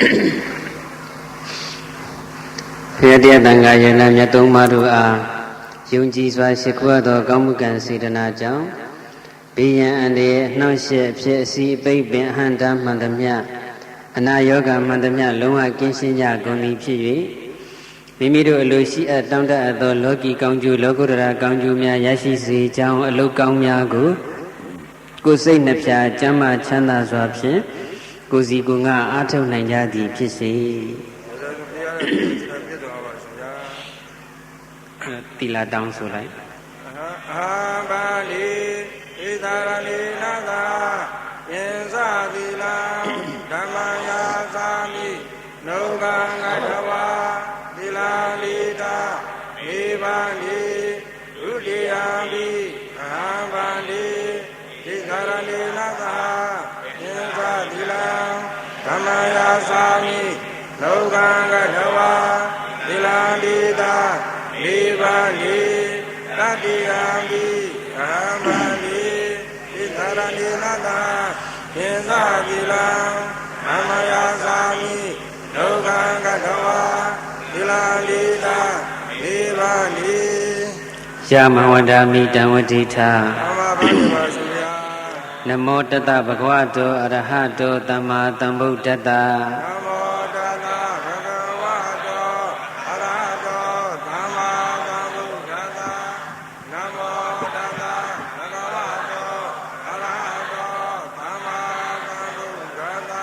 ဘုရားတရားတန်ခါယနာမြတ်သုံးပါးတို့အားယုံကြည်စွာရှိခိုးသောကောင်းမှုကံစေတနာကြောင့်ဘေးရန်အန္တရာယ်နှောင့်ယှက်ဖြစ်အစီအပိတ်ပင်အဟံတာမှန်သမျှအနာယောဂမှန်သမျှလုံးဝကင်းရှင်းကြကုန်သည်ဖြစ်၍မိမိတို့အလိုရှိအပ်တောင်းတအပ်သောလောကီကောင်းကျိုးလောကုတ္တရာကောင်းကျိုးများရရှိစေကြောင်းအလုကောင်းများကိုကိုယ်စိတ်နှဖျားကျမ်းမာချမ်းသာစွာဖြင့်ကိုယ်စီကိုယ်ငါအားထုတ်နိုင်ကြသည်ဖြစ်စေတိလာတောင်းဆိုလိုက်အာဘာလီဣသရဏိနာသာယင်္စသီလံဓမ္မယာသာမိနှုကံငါတဝါသီလာလီတာဧဗံဒီဒုတိယံပိအာဘာလီဣသရဏိနာသာယင်္စသီလံဓမ္မယာသာမိနှုကံငါတဝါသီလာလီတာဧဗံဒီတတိယံပိအာဘာလီဣသရဏိနာသာယင်္စသီလံဓမ္မယာသာမိဒုက္ခံကတဝါသီလာလိတာဧဗံဒီယမဝန္ဒာမိတံဝတိထာသမ္မာဗုဒ္ဓဘာသုယနမောတတဗဂဝတောအရဟတောသမ္မာသမ္ဗုဒ္ဓတ္တနမောတတဗဂဝတောအရဟတောသမ္မာသမ္ဗုဒ္ဓတ္တနမောတတဗဂဝတောအရဟတောသမ္မာသမ္ဗုဒ္ဓတ္တ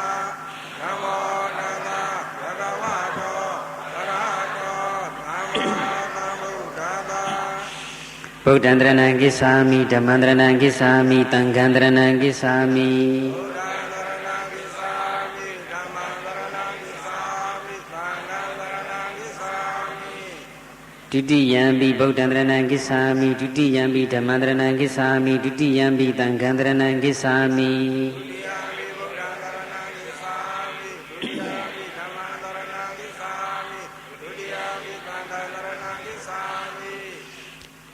နမောတတဗဂဝတောအရဟတောသမ္မာသမ္ဗုဒ္ဓတ္တဗုဒ္ဓံတရဏံကိစ္ဆာမိဓမ္မံတရဏံကိစ္ဆာမိသံဃံတရဏံကိစ္ဆာမိဒုတိယံပိဗုဒ္ဓံတရဏံကိစ္ဆာမိဒုတိယံပိဓမ္မံတရဏံကိစ္ဆာမိဒုတိယံပိသံဃံတရဏံကိစ္ဆာမိ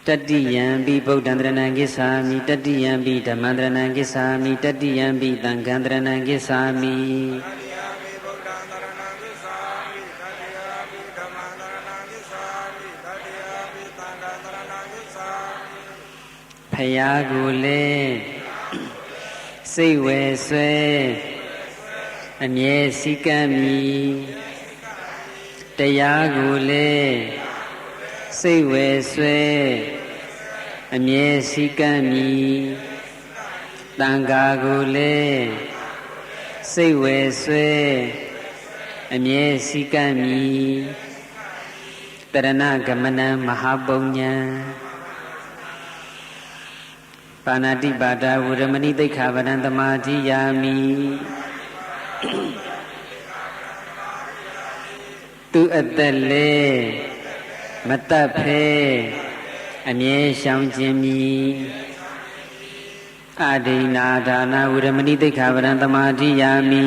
တတိယံပိဗုဒ္ဓံတရဏံကိစ္ဆာမိတတိယံပိဓမ္မံတရဏံကိစ္ဆာမိတတိယံပိသံဃံတရဏံကိစ္ဆာမိဖယားကိုလည်းစိတ်ဝယ်ဆွဲအမြဲစည်းကမ်းမည်တရားကိုလည်းစိတ်ဝယ်ဆွဲအမြဲစည်းကမ်းမည်တန်ခါကိုလည်းစိတ်ဝယ်ဆွဲအမြဲစည်းကမ်းမည်တရဏဂမနံမဟာပုညံပါဏာတိပါဒဝရမဏိသိက္ခာပဒံသမာဓိယာမိသူအသက်လေမတတ်ဖဲအမြဲရှောင်ခြင်းမည်အဒိနာဒါနဝရမဏိသိက္ခာပဒံသမာဓိယာမိ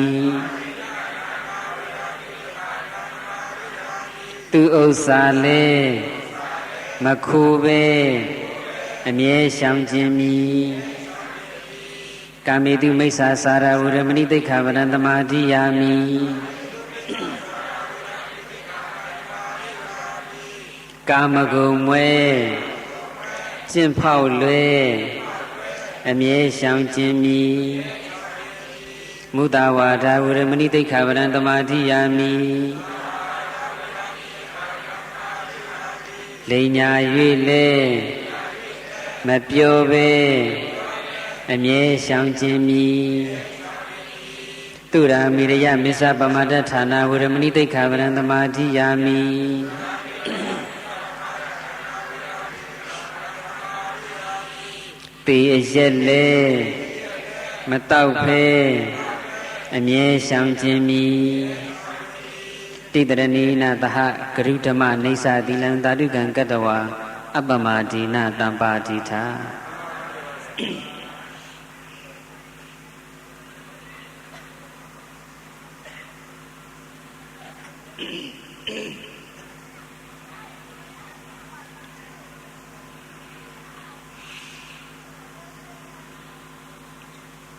သူဥစ္စာလေမခိုးပဲအမြဲရှောင်ခြင်းမည်ကာမေတုမိစ္ဆာစာရဝရမဏိသိက္ခာပဒံသမာဓိယာမိကာမဂုဏ်မွဲကျင့်ဖောက်လွဲအမြဲရှောင်ခြင်းမည်မုဒ္ဒဝါဒဝရမဏိသိက္ခာပဒံသမာဓိယာမိလိမ်ညာ၍လေမပြောပဲအမြဲရှောင်ခြင်းမည်သူရာမိရယမစ္ဆပမတ္တဌာနဝရမဏိသိက္ခာပဒံသမာဓိယာမိပေအရက်လေမတောက်ဖဲအမြဲရှောင်ခြင်းမည်တိတရဏိနသဟဂရုဓမ္မနေသသီလံသာဓုကံကတ္တဝါအပ္ပမဒိနတံပါတိထာ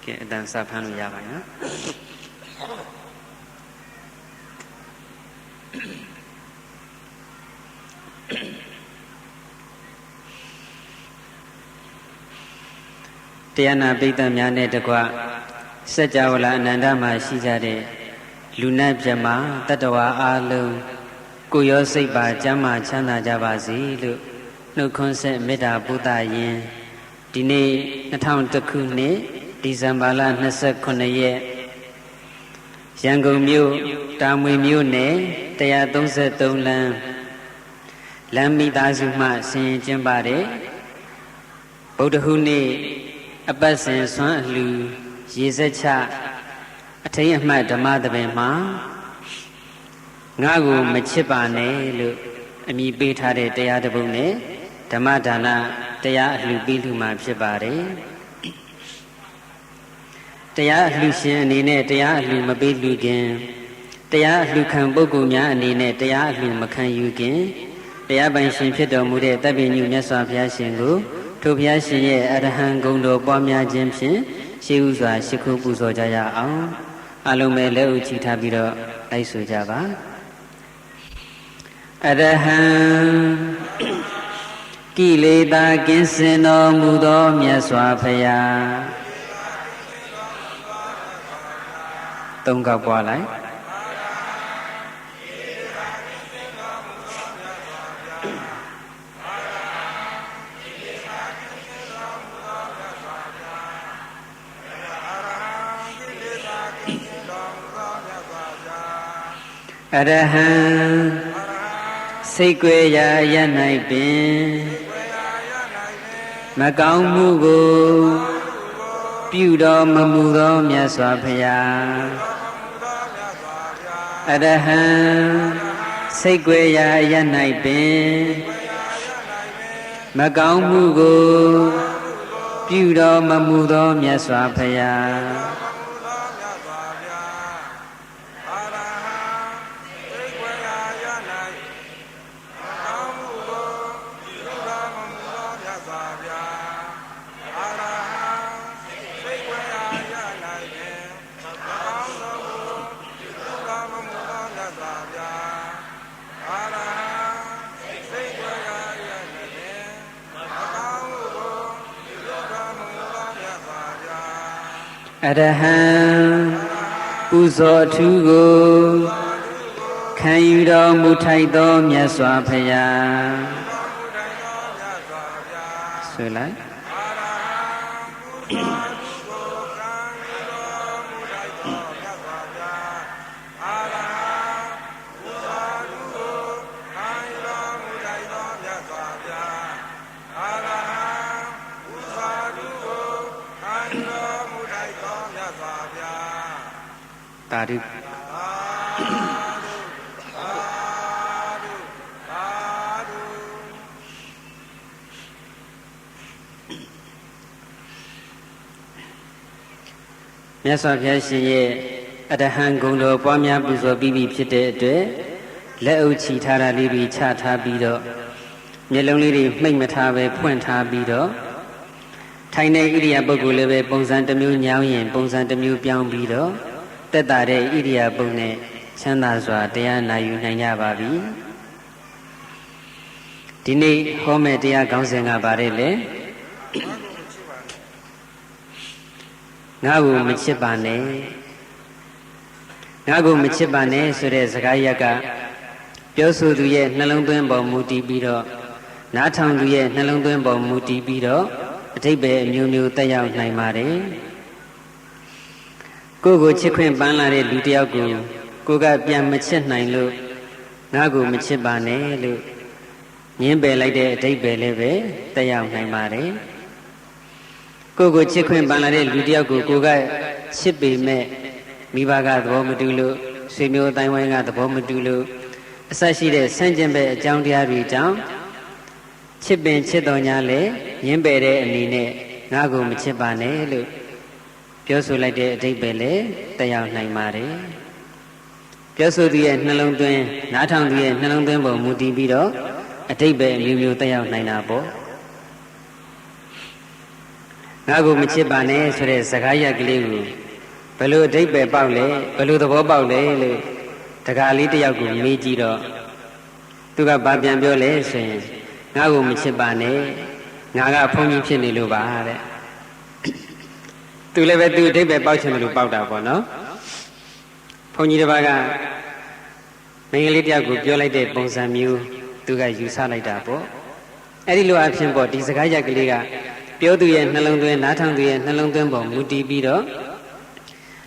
ကဲအတန်စဖမ်းလို့ရပါနော် တရားနာပိဋကများနဲ့တကွစัจ java လာအနန္တမှာရှိကြတဲ့လူနတ်မြတ်မှာတတ္တဝါအားလုံးကိုယ်ရောစိတ်ပါကျမ်းမာချမ်းသာကြပါစေလို့နှုတ်ခွန်းဆက်မေတ္တာပို့သရင်းဒီနေ့2001ခုနှစ်ဒီဇင်ဘာလ29ရက်ရန်ကုန်မြို့တာမွေမြို့နယ်133လမ်းမိသားစုမှဆင်ရင်ကျင်းပတဲ့ဗုဒ္ဓဟူးနေ့အပတ်စဉ်ဆွမ်းအလှူရေစက်ချအထိန်အမှတ်ဓမ္မသဘင်မှာငါကိုမချစ်ပါနဲ့လို့အမည်ပေးထားတဲ့တရားတစ်ပုဒ်နဲ့ဓမ္မဒါနတရားအလှူပေးလူမှာဖြစ်ပါတယ်တရားအလှူရှင်အနေနဲ့တရားအလှူမပေးလူခင်တရားအလှူခံပုဂ္ဂိုလ်များအနေနဲ့တရားအလှူမခံယူခင်တရားပိုင်ရှင်ဖြစ်တော်မူတဲ့တပ္ပိညုမြတ်စွာဘုရားရှင်ကိုထိုဘုရားရှင်ရဲ့အရဟံဂုဏ်တော်ပွားများခြင်းဖြင့်ရှေးဥစွာရှိခိုးပူဇော်ကြရအောင်အလုံးမဲ့လက်ဥချီထားပြီးတော့လိုက်ဆိုကြပါအရဟံကိလေသာကင်းစင်တော်မူသောမြတ်စွာဘုရားသုံးခေါက်ပွားလိုက်အရဟံစိတ်ကြွယ်ရာရ၌ပင်မကောင်းမှုကိုပြုတော်မမူသောမြတ်စွာဘုရားအရဟံစိတ်ကြွယ်ရာရ၌ပင်မကောင်းမှုကိုပြုတော်မမူသောမြတ်စွာဘုရားအရဟံပူဇော်ထူးကိုခံယူတော်မူထိုက်သောမြတ်စွာဘုရားဆိုလိုက်တာဓုမြတ်စွာဘုရားရှင်ရဲ့အရဟံဂုဏ်တော်ပွားများပူဇော်ပြီးပြီဖြစ်တဲ့အတွက်လက်အုပ်ချီထားတာလေးပြီးချထားပြီးတော့မျက်လုံးလေးတွေမှိတ်မထားပဲဖွင့်ထားပြီးတော့ထိုင်တဲ့ဣရိယာပုဂ္ဂိုလ်လည်းပဲပုံစံတစ်မျိုးညောင်းရင်ပုံစံတစ်မျိုးပြောင်းပြီးတော့တက်တာတဲ့ဣရိယာပုနဲ့ချမ်းသာစွာတရားနာယူနိုင်ကြပါပြီဒီနေ့ဟောမယ့်တရားခေါင်းစဉ်ကပါတယ်လေငါ့ကိုမချစ်ပါနဲ့ငါ့ကိုမချစ်ပါနဲ့ဆိုတဲ့စကားရက်ကပြောဆိုသူရဲ့နှလုံးသွင်းပေါ်မူတည်ပြီးတော့နားထောင်သူရဲ့နှလုံးသွင်းပေါ်မူတည်ပြီးတော့အဓိပ္ပာယ်အမျိုးမျိုးတက်ရောက်နိုင်ပါတယ်ကိုယ့်ကိုချစ်ခွင့်ပန်းလာတဲ့လူတစ်ယောက်ကိုကိုကပြန်မချစ်နိုင်လို့ငါ့ကိုမချစ်ပါနဲ့လို့ငင်းပယ်လိုက်တဲ့အဓိပ္ပာယ်လည်းပဲတက်ရောက်နိုင်ပါတယ်ကိုယ့်ကိုချစ်ခွင့်ပန်းလာတဲ့လူတစ်ယောက်ကိုကိုကချစ်ပေမဲ့မိဘကသဘောမတူလို့ဆွေမျိုးအတိုင်းဝိုင်းကသဘောမတူလို့အဆက်ရှိတဲ့ဆန့်ကျင်ဘက်အကြောင်းတရားတွေကြောင့်ချစ်ပင်ချစ်တော်ညာလဲငင်းပယ်တဲ့အနေနဲ့ငါ့ကိုမချစ်ပါနဲ့လို့ပြောဆိုလိုက်တဲ့အဓိပ္ပာယ်လည်းတက်ရောက်နိုင်ပါတယ်ပြောဆိုသူရဲ့နှလုံးသွင်းနားထောင်သူရဲ့နှလုံးသွင်းပေါ်မူတည်ပြီးတော့အဓိပ္ပာယ်အမျိုးမျိုးတက်ရောက်နိုင်တာပေါ့ငါ့ကိုမချစ်ပါနဲ့ဆိုတဲ့စကားရက်ကလေးကိုဘယ်လိုအဓိပ္ပာယ်ပေါက်လဲဘယ်လိုသဘောပေါက်လဲလို့ တကားလေးတယောက်ကိုမေးကြည့်တော့သူကဘာပြန်ပြောလဲဆိုရင်ငါ့ကိုမချစ်ပါနဲ့ငါကဘုန်းကြီးဖြစ်နေလို့ပါတဲ့သူလည်းပဲသူအဓိပ္ပာယ်ပေါက်ချင်တယ်လို့ပေါက်တာပေါ့နော်ဘုန်းကြီးတစ်ပါးကမိန်းကလေးတယောက်ကိုပြောလိုက်တဲ့ပုံစံမျိုးသူကယူဆလိုက်တာပေါ့အဲ့ဒီလိုအဖြစ်ပေါ့ဒီစကားရက်ကလေးကပြောသူရဲ့နှလုံးသွင်းနားထောင်သူရဲ့နှလုံးသွင်းပုံမူတည်ပြီးတော့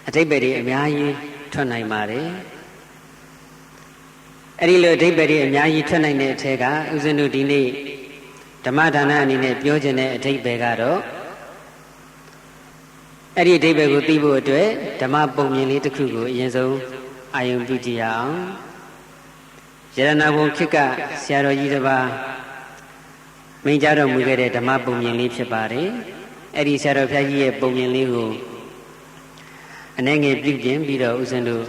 အဓိပ္ပာယ်တွေအများကြီးထွက်နိုင်ပါတယ်အဲ့ဒီလိုအဓိပ္ပာယ်တွေအများကြီးထွက်နိုင်တဲ့အထက်ကဦးဇင်းတို့ဒီနေ့ဓမ္မဒါနအနေနဲ့ပြောခြင်းတဲ့အဓိပ္ပာယ်ကတော့အဲ့ဒီအဓိပ္ပာယ်ကိုသိဖို့အတွက်ဓမ္မပုံမြင်လေးတစ်ခုကိုအရင်ဆုံးအာယုံပြုကြည့်ရအောင်ရတနာဘုံခေတ်ကဆရာတော်ကြီးတစ်ပါးမိန့်ကြားတော်မူခဲ့တဲ့ဓမ္မပုံမြင်လေးဖြစ်ပါတယ်အဲ့ဒီဆရာတော်ဘုရားကြီးရဲ့ပုံမြင်လေးကိုအနေငယ်ပြုပြင်ပြီးတော့ဦးဇင်းတို့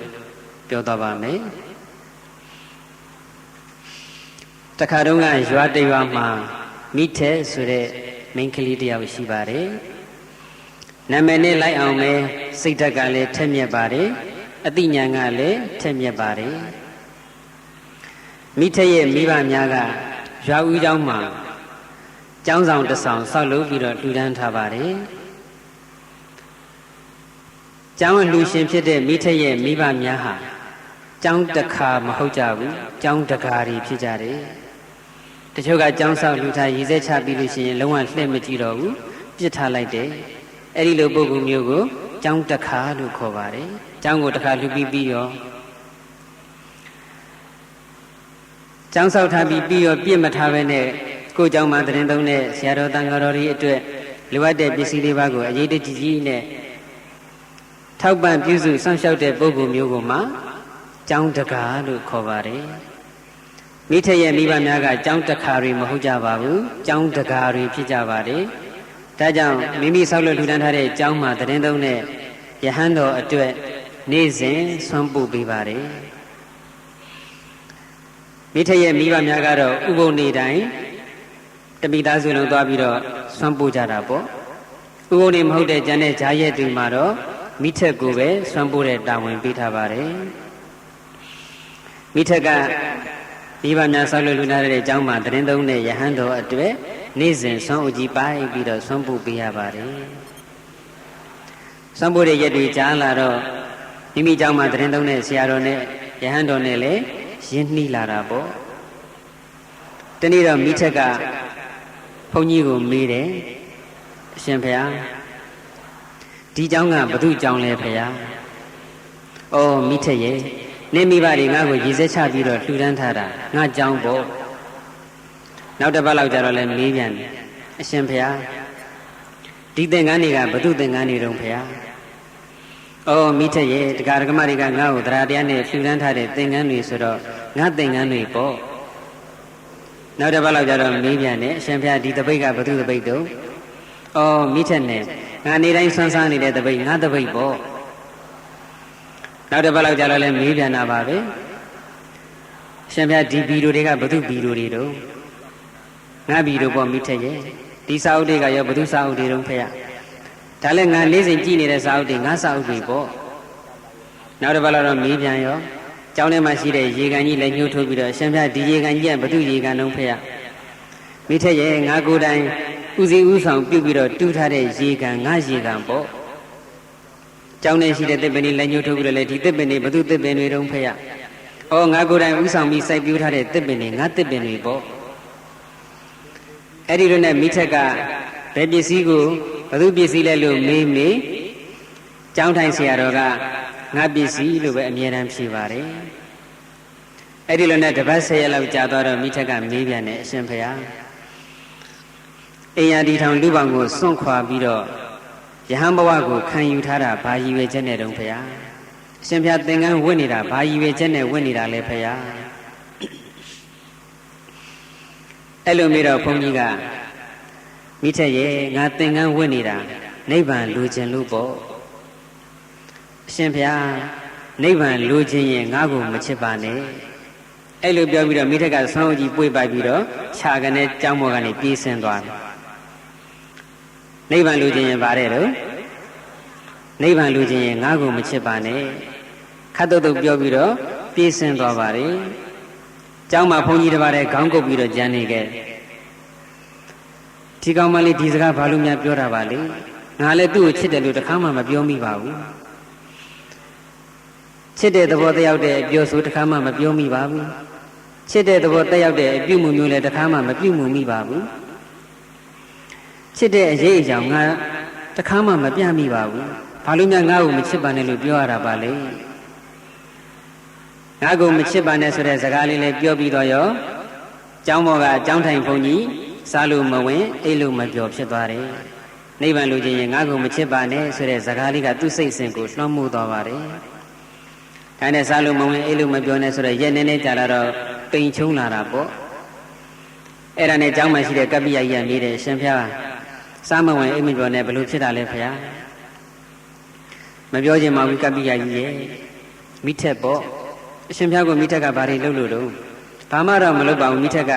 ပြောသွားပါမယ်တခါတုန်းကရွာတရွာမှာမိထဲဆိုတဲ့မိန်းကလေးတယောက်ရှိပါတယ်နာမည်နဲ့လိုက်အောင်ပဲစိတ်ဓာတ်ကလည်းထက်မြက်ပါတယ်အသိဉာဏ်ကလည်းထက်မြက်ပါတယ်မိထက်ရဲ့မိဘများကရွာဦးเจ้าမှာကျောင်းဆောင်တစ်ဆောင်ဆောက်လုပ်ပြီးတော့လှူဒန်းထားပါတယ်ကျောင်းလူရှင်ဖြစ်တဲ့မိထက်ရဲ့မိဘများဟာကျောင်းတစ်ခါမဟုတ်ကြဘူးကျောင်းတကားတွေဖြစ်ကြတယ်တချို့ကကျောင်းဆောက်လှူထားရည်စက်ချပြီးလို့ရှိရင်လုံးဝလှည့်မကြည့်တော့ဘူးပြစ်ထားလိုက်တယ်အဲ့ဒီလိုပုဂ္ဂိုလ်မျိုးကိုကျောင်းတခါလို့ခေါ်ပါတယ်ကျောင်းကိုတခါလှူပြီးရောကျောင်းဆောက်ထားပြီးရောပြစ်မထားပဲနဲ့ကိုကျောင်းမှာသတင်းသုံးတဲ့ဆရာတော်တန်ဃာတော်တွေအတွက်လိုအပ်တဲ့ပစ္စည်းလေးပါးကိုအရေးတကြီးနဲ့ထောက်ပံ့ပြုစုစောင့်ရှောက်တဲ့ပုဂ္ဂိုလ်မျိုးကိုမှကျောင်းတကားလို့ခေါ်ပါတယ်မိထက်ရဲ့မိဘများကကျောင်းတကားတွေမဟုတ်ကြပါဘူးကျောင်းတကားတွေဖြစ်ကြပါတယ်ဒါကြောင့်မိမိဆောက်လုပ်လှူဒန်းထားတဲ့ကျောင်းမှာသတင်းသုံးတဲ့ယဟန်တော်အတွက်နေ့စဉ်ဆွမ်းပို့ပေးပါတယ်မိထက်ရဲ့မိဘများကတော့ဥပုံနေတိုင်းတမိသားစုလုံးသွားပြီးတော့ဆွမ်းပို့ကြတာပေါ့ဥပုံနေမဟုတ်တဲ့ကျန်တဲ့ဂျာရဲ့သူမှာတော့မိထက်ကိုပဲဆွမ်းပို့တဲ့တာဝန်ပေးထားပါတယ်မိထက်ကမိဘများဆောက်လုပ်လှူဒန်းတဲ့ကျောင်းမှာသတင်းသုံးတဲ့ယဟန်တော်အတွက်နေ့စဉ်ဆွမ်းဥကြီးပိုက်ပြီးတော့ဆွမ်းပို့ပေးရပါတယ်ဆွမ်းပို့တဲ့ရက်တွေကြားလာတော့မိမိကျောင်းမှာသတင်းသုံးတဲ့ဆရာတော်နဲ့ယဟန်တော်နဲ့လည်းရင်းနှီးလာတာပေါ့တနေ့တော့မိထက်ကဘုန်းကြီးကိုမေးတယ်အရှင်ဖေဟာဒီကျောင်းကဘု து ကျောင်းလဲဖေဟာအော်မိထက်ရဲ့နင့်မိဘတွေငါ့ကိုရည်စက်ချပြီးတော့လှူဒန်းထားတာငါကျောင်းပေါ့နောက်တစ်ပတ်လောက်ကြာတော့လဲမေးပြန်တယ်အရှင်ဖေဟာဒီသင်္ကန်းတွေကဘု து သင်္ကန်းတွေတုံးဖေဟာအော်မိထက်ရဲ့တရားဓမ္မတွေကငါ့ကိုတရားတရားနဲ့လှူဒန်းထားတဲ့သင်္ကန်းတွေဆိုတော့ငါသင်္ကန်းတွေပေါ့နောက်တစ်ပတ်လောက်ကြာတော့မေးပြန်တယ်အရှင်ဖေဟာဒီတပိတ်ကဘု து တပိတ်တုံးအော်မိထက်နဲ့ငါနေတိုင်းဆွမ်းစားနေတဲ့တပိတ်ငါတပိတ်ပေါ့နောက်တစ်ပတ်လောက်ကြာတော့လဲမေးပြန်တာပါပဲအရှင်ဖေဟာဒီဘီရိုတွေကဘု து ဘီရိုတွေတုံးငါဘီရိုပေါ့မိထက်ရဲ့ဒီစာအုပ်တွေကရောဘု து စာအုပ်တွေတုံးဖေဟာဒါလည်းငါနေ့စဉ်ကြည့်နေတဲ့စာအုပ်တွေငါစာအုပ်တွေပေါ့နောက်တစ်ပတ်လောက်တော့မေးပြန်ရောကျောင်းထဲမှာရှိတဲ့ရေကန်ကြီးလည်းညှိုးထိုးပြီးတော့အရှင်ဖေဟာဒီရေကန်ကြီးကဘု து ရေကန်တုံးဖေဟာမိထက်ရဲ့ငါကိုယ်တိုင်ဦးစီးဦးဆောင်ပြုပြီးတော့တူးထားတဲ့ရေကန်ငါရေကန်ပေါ့ကျောင်းထဲရှိတဲ့သစ်ပင်တွေလည်းညှိုးထိုးပြီးတော့လေဒီသစ်ပင်တွေဘု து သစ်ပင်တွေတုံးဖေဟာအော်ငါကိုယ်တိုင်ဦးဆောင်ပြီးစိုက်ပျိုးထားတဲ့သစ်ပင်တွေငါသစ်ပင်တွေပေါ့အဲ့ဒီလိုနဲ့မိထက်ကဘယ်ပစ္စည်းကိုဘု து ပစ္စည်းလဲလို့မေးကျောင်းထိုင်ဆရာတော်ကငါပစ္စည်းလို့ပဲအမြဲတမ်းဖြေပါတယ်အဲ့ဒီလိုနဲ့တပတ်10ရက်လောက်ကြာသွားတော့မိထက်ကမေးပြန်တယ်အရှင်ဖေဟာအိမ်ယာဒီထောင်လူပောင်ကိုစွန့်ခွာပြီးတော့ယဟန်ဘဝကိုခံယူထားတာဘာရည်ရွယ်ချက်နဲ့တုံးဖေဟာအရှင်ဖေဟာသင်္ကန်းဝတ်နေတာဘာရည်ရွယ်ချက်နဲ့ဝတ်နေတာလဲဖေဟာအဲ့လိုမျိုးတော့ဘုန်းကြီးကမိထက်ရဲ့ငါသင်္ကန်းဝတ်နေတာနိဗ္ဗာန်လိုချင်လို့ပေါ့အရှင်ဖေဟာနိဗ္ဗာန်လိုချင်ရင်ငါ့ကိုမချစ်ပါနဲ့အဲ့လိုပြောပြီးတော့မိထက်ကဆွမ်းအုပ်ကြီးပွေ့ပိုက်ပြီးတော့ခြာကနေကျောင်းပေါ်ကနေပြေးဆင်းသွားတယ်နိဗ္ဗာန်လိုချင်ရင်ဗါတဲ့တော့နိဗ္ဗာန်လိုချင်ရင်ငါ့ကိုမချစ်ပါနဲ့ခတ်တုတ်တုတ်ပြောပြီးတော့ ပြေးဆင်းသွားပါလေကျောင်းမှာဘုန်းကြီးတစ်ပါးတဲ့ခေါင်းကုပ်ပြီးတော့ကြံနေခဲ့ဒီကောင်မလေးဒီစကားဘာလို့များပြောတာပါလေငါလည်းသူ့ကိုချစ်တယ်လို့တခါမှမပြောမိပါဘူးချစ်တဲ့သဘောတယောက်တဲ့အပြောဆိုတခါမှမပြောမိပါဘူးချစ်တဲ့သဘောတယောက်တဲ့အပြုမှုမျိုးလည်းတခါမှမပြုမှုမိပါဘူးချစ်တဲ့အရေးအကြောင်းငါတခါမှမပြမိပါဘူးဘာလို့များငါ့ကိုမချစ်ပါနဲ့လို့ပြောရတာပါလေငါ့ကိုမချစ်ပါနဲ့ဆိုတဲ့စကားလေးလည်းပြောပြီးတော့ရောကျောင်းပေါ်ကကျောင်းထိုင်ဘုန်းကြီးစားလို့မဝင်အိတ်လို့မပြောဖြစ်သွားတယ်နိဗ္ဗာန်လိုချင်ရင်ငါ့ကိုမချစ်ပါနဲ့ဆိုတဲ့စကားလေးကသူ့စိတ်စဉ်ကိုလွှမ်းမိုးသွားပါတယ်ဒါနဲ့စားလို့မဝင်အိတ်လို့မပြောနဲ့ဆိုတော့ရက်နေနေကြာလာတော့ပိန်ချုံလာတာပေါ့အဲ့ဒါနဲ့ကျောင်းမှာရှိတဲ့ကပ္ပိယကြီးကမေးတယ်ရှင်ဖျားစားမဝင်အိတ်မပြောနဲ့ဘလို့ဖြစ်တာလဲဖျားမပြောချင်ပါဘူးကပ္ပိယကြီးရဲ့မိထက်ပေါ့အရှင်ဖျားကမိထက်ကဘာတွေလုပ်လို့တော့ဘာမှတော့မလုပ်ပါဘူးမိထက်က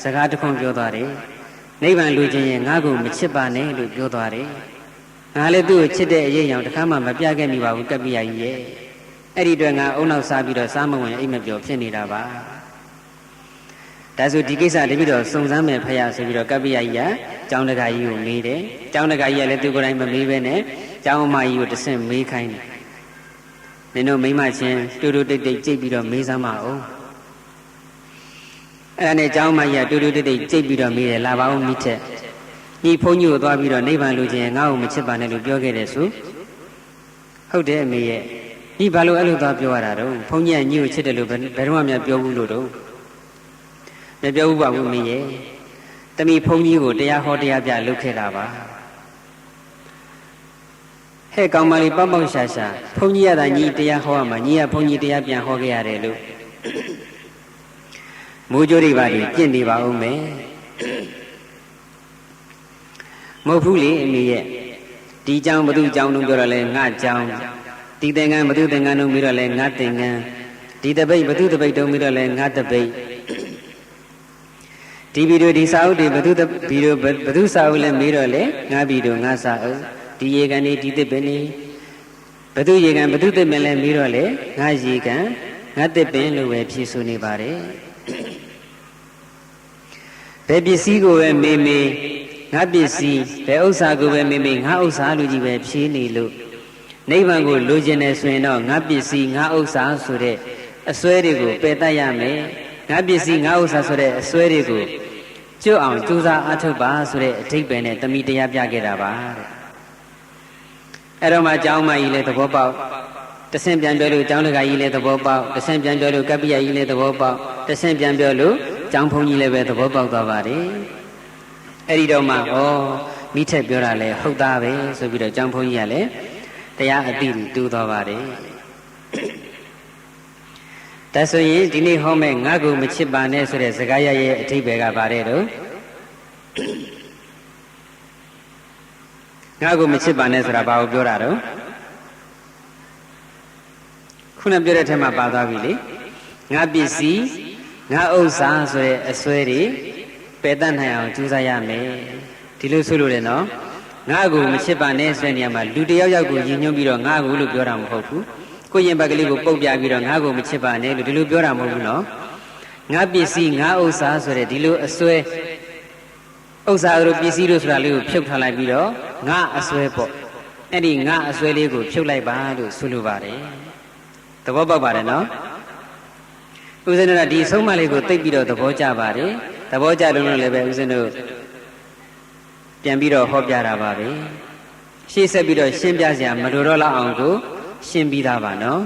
စကားတစ်ခွန်းပြောသွားတယ်နိဗ္ဗာန်လိုချင်ရင်ငါ့ကိုမချစ်ပါနဲ့လို့ပြောသွားတယ်ငါလည်းသူ့ကိုချစ်တဲ့အရေးအယောင်တစ်ခါမှမပြခဲ့မိပါဘူးကပ္ပိယကြီးရဲ့အဲ့ဒီအတွက်ငါအုံနောက်စားပြီးတော့စားမဝင်အိတ်မပြောဖြစ်နေတာပါဒါဆိုဒီကိစ္စတပိတော့စုံစမ်းမယ်ဖယားဆိုပြီးတော့ကပ္ပိယကြီးကကျောင်းတကာကြီးကိုမေးတယ်ကျောင်းတကာကြီးကလည်းသူကိုယ်တိုင်မမေးဘဲနဲ့ကျောင်းအမကြီးကိုတဆင့်မေးခိုင်းတယ်နင်တို့မိမချင်းတူတူတိတ်တိတ်ကြိတ်ပြီးတော့မေးစမ်းပါဦးအဲ့ဒါနဲ့ကျောင်းမကြီးကတူတူတိတ်တိတ်ကြိတ်ပြီးတော့မေးတယ်လာပါဦးမိထက်ညီဘုန်းကြီးကိုသွားပြီးတော့နိဗ္ဗာန်လိုချင်ငါ့ကိုမချစ်ပါနဲ့လို့ပြောခဲ့တယ်ဆိုဟုတ်တယ်အမေရဲ့ညီဘာလို့အဲ့လိုသွားပြောရတာတော့ဘုန်းကြီးကညီကိုချစ်တယ်လို့ဘယ်တော့မှမပြောဘူးလို့တော့မပြောဘူးပါဘူးမင်းရဲ့တမီဘုန်းကြီးကိုတရားဟောတရားပြလုပ်ခဲ့တာပါဟဲ့ကောင်မလေးပေါက်ပေါက်ရှာရှာဘုန်းကြီးရတာညီတရားဟောရမှာညီကဘုန်းကြီးတရားပြန်ဟောခဲ့ရတယ်လို့မိုးကြိုးတွေပါလေပြင့်နေပါဦးမယ်မဟုတ်ဘူးလေအမေရဲ့ဒီเจ้าဘသူเจ้าလုံးပြောတော့လဲငါเจ้าဒီသင်္ကန်းဘသူသင်္ကန်းလုံးပြီးတော့လဲငါသင်္ကန်းဒီတပိတ်ဘသူတပိတ်တုံးပြီးတော့လဲငါတပိတ်ဒီဗီဒီယိုဒီစာအုပ်တွေဘသူဗီဒီယိုဘသူစာအုပ်လဲမေးတော့လဲငါဗီဒီယိုငါစာအုပ်ဒီရေကန်နေဒီသစ်ပင်နေဘသူရေကန်ဘသူသစ်ပင်လဲမေးတော့လဲငါရေကန်ငါသစ်ပင်လို့ပဲဖြေဆိုနေပါတယ်ဘယ်ပစ္စည်းကိုပဲမေးမေးငါပစ္စည်းဘယ်ဥစ္စာကိုပဲမေးမေးငါဥစ္စာလူကြီးပဲဖြေနေလို့နိဗ္ဗာန်ကိုလိုချင်တယ်ဆိုရင်တော့ငါပစ္စည်းငါဥစ္စာဆိုတဲ့အစွဲတွေကိုပယ်တတ်ရမယ်ငါပစ္စည်းငါဥစ္စာဆိုတဲ့အစွဲတွေကိုကျွတ်အောင်ကြိုးစားအားထုတ်ပါဆိုတဲ့အဓိပ္ပာယ်နဲ့တမိတရားပြခဲ့တာပါတဲ့အဲ့တော့မှကျောင်းမကြီးလည်းသဘောပေါက်တဆင့်ပြန်ပြောလို့ကျောင်းတကာကြီးလည်းသဘောပေါက်တဆင့်ပြန်ပြောလို့ကပ္ပိယကြီးလည်းသဘောပေါက်တဆင့်ပြန်ပြောလို့ကျောင်းဘုန်းကြီးလည်းပဲသဘောပေါက်သွားပါတယ်အဲ့ဒီတော့မှမိထက်ပြောတာလဲဟုတ်သားပဲဆိုပြီးတော့ကျောင်းဘုန်းကြီးကလည်းတရားအတိတူသွားပါတယ်ဒါဆိုရင်ဒီနေ့ဟောမဲ့ငါ့ကိုမချစ်ပါနဲ့ဆိုတဲ့စကားရဲ့အဓိပ္ပာယ်ကဘာတဲ့တော့ငါ့ကိုမချစ်ပါနဲ့ဆိုတာဘာကိုပြောတာတော့ခုနပြောတဲ့ထဲမှာပါသွားပြီလေငါပစ္စည်းငါဥစ္စာဆိုတဲ့အစွဲတွေပယ်တတ်နိုင်အောင်ကြိုးစားရမယ်ဒီလိုဆိုလို့လေနော်ငါ့ကိုမချစ်ပါနဲ့ဆိုတဲ့နေရာမှာလူတယောက်ယောက်ကိုယဉ်ညွှန်းပြီးတော့ငါ့ကိုလို့ပြောတာမဟုတ်ဘူးကိုရင်ဘက်ကလေးကိုပုတ်ပြပြီးတော့ငါ့ကိုမချစ်ပါနဲ့လို့ဒီလိုပြောတာမဟုတ်ဘူးနော်ငါပစ္စည်းငါဥစ္စာဆိုတဲ့ဒီလိုအစွဲဥစ္စာတို့ပစ္စည်းတို့ဆိုတာလေးကိုဖြုတ်ထားလိုက်ပြီးတော့ငါအစွဲပေါ့အဲ့ဒီငါအစွဲလေးကိုဖြုတ်လိုက်ပါလို့ဆိုလိုပါတယ်သဘောပေါက်ပါတယ်နော်ဦးဇင်းတို့ကဒီအဆုံးအမလေးကိုသိပြီးတော့သဘောကျပါတယ်သဘောကျလို့လည်းပဲဦးဇင်းတို့ပြန်ပြီးတော့ဟောပြတာပါပဲရှေ့ဆက်ပြီးတော့ရှင်းပြစရာမလိုတော့လောက်အောင်ကိုရှင်းပြီးသားပါနော်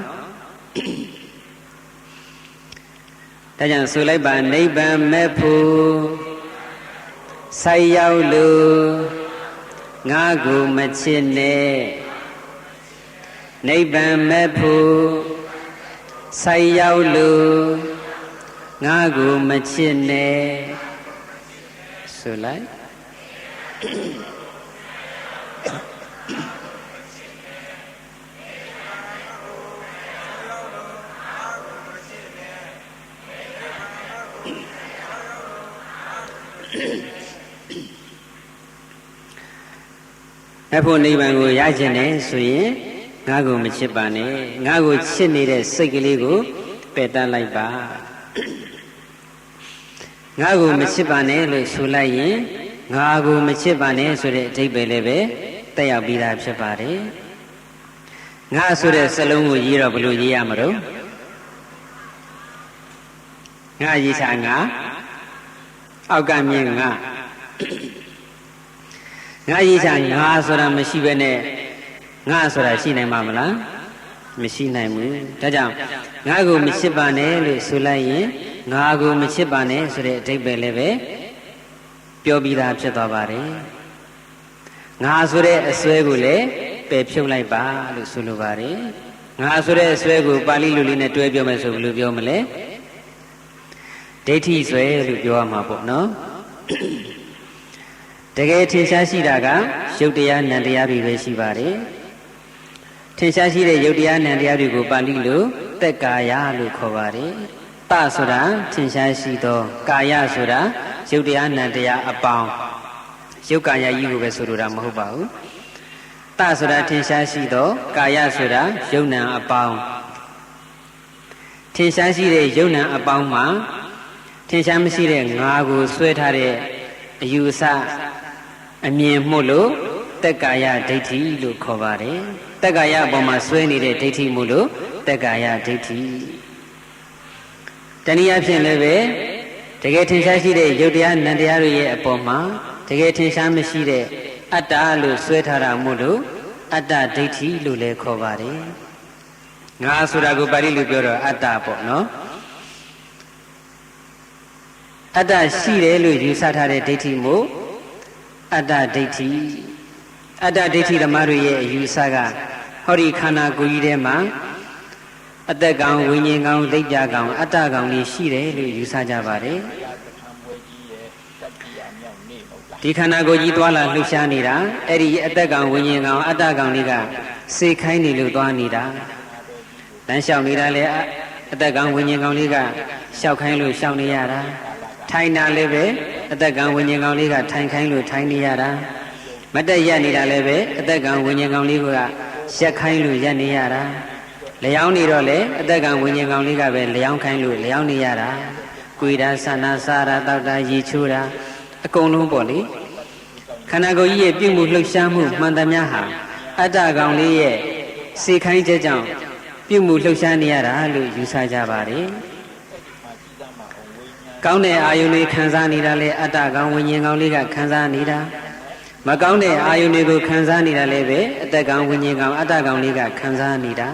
ဒါကြောင့်ဆိုလိုက်ပါနိဗ္ဗာန်မဲ့ဖို့ဆိုင်ရောက်လို့ငါကိုမချစ်နဲ့နိဗ္ဗာန်မဲ့ဖို့ဆိုင်ရောက်လို့ငါကိုမချစ်နဲ့ဆိုလိုက်အဖို့နိဗ္ဗာန်ကိုရခြင်းနဲ့ဆိုရင်ငါကိုမချစ်ပါနဲ့ငါကိုချစ်နေတဲ့စိတ်ကလေးကို ပယ်တတ်လိုက်ပါငါကိုမချစ်ပါနဲ့လို့ဆိုလိုက်ရင်ငါကိုမချစ်ပါနဲ့ဆိုတဲ့အဓိပ္ပာယ်လည်းပဲတက်ရောက်ပြီးသားဖြစ်ပါတယ်ငါဆိုတဲ့စလုံးကိုရေးတော့ဘယ်လိုရေးရမလို့ငါရေးချငါအောက်ကမြင်ငါရေးချငါဆိုတာမရှိဘဲနဲ့ငါဆိုတာရှိနိုင်မှာမလားမရှိနိုင်ဘူးဒါကြောင့်ငါကိုမချစ်ပါနဲ့လို့ဆိုလိုက်ရင်ငါကိုမချစ်ပါနဲ့ဆိုတဲ့အဓိပ္ပာယ်လည်းပဲပြောပြီးသားဖြစ်သွားပါတယ်ငါဆိုတဲ့အစွဲကိုလည်းပယ်ဖြုတ်လိုက်ပါလို့ဆိုလိုပါတယ်ငါဆိုတဲ့အစွဲကိုပါဠိလိုလေးနဲ့တွဲပြောမယ်ဆိုဘယ်လိုပြောမလဲဒိဋ္ဌိစွဲလို့ပြောရမှာပေါ့နော်တကယ်ထင်ရှားရှိတာကရုပ်တရားနံတရားတွေပဲရှိပါတယ်ထင်ရှားရှိတဲ့ရုပ်တရားနံတရားတွေကိုပါဠိလိုသက်ကာယလို့ခေါ်ပါတယ်တဆိုတာထင်ရှားရှိသောကာယဆိုတာရုပ်တရားနံတရားအပေါင်းရုပ်ကာယကြီးကိုပဲဆိုလိုတာမဟုတ်ပါဘူးတဆိုတာထင်ရှားရှိသောကာယဆိုတာရုပ်နံအပေါင်းထင်ရှားရှိတဲ့ရုပ်နံအပေါင်းမှာထင်ရှားမရှိတဲ့ငါကိုဆွဲထားတဲ့အယူအဆအမြင်မှုလို့တက္ကာယဒိဋ္ဌိလို့ခေါ်ပါတယ်တက္ကာယအပေါ်မှာဆွဲနေတဲ့ဒိဋ္ဌိမှုလို့တက္ကာယဒိဋ္ဌိတနည်းအားဖြင့်လည်းပဲတကယ်ထင်ရှားရှိတဲ့ယုတ်တရားနံတရားတွေရဲ့အပေါ်မှာတကယ်ထင်ရှားမရှိတဲ့အတ္တလို့ဆွဲထားတာမို့လို့အတ္တဒိဋ္ဌိလို့လည်းခေါ်ပါတယ်ငါဆိုတာကိုပါဠိလိုပြောတော့အတ္တပေါ့နော်အတ္တရှိတယ်လို့ယူဆထားတဲ့ဒိဋ္ဌိမို့အတ္တဒိဋ္ဌိအတ္တဒိဋ္ဌိဓမ္မတွေရဲ့အယူဆကဟောဒီခန္ဓာကိုယ်ကြီးထဲမှာအသက်ကောင်ဝိညာဉ်ကောင်ဒိဋ္ဌာကောင်အတ္တကောင်လေးရှိတယ်လို့ယူဆကြပါတယ်ဒီခန္ဓာကိုယ်ကြီးသွားလာလှုပ်ရှားနေတာအဲ့ဒီအသက်ကောင်ဝိညာဉ်ကောင်အတ္တကောင်လေးကစေခိုင်းနေလို့သွားနေတာတန်းလျှောက်နေတာလေအသက်ကောင်ဝိညာဉ်ကောင်လေးကလျှောက်ခိုင်းလို့လျှောက်နေရတာထိုင်တာလည်းပဲအသက်ကောင်ဝိညာဉ်ကောင်လေးကထိုင်ခိုင်းလို့ထိုင်နေရတာမတက်ရက်နေတာလည်းပဲအသက်ကောင်ဝိညာဉ်ကောင်လေးကရက်ခိုင်းလို့ရက်နေရတာလျောင်းနေတော့လေအသက်ကောင်ဝိညာဉ်ကောင်လေးကပဲလျောင်းခိုင်းလို့လျောင်းနေရတာကိုယ်တာဆန္ဒစားတာတောက်တာရေချိုးတာအကုန်လုံးပေါ့လေခန္ဓာကိုယ်ကြီးရဲ့ပြုမှုလှုပ်ရှားမှုမှန်သမျှဟာအတ္တကောင်လေးရဲ့စေခိုင်းချက်ကြောင့်ပြုမှုလှုပ်ရှားနေရတာလို့ယူဆကြပါတယ်ကောင်းတဲ့အာယုန်တွေခံစားနေတာလေအတ္တကောင်ဝိညာဉ်ကောင်လေးကခံစားနေတာမကောင်းတဲ့အာယုန်တွေကိုခံစားနေတာလည်းပဲအတ္တကောင်ဝိညာဉ်ကောင်အတ္တကောင်လေးကခံစားနေတာ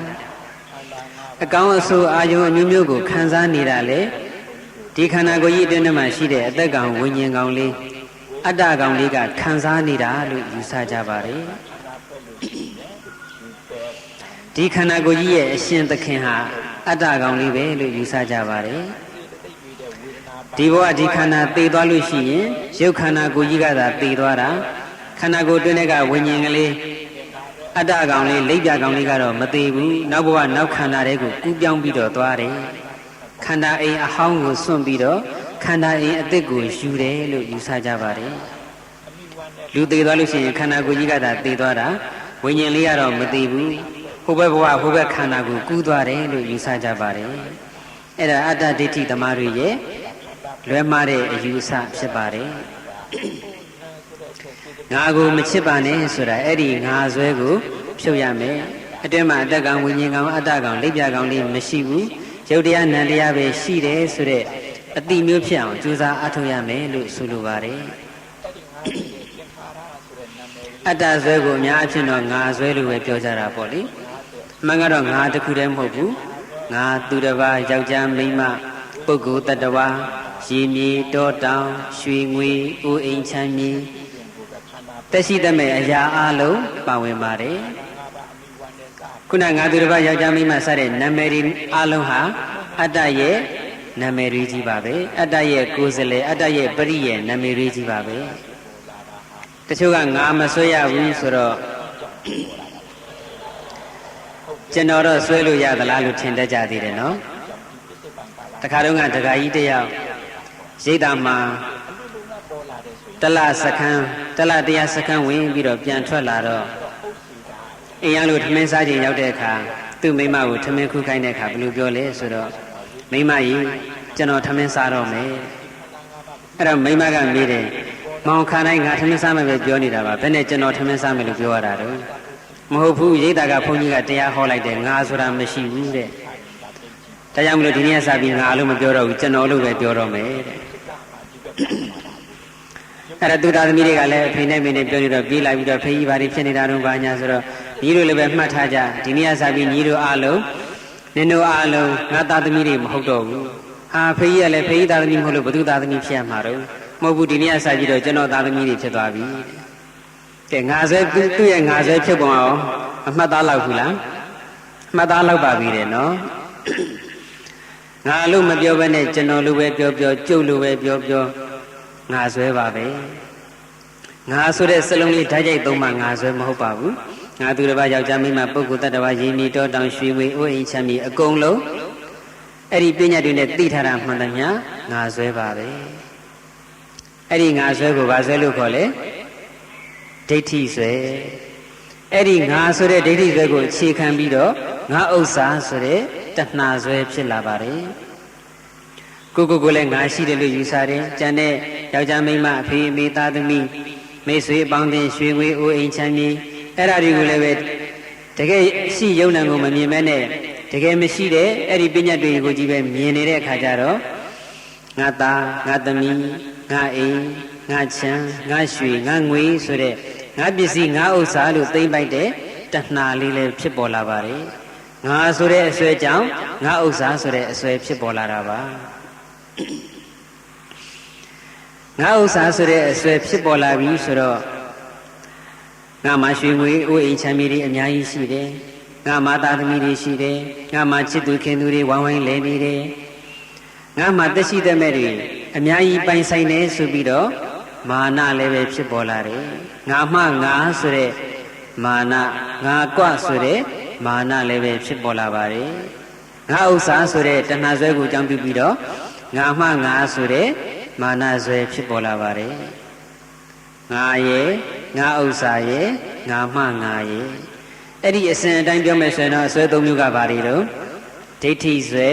အကောင်းအဆိုးအာယုန်အမျိုးမျိုးကိုခံစားနေတာလေဒီခန္ဓာကိုယ်ကြီးအတွင်းထဲမှာရှိတဲ့အတ္တကောင်ဝိညာဉ်ကောင်လေးအတ္တကောင်လေးကခံစားနေတာလို့ယူဆကြပါတယ်ဒီခန္ဓာကိုယ်ကြီးရဲ့အရှင်သခင်ဟာအတ္တကောင်လေးပဲလို့ယူဆကြပါတယ်ဒီဘဝဒီခန္ဓာသေသွားလို့ရှိရင်ရုပ်ခန္ဓာကိုယ်ကြီးကသာသေသွားတာခန္ဓာကိုယ်တွင်းကဝိညာဉ်ကလေးအတ္တကောင်လေးလိပ်ပြကောင်လေးကတော့မသေးဘူးနောက်ဘဝနောက်ခန္ဓာတွေကိုကူးပြောင်းပြီးတော့သွားတယ်ခန္ဓာအိမ်အဟောင်းကိုစွန့်ပြီးတော့ခန္ဓာအိမ်အသစ်ကိုယူတယ်လို့ယူဆကြပါတယ်လူသေသွားလို့ရှိရင်ခန္ဓာကိုယ်ကြီးကသာသေသွားတာဝိညာဉ်လေးကတော့မသေးဘူးဟိုဘက်ဘဝဟိုဘက်ခန္ဓာကိုကူးသွားတယ်လို့ယူဆကြပါတယ်အဲ့ဒါအတ္တဒိဋ္ဌိသမားတွေရဲ့လွဲမှားတဲ့အယူအဆဖြစ်ပါတယ်ငါကိုမချစ်ပါနဲ့ဆိုတာအဲ့ဒီငါဆွဲကိုဖြုတ်ရမယ်အတွင်းမှာအတ္တကောင်ဝိညာဉ်ကောင်အတ္တကောင်လိပ်ပြကောင်လေးမရှိဘူးရုပ်တရားနံတရားပဲရှိတယ်ဆိုတဲ့အတိမျိုးဖြစ်အောင်ကြိုးစားအားထုတ်ရမယ်လို့ဆိုလိုပါတယ်အတ္တဆွဲကိုအများအဖြစ်တော့ငါဆွဲလို့ပဲပြောကြတာပေါ့လေအမှန်ကတော့ငါတစ်ခုတည်းမဟုတ်ဘူးငါသူတစ်ပါးယောက်ျားမိန်းမပုဂ္ဂိုလ်တ attva ရေမြေတောတောင်ရွှေငွေအိုးအိမ်ချမ်းမြေတက်ရှိတတ်မဲ့အရာအလုံးပါဝင်ပါတယ်ခုနငါသူတစ်ပါးယောက်ျားမိန်းမစတဲ့နာမည်တွေအလုံးဟာအတ္တရဲ့နာမည်တွေကြီးပါပဲအတ္တရဲ့ကိုယ်စလဲအတ္တရဲ့ပရိရဲ့နာမည်တွေကြီးပါပဲတချို့ကငါမဆွဲရဘူးဆိုတော့ကျွန်တော်တော့ဆွဲလို့ရသလားလို့ထင်တတ်ကြသေးတယ်နော်တခါတော့ကဒကာကြီးတယောက်ရိတ်တာမှာတလစခန်းတလတရားစခန်းဝင်ပြီးတော့ပြန်ထွက်လာတော့အိမ်ရလို့ထမင်းစားချိန်ရောက်တဲ့အခါသူ့မိမကိုထမင်းခူးခိုင်းတဲ့အခါဘယ်လိုပြောလဲဆိုတော့ မိမကြီးကျွန်တော်ထမင်းစားတော့မယ်အဲ့တော့မိမကမေးတယ်မောင်ခါတိုင်းငါထမင်းစားမယ်ပဲပြောနေတာပါဘယ်နဲ့ကျွန်တော်ထမင်းစားမယ်လို့ပြောရတာတော့မဟုတ်ဘူးရိတ်တာကဘုန်းကြီးကတရားဟောလိုက်တယ်ငါဆိုတာမရှိဘူးတဲ့ဒါကြောင့်မလို့ဒီနေ့စပြီးငါလို့မပြောတော့ဘူးကျွန်တော်လို့ပဲပြောတော့မယ်တဲ့အဲ့ဒါသူသားသမီးတွေကလည်းအဖေနဲ့မင်းနဲ့ပြောနေတော့ပြေးလိုက်ပြီးတော့ဖေးကြီးဘာတွေဖြစ်နေတာတော့ဘာညာဆိုတော့ညီတို့လည်းပဲမှတ်ထားကြဒီနေ့စပြီးညီတို့အားလုံးနင်တို့အားလုံးငါသားသမီးတွေမဟုတ်တော့ဘူးဟာဖေးကြီးကလည်းဖေးကြီးသားသမီးမဟုတ်လို့ဘသူသားသမီးဖြစ်ရမှာတော့မဟုတ်ဘူးဒီနေ့စပြီးတော့ကျွန်တော်သားသမီးတွေဖြစ်သွားပြီကဲငါဆွဲသူ့ရဲ့ငါဆွဲဖြစ်ပုံအောင်အမှတ်သားလောက်ဘူးလားအမှတ်သားလောက်ပါပြီတဲ့နော်ငါလို့မပြောဘဲနဲ့ကျွန်တော်လိုပဲပြောပြောကျုပ်လိုပဲပြောပြောငါဆွဲပါပဲငါဆိုတဲ့စလုံးလေးဓာတ်ရိုက်သုံးမှငါဆွဲမဟုတ်ပါဘူးငါသူတစ်ပါးယောက်ျားမိန်းမပုဂ္ဂိုလ်တ attva ရင်းနီတောတောင်ရွှေငွေအိုးအိမ်ချမ်းမြေအကုန်လုံးအဲ့ဒီပညာတွေနဲ့သိထားတာမှန်တယ်များငါဆွဲပါပဲအဲ့ဒီငါဆွဲကိုဘာဆွဲလို့ခေါ်လဲဒိဋ္ဌိဆွဲအဲ့ဒီငါဆိုတဲ့ဒိဋ္ဌိဆွဲကိုအခြေခံပြီးတော့ငါဥစ္စာဆိုတဲ့တဏှာဆွဲဖြစ်လာပါတယ်ကိုလည်းငါရှိတယ်လို့ယူဆတယ်ကျန်တဲ့ယောက်ျားမိန်းမအဖေအမေသားသမီးမိတ်ဆွေအပေါင်းအသင်းရွှေငွေအိုးအိမ်ချမ်းမြေအဲ့ဒါတွေကိုလည်းပဲတကယ်ရှိယုံနာကိုမမြင်မဲနဲ့တကယ်မရှိတဲ့အဲ့ဒီပညာတွေကိုကြည့်ပဲမြင်နေတဲ့အခါကျတော့ငါသားငါသမီးငါအိမ်ငါချမ်းငါရွှေငါငွေဆိုတဲ့ငါပစ္စည်းငါဥစ္စာလို့သိမ့်ပိုက်တဲ့တဏှာလေးလည်းဖြစ်ပေါ်လာပါတယ်ငါဆိုတဲ့အစွဲကြောင့်ငါဥစ္စာဆိုတဲ့အစွဲဖြစ်ပေါ်လာတာပါငါဥစ္စာဆိုတဲ့အစွဲဖြစ်ပေါ်လာပြီဆိုတော့ငါမှရွှေငွေအိုးအိမ်ချမ်းမြေတွေအများကြီးရှိတယ်ငါမှသားသမီးတွေရှိတယ်ငါမှချစ်သူခင်သူတွေဝိုင်းဝိုင်းလဲနေတယ်ငါမှတက်ရှိတဲ့မဲ့တွေအများကြီးပိုင်ဆိုင်နေဆိုပြီးတော့မာနလည်းပဲဖြစ်ပေါ်လာတယ်ငါမှငါဆိုတဲ့မာနငါကွဆိုတဲ့မာနလည်းပဲဖြစ်ပေါ်လာပါတယ်ငါဥစ္စာဆိုတဲ့တဏှာဆွဲကိုအကြောင်းပြုပြီးတော့ငါမှငါဆိုတဲ့မာနဆွဲဖြစ်ပေါ်လာပါတယ်ငါရဲ့ငါဥစ္စာရဲ့ငါမှငါရဲ့အဲ့ဒီအစဉ်အတိုင်းပြောမယ်ဆိုရင်တော့အစွဲသုံးမျိုးကဘာတွေတော့ဒိဋ္ဌိဆွဲ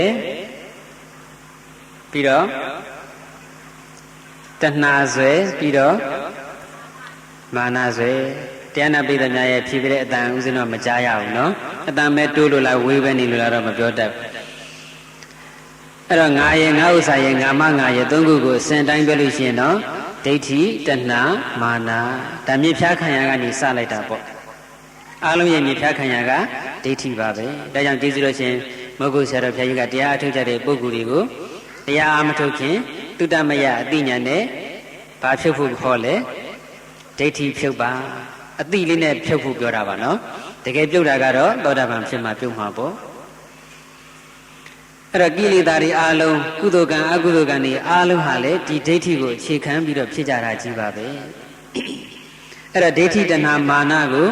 ပြီးတော့တဏှာဆွဲပြီးတော့မာနဆွဲတရားနာပိဋကများရဲ့ဖြည့်ပြတဲ့အတန်ဥစဉ်တော့မကြားရဘူးနော်အတန်ပဲတိုးလို့လားဝေးပဲနေလို့လားတော့မပြောတတ်ဘူးအဲ့တော့ငါရဲ့ငါဥစ္စာရဲ့ငါမငါရဲ့သုံးခုကိုအစဉ်တိုင်းပြောလို့ရှိရင်တော့ဒိဋ္ဌိတဏှာမာနဒါမြစ်ဖြားခံရကနေစလိုက်တာပေါ့အားလုံးရဲ့မြစ်ဖြားခံရကဒိဋ္ဌိပါပဲဒါကြောင့်ကျေးဇူးတော်ရှင်မဂ္ဂုဆရာတော်ဘုရားကြီးကတရားအထုတ်ကြတဲ့ပုဂ္ဂိုလ်တွေကိုတရားအားမထုတ်ခင်တုတ္တမယအတိညာနဲ့ဘာဖြုတ်ဖို့ခေါ်လဲဒိဋ္ဌိဖြုတ်ပါအတိလေးနဲ့ဖြုတ်ဖို့ပြောတာပါနော်တကယ်ပြုတ်တာကတော့သောတာပန်ဖြစ်မှပြုတ်မှာပေါ့အဲ့တော့ကိလေသာတွေအားလုံးကုသိုလ်ကံအကုသိုလ်ကံတွေအားလုံးဟာလေဒီဒိဋ္ဌိကိုအခြေခံပြီးတော့ဖြစ်ကြတာကြီးပါပဲအဲ့တော့ဒိဋ္ဌိတဏှာမာနကို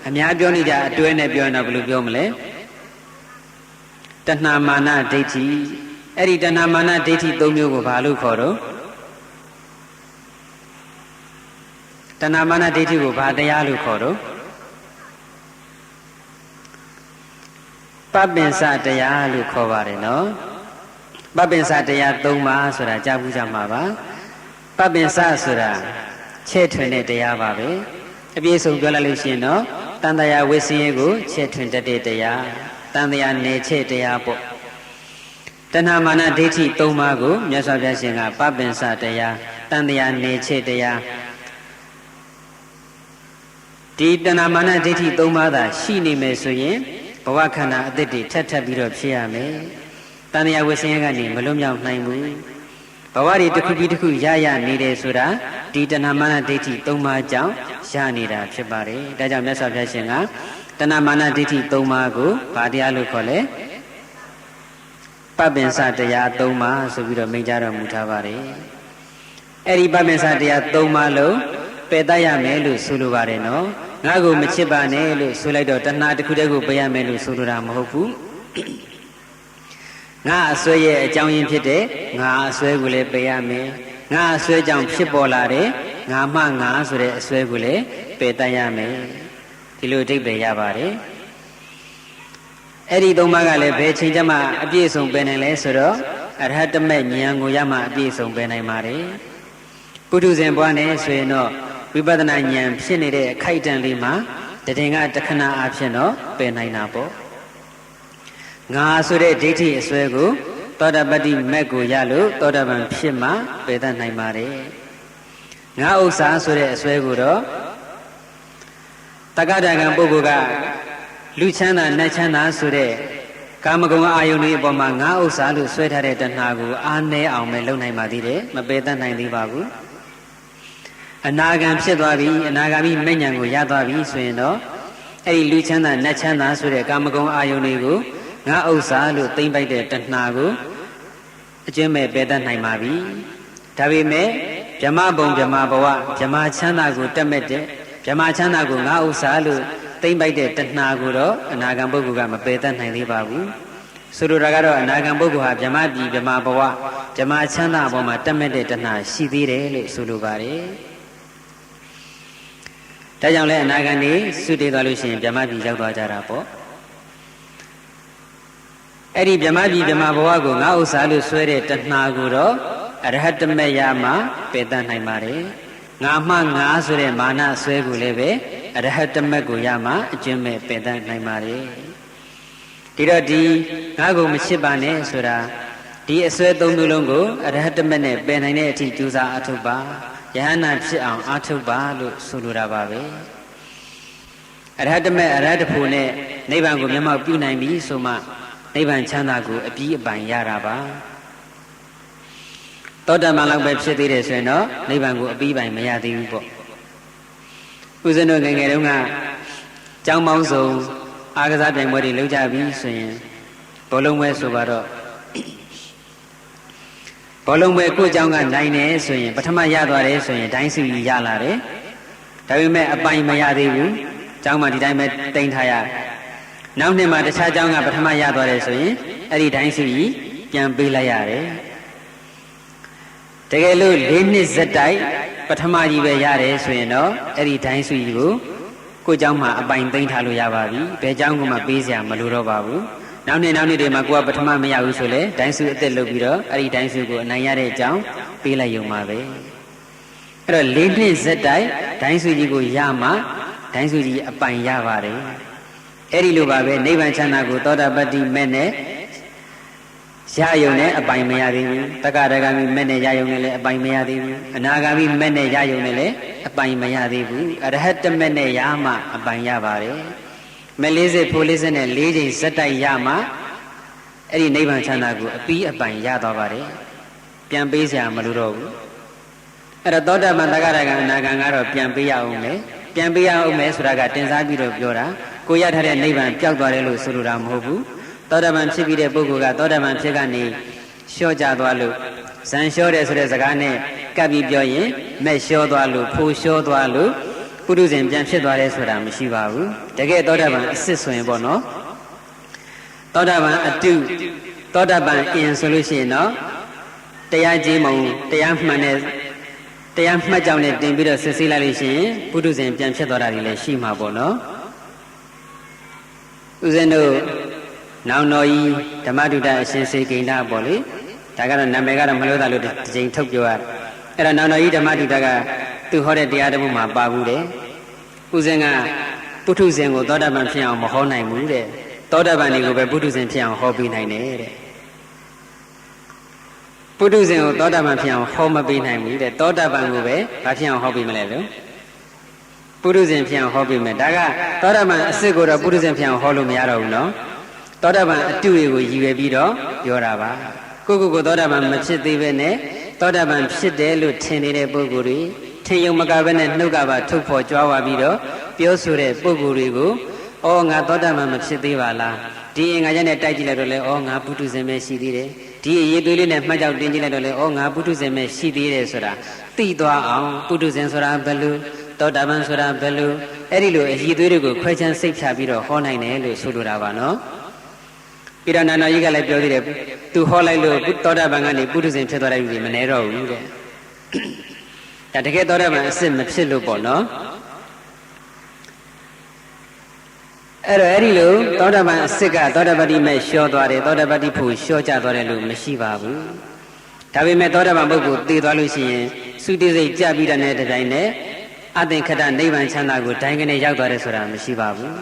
အများပြောနေကြအတွဲနဲ့ပြောရင်တော့ဘယ်လိုပြောမလဲတဏှာမာနဒိဋ္ဌိအဲ့ဒီတဏှာမာနဒိဋ္ဌိ၃မျိုးကိုဘာလို့ခေါ်တော့တဏှာမာနဒိဋ္ဌိကိုဘာတရားလို့ခေါ်တော့ပပ္ပင်စတရားလို့ခေါ်ပါတယ်နော်ပပ္ပင်စတရား၃ပါးဆိုတာကြားဘူးကြမှာပါပပ္ပင်စဆိုတာချဲ့ထွင်တဲ့တရားပါပဲအပြည့်စုံပြောလိုက်လို့ရှိရင်တော့တန်တရာဝိစင်းရဲကိုချဲ့ထွင်တတ်တဲ့တရားတန်တရာနေချဲ့တရားပေါ့တဏှာမာနဒိဋ္ဌိ၃ပါးကိုမြတ်စွာဘုရားရှင်ကပပ္ပင်စတရားတန်တရာနေချဲ့တရားဒီတဏှာမာနဒိဋ္ဌိ၃ပါးသာရှိနေမယ်ဆိုရင်ဘဝခန္ဓာအသစ်တွေထပ်ပြီးတော့ဖြစ်ရမယ်။တဏှာဝိဆင်းရဲကနေမလွတ်မြောက်နိုင်ဘူး။ဘဝတွေတစ်ခုပြီးတစ်ခုရနေတယ်ဆိုတာဒီတဏှာမာနဒိဋ္ဌိ၃ပါးကြောင့်ရနေတာဖြစ်ပါတယ်။ဒါကြောင့်မြတ်စွာဘုရားရှင်ကတဏှာမာနဒိဋ္ဌိ၃ပါးကိုဗာတရားလို့ခေါ်လဲပပ္ပင်စတရား၃ပါးဆိုပြီးတော့မိန့်ကြားတော်မူထားပါတယ်။အဲ့ဒီပပ္ပင်စတရား၃ပါးလုံးပယ်တတ်ရမယ်လို့ဆိုလိုပါတယ်နော်။ငါ့ကိုမချစ်ပါနဲ့လို့ဆိုလိုက်တော့တဏှာတစ်ခုတည်းကိုပယ်ရမယ်လို့ဆိုလိုတာမဟုတ်ဘူးငါအစွဲရဲ့အကြောင်းရင်းဖြစ်တဲ့ငါအစွဲကိုလည်းပယ်ရမယ်ငါအစွဲကြောင့်ဖြစ်ပေါ်လာတဲ့ငါမှငါဆိုတဲ့အစွဲကိုလည်းပယ်တတ်ရမယ်ဒီလိုအဓိပ္ပာယ်ရပါတယ်အဲ့ဒီ၃ပါးကလည်းဘယ်ချိန်ကျမှအပြည့်အစုံပယ်နိုင်လဲဆိုတော့ အရဟတမေဉာဏ်ကိုရမှအပြည့်စုံပယ်နိုင်ပါတယ်ပုထုဇဉ်ဘဝနဲ့ဆိုရင်တော့ဝိပဿနာဉာဏ်ဖြစ်နေတဲ့အခိုက်အတန့်လေးမှာတည်ငါတခဏအဖြစ်တော့ပယ်နိုင်တာပေါ့ငါဆိုတဲ့ဒိဋ္ဌိအစွဲကိုသောတာပတ္တိမက်ကိုရလို့သောတာပန်ဖြစ်မှပယ်တတ်နိုင်ပါတယ်ငါဥစ္စာဆိုတဲ့အစွဲကိုတော့တက္ကတာကံပုဂ္ဂိုလ်ကလူချမ်းသာနတ်ချမ်းသာဆိုတဲ့ကာမဂုဏ်အာယုန်တွေအပေါ်မှာငါဥစ္စာလို့ဆွဲထားတဲ့တဏှာကိုအားနည်းအောင်ပဲလုပ်နိုင်ပါသေးတယ်မပယ်တတ်နိုင်သေးပါဘူးအနာဂံဖြစ်သွားပြီအနာဂါမိမဉ္ဇဉ်ကိုရသွားပြီဆိုရင်တော့အဲ့ဒီလူချမ်းသာနတ်ချမ်းသာဆိုတဲ့ကာမဂုဏ်အာယုန်တွေကိုငါဥစ္စာလို့သိမ့်ပိုက်တဲ့တဏှာကိုအကျဉ်းမဲ့ပယ်တတ်နိုင်ပါပြီဒါပေမဲ့ဗြဟ္မဘုံဗြဟ္မဘဝဗြဟ္မချမ်းသာကိုတက်မဲ့တဲ့ဗြဟ္မချမ်းသာကိုငါဥစ္စာလို့သိမ့်ပိုက်တဲ့တဏှာကိုတော့အနာဂံပုဂ္ဂိုလ်ကမပယ်တတ်နိုင်သေးပါဘူးဆိုလိုတာကတော့အနာဂံပုဂ္ဂိုလ်ဟာဗြဟ္မပြည်ဗြဟ္မဘဝဗြဟ္မချမ်းသာအပေါ်မှာတက်မဲ့တဲ့တဏှာရှိသေးတယ်လို့ဆိုလိုပါတယ်ဒါကြောင့်လဲအနာဂံနေသုတေသွားလို့ရှိရင်ဗြဟ္မပြည်ရောက်သွားကြတာပေါ့အဲ့ဒီဗြဟ္မပြည်ဗြဟ္မဘဝကိုငါဥစ္စာလို့ဆွဲတဲ့တဏှာကိုတော့အရဟတမေယမှာပယ်တတ်နိုင်ပါတယ်ငါမှငါဆိုတဲ့မာနဆွဲကိုလည်းပဲအရဟတမေကိုရမှာအကျဉ်းမဲ့ပယ်တတ်နိုင်ပါတယ်ဒီတော့ဒီငါကိုမချစ်ပါနဲ့ဆိုတာဒီအစွဲသုံးမျိုးလုံးကိုအရဟတမေနဲ့ပယ်နိုင်တဲ့အထိကြိုးစားအထုတ်ပါယဟနာဖြစ်အောင်အထုတ်ပါလို့ဆိုလိုတာပါပဲအရဟတမေအရဟတဖို့နဲ့နိဗ္ဗာန်ကိုမျက်မှောက်ပြုနိုင်ပြီဆိုမှနိဗ္ဗာန်ချမ်းသာကိုအပြီးအပိုင်ရတာပါသောတာပန်လောက်ပဲဖြစ်သေးတယ်ဆိုရင်တော့နိဗ္ဗာန်ကိုအပြီးပိုင်မရသေးဘူးပေါ့ဦးဇင်းတို့ငယ်ငယ်တုန်းကကျောင်းပေါင်းစုံအားကစားပြိုင်ပွဲတွေလုပ်ကြပြီဆိုရင်ဘောလုံးပွဲဆိုပါတော့ဘောလုံးပွဲကိုကျောင်းကနိုင်တယ်ဆိုရင်ပထမရသွားတယ်ဆိုရင်ဒိုင်းစုကြီးရလာတယ်ဒါပေမဲ့အပိုင်မရသေးဘူးကျောင်းမှာဒီတိုင်းပဲတင်ထားရနောက်နှစ်မှာတခြားကျောင်းကပထမရသွားတယ်ဆိုရင်အဲ့ဒီဒိုင်းစုကြီးပြန်ပေးလိုက်ရတယ်တကယ်လို့၄နှစ်ဇက်တိုက်ပထမကြီးပဲရတယ်ဆိုရင်တော့အဲ့ဒီဒိုင်းစုကြီးကိုကျောင်းမှာအပိုင်သိမ်းထားလို့ရပါပြီဘယ်ကျောင်းကမှပေးစရာမလိုတော့ပါဘူးနောက်နှစ်တွေမှာကိုကပထမမရဘူးဆိုလေဒိုင်းစုအသက်လုပ်ပြီးတော့အဲ့ဒီဒိုင်းစုကိုအနိုင်ရတဲ့အကြောင်းပေးလိုက်ရုံပါပဲအဲ့တော့၄နှစ်ဇက်တိုက်ဒိုင်းစုကြီးကိုရမှဒိုင်းစုကြီးအပိုင်ရပါတယ်အဲ့ဒီလိုပါပဲနိဗ္ဗာန်ချမ်းသာကိုသောတာပတ္တိမဲ့နဲ့ရယုံနဲ့အပိုင်မရသေးဘူးတက္ကရာဂမိမဲ့နဲ့ရယုံနဲ့လည်းအပိုင်မရသေးဘူးအနာဂါမိမဲ့နဲ့ရယုံနဲ့လည်းအပိုင်မရသေးဘူးအရဟတမဲ့နဲ့ရမှအပိုင်ရပါတယ်မဲ့40ဖိုး40နဲ့4ချိန်ဇက်တိုက်ရမှအဲ့ဒီနိဗ္ဗာန်ချမ်းသာကိုအပြီးအပိုင်ရသွားပါတယ်ပြန်ပေးစရာမလိုတော့ဘူးအဲ့တော့သောတာပန်တက္ကရာဂအနာဂံကတော့ပြန်ပေးရအောင်လေပြန်ပေးရအောင်မယ်ဆိုတာကတင်စားပြီးတော့ပြောတာကိုရထားတဲ့နိဗ္ဗာန်ပျောက်သွားတယ်လို့ဆိုလိုတာမဟုတ်ဘူးသောတာပန်ဖြစ်ပြီးတဲ့ပုဂ္ဂိုလ်ကသောတာပန်ဖြစ်ကနေလျှော့ကြသွားလို့ဇန်လျှော့တယ်ဆိုတဲ့စကားနဲ့ကပ်ပြီးပြောရင်မဲ့လျှော့သွားလို့ဖိုးလျှော့သွားလို့ပုထုဇဉ်ပြန်ဖြစ်သွားတယ်ဆိုတာမရှိပါဘူးတကယ်သောတာပန်အစစ်ဆိုရင်ပေါ့နော်သောတာပန်အတုသောတာပန်အင်ဆိုလို့ရှိရင်တော့တရားကြီးမုံတရားမှန်တဲ့တရားမှတ်ကြောင့်နဲ့တင်ပြီးတော့စစ်ဆေးလိုက်လို့ရှိရင်ပုထုဇဉ်ပြန်ဖြစ်သွားတာတွေလည်းရှိမှာပေါ့နော်ဦးဇင်းတို့နောင်တော်ကြီးဓမ္မတုဒ္ဒအရှင်စေကိန္ဒပေါ့လေဒါကတော့နာမည်ကတော့မလို့တာလို့တစ်ချိန်ထုတ်ပြောရအဲ့ဒါနောင်တော်ကြီးဓမ္မတုဒ္ဒကသူဟောတဲ့တရားတစ်ပုဒ်မှာပါဘူးတဲ့ဦးဇင်းကပုထုဇဉ်ကိုသောတာပန်ဖြစ်အောင်မဟောနိုင်ဘူးတဲ့သောတာပန်တွေကိုပဲပုထုဇဉ်ဖြစ်အောင်ဟောပေးနိုင်တယ်တဲ့ပုထုဇဉ်ကိုသောတာပန်ဖြစ်အောင်ဟောမပေးနိုင်ဘူးတဲ့သောတာပန်ကိုပဲဘာဖြစ်အောင်ဟောပေးမလဲလို့ပုထုဇဉ်ဖြစ်အောင်ဟောပေးမယ်ဒါကသောတာပန်အစစ်ကိုတော့ပုထုဇဉ်ဖြစ်အောင်ဟောလို့မရတော့ဘူးနော်သောတာပန်အတုတွေကိုရည်ရွယ်ပြီးတော့ပြောတာပါကိုသောတာပန်မဖြစ်သေးပဲနဲ့သောတာပန်ဖြစ်တယ်လို့ထင်နေတဲ့ပုဂ္ဂိုလ်တွေထင်ယုံမကပဲနဲ့နှုတ်ကပါထုတ်ဖော်ကြွားဝါပြီးတော့ပြောဆိုတဲ့ပုဂ္ဂိုလ်တွေကိုဩငါသောတာပန်မဖြစ်သေးပါလားဒီအင်္ဂါချက်နဲ့တိုက်ကြည့်လိုက်တော့လေဩငါပုထုဇဉ်ပဲရှိသေးတယ်ဒီအရေးသွေးလေးနဲ့မှတ်ကြောက်တင်ကြည့်လိုက်တော့လေဩငါပုထုဇဉ်ပဲရှိသေးတယ်ဆိုတာသိသွားအောင်ပုထုဇဉ်ဆိုတာဘယ်လိုသောတာပန်ဆိုတာဘယ်လိုအဲ့ဒီလိုအရေးသွေးတွေကိုခွဲခြမ်းစိတ်ဖြာပြီးတော့ဟောနိုင်တယ်လို့ဆိုလိုတာပါနော်ပြီးတော့နာနာကြီးကလည်းပြောသေးတယ်သူဟောလိုက်လို့သောတာပန်ကနေပုထုဇဉ်ဖြစ်သွားတဲ့လူတွေမနေတော့ဘူးတဲ့ဒါတကယ်သောတာပန်အစစ်မဖြစ်လို့ပေါ့နော် အဲ့တော့အဲ့ဒီလိုသောတာပန်အစစ်ကသောတာပတိမဲ့လျှောသွားတယ်သောတာပတိဖို့လျှောကျသွားတယ်လို့မရှိပါဘူးဒါပေမဲ့သောတာပန်ပုဂ္ဂိုလ်သိသွားလို့ရှိရင်သုတိစိတ်ကြပြီးတဲ့တတိုင်းနဲ့အသင်္ခတနိဗ္ဗာန်ချမ်းသာကိုဒိုင်းကနေရောက်သွားတယ်ဆိုတာမရှိပါဘူး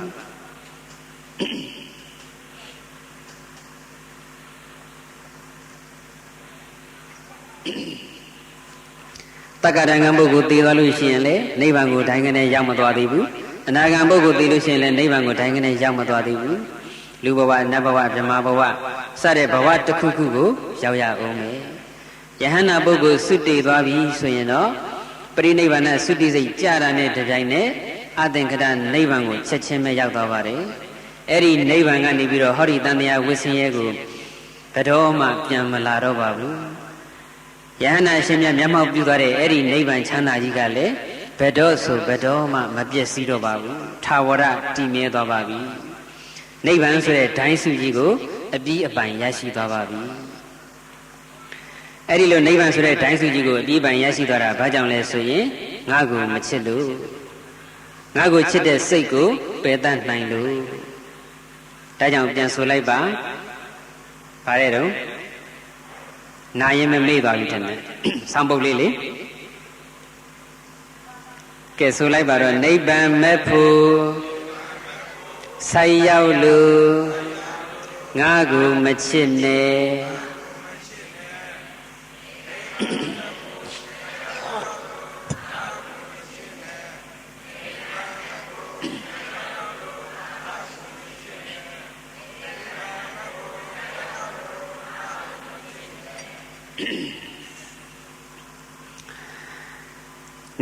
တက္ကရာဂံပုဂ္ဂိုလ်သိသွားလို့ရှိရင်လေနိဗ္ဗာန်ကိုဒိုင်းကနေရောက်မသွားသေးဘူးအနာဂံပုဂ္ဂိုလ်သိလို့ရှိရင်လည်းနိဗ္ဗာန်ကိုဒိုင်းကနေရောက်မသွားသေးဘူးလူဘဝနတ်ဘဝဗြဟ္မာဘဝစတဲ့ဘဝတစ်ခုခုကိုရောက်ရအောင်မယ်ယဟန္တာပုဂ္ဂိုလ်သုတိသွားပြီဆိုရင်တော့ပရိနိဗ္ဗာန်သုတိစိတ်ကြတာနဲ့တပြိုင်နက်အသင်္ခတနိဗ္ဗာန်ကိုချက်ချင်းပဲရောက်သွားပါတယ်အဲ့ဒီနိဗ္ဗာန်ကနေပြီးတော့ဟောဒီတန်တရားဝိဆင်းရဲကိုဘယ်တော့မှပြန်မလာတော့ပါဘူးယဟန္တာရှင်မြတ်မျက်မှောက်ပြုသွားတဲ့အဲ့ဒီနိဗ္ဗာန်ချမ်းသာကြီးကလည်းဘယ်တော့ဆိုဘယ်တော့မှမပြည့်စည်တော့ပါဘူးထာဝရတည်မြဲသွားပါပြီနိဗ္ဗာန်ဆိုတဲ့ဒိုင်းစုကြီးကိုအပြီးအပိုင်ရရှိသွားပါပြီအဲ့ဒီလိုနိဗ္ဗာန်ဆိုတဲ့ဒိုင်းစုကြီးကိုအပြီးပိုင်ရရှိသွားတာဘာကြောင့်လဲဆိုရင်ငါကိုမချစ်လို့ငါကိုချစ်တဲ့စိတ်ကိုပယ်တတ်နိုင်လို့ဒါကြောင့်ပြန်ဆိုလိုက်ပါဗါတဲ့တော့နာရင်မမေ့သွားပြီတဲ့ဆောင်းပုတ်လေးလေကဲဆိုလိုက်ပါတော့နိဗ္ဗာန်မဲ့ဖို့ဆိုင်ရောက်လို့ငါကိုမချစ်နဲ့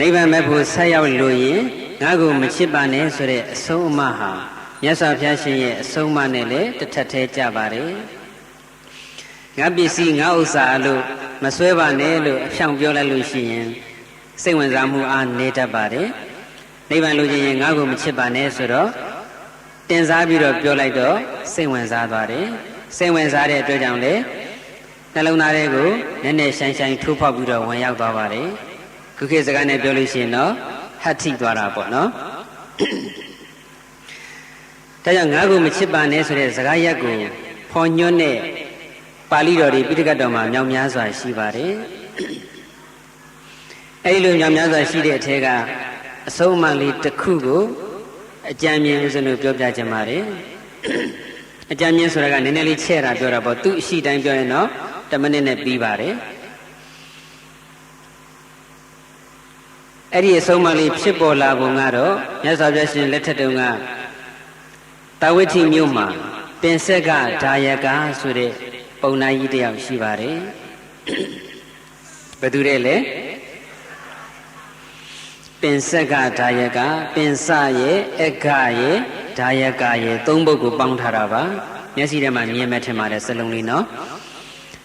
နိဗ္ဗာန်မဲ့ဖို့ဆက်ရောက်လို့ရင်ငါကိုမချစ်ပါနဲ့ဆိုတဲ့အဆုံးအမဟာမြတ်စွာဘုရားရှင်ရဲ့အဆုံးအမနဲ့လည်းတစ်ထပ်သေးကြပါတယ်ငါပစ္စည်းငါဥစ္စာလို့မဆွဲပါနဲ့လို့အဖြောင်ပြောလိုက်လို့ရှိရင်စိတ်ဝင်စားမှုအားနေတတ်ပါတယ်နိဗ္ဗာန်လိုချင်ရင်ငါကိုမချစ်ပါနဲ့ဆိုတော့တင်စားပြီးတော့ပြောလိုက်တော့စိတ်ဝင်စားသွားတယ်စိတ်ဝင်စားတဲ့အတွက်ကြောင့်လေနှလုံးသားထဲကိုနည်းနည်းဆိုင်ဆိုင်ထိုးဖောက်ပြီးတော့ဝင်ရောက်သွားပါတယ်ခုခေတ်စကားနဲ့ပြောလို့ရှိရင်တော့ဟတ်ထိသွားတာပေါ့နော်ဒါကြောင့်ငါကိုမချစ်ပါနဲ့ဆိုတဲ့စကားရက်ကိုဖော်ညွှန်းတဲ့ပါဠိတော်တွေပိဋကတ်တော်မှာမြောက်များစွာရှိပါတယ်အဲဒီလိုမြောက်များစွာရှိတဲ့အထက်ကအဆုံးအမလေးတစ်ခုကိုအကြံဉာဏ်ဦးဇင်းတို့ပြောပြခြင်းပါတယ်အကြံဉာဏ်ဆိုတာကနည်းနည်းလေးချဲ့တာပြောတာပေါ့သူအရှိတိုင်းပြောရင်တော့10မိနစ်နဲ့ပြီးပါတယ်အဲ့ဒီအဆုံးအမလေးဖြစ်ပေါ်လာပုံကတော့မြတ်စွာဘုရားရှင်လက်ထက်တုန်းကတာဝိထိမြို့မှာပင်ဆက်ကဒါယကဆိုတဲ့ပုံနာကြီးတယောက်ရှိပါတယ်ဘယ်သူတဲ့လဲပင်ဆက်ကဒါယကပင်စရဲ့အခရဲ့ဒါယကရဲ့သုံးပုဒ်ကိုပေါင်းထားတာပါမျက်စိထဲမှာမြင်မဲ့ထင်ပါတယ်စလုံးလေးနော်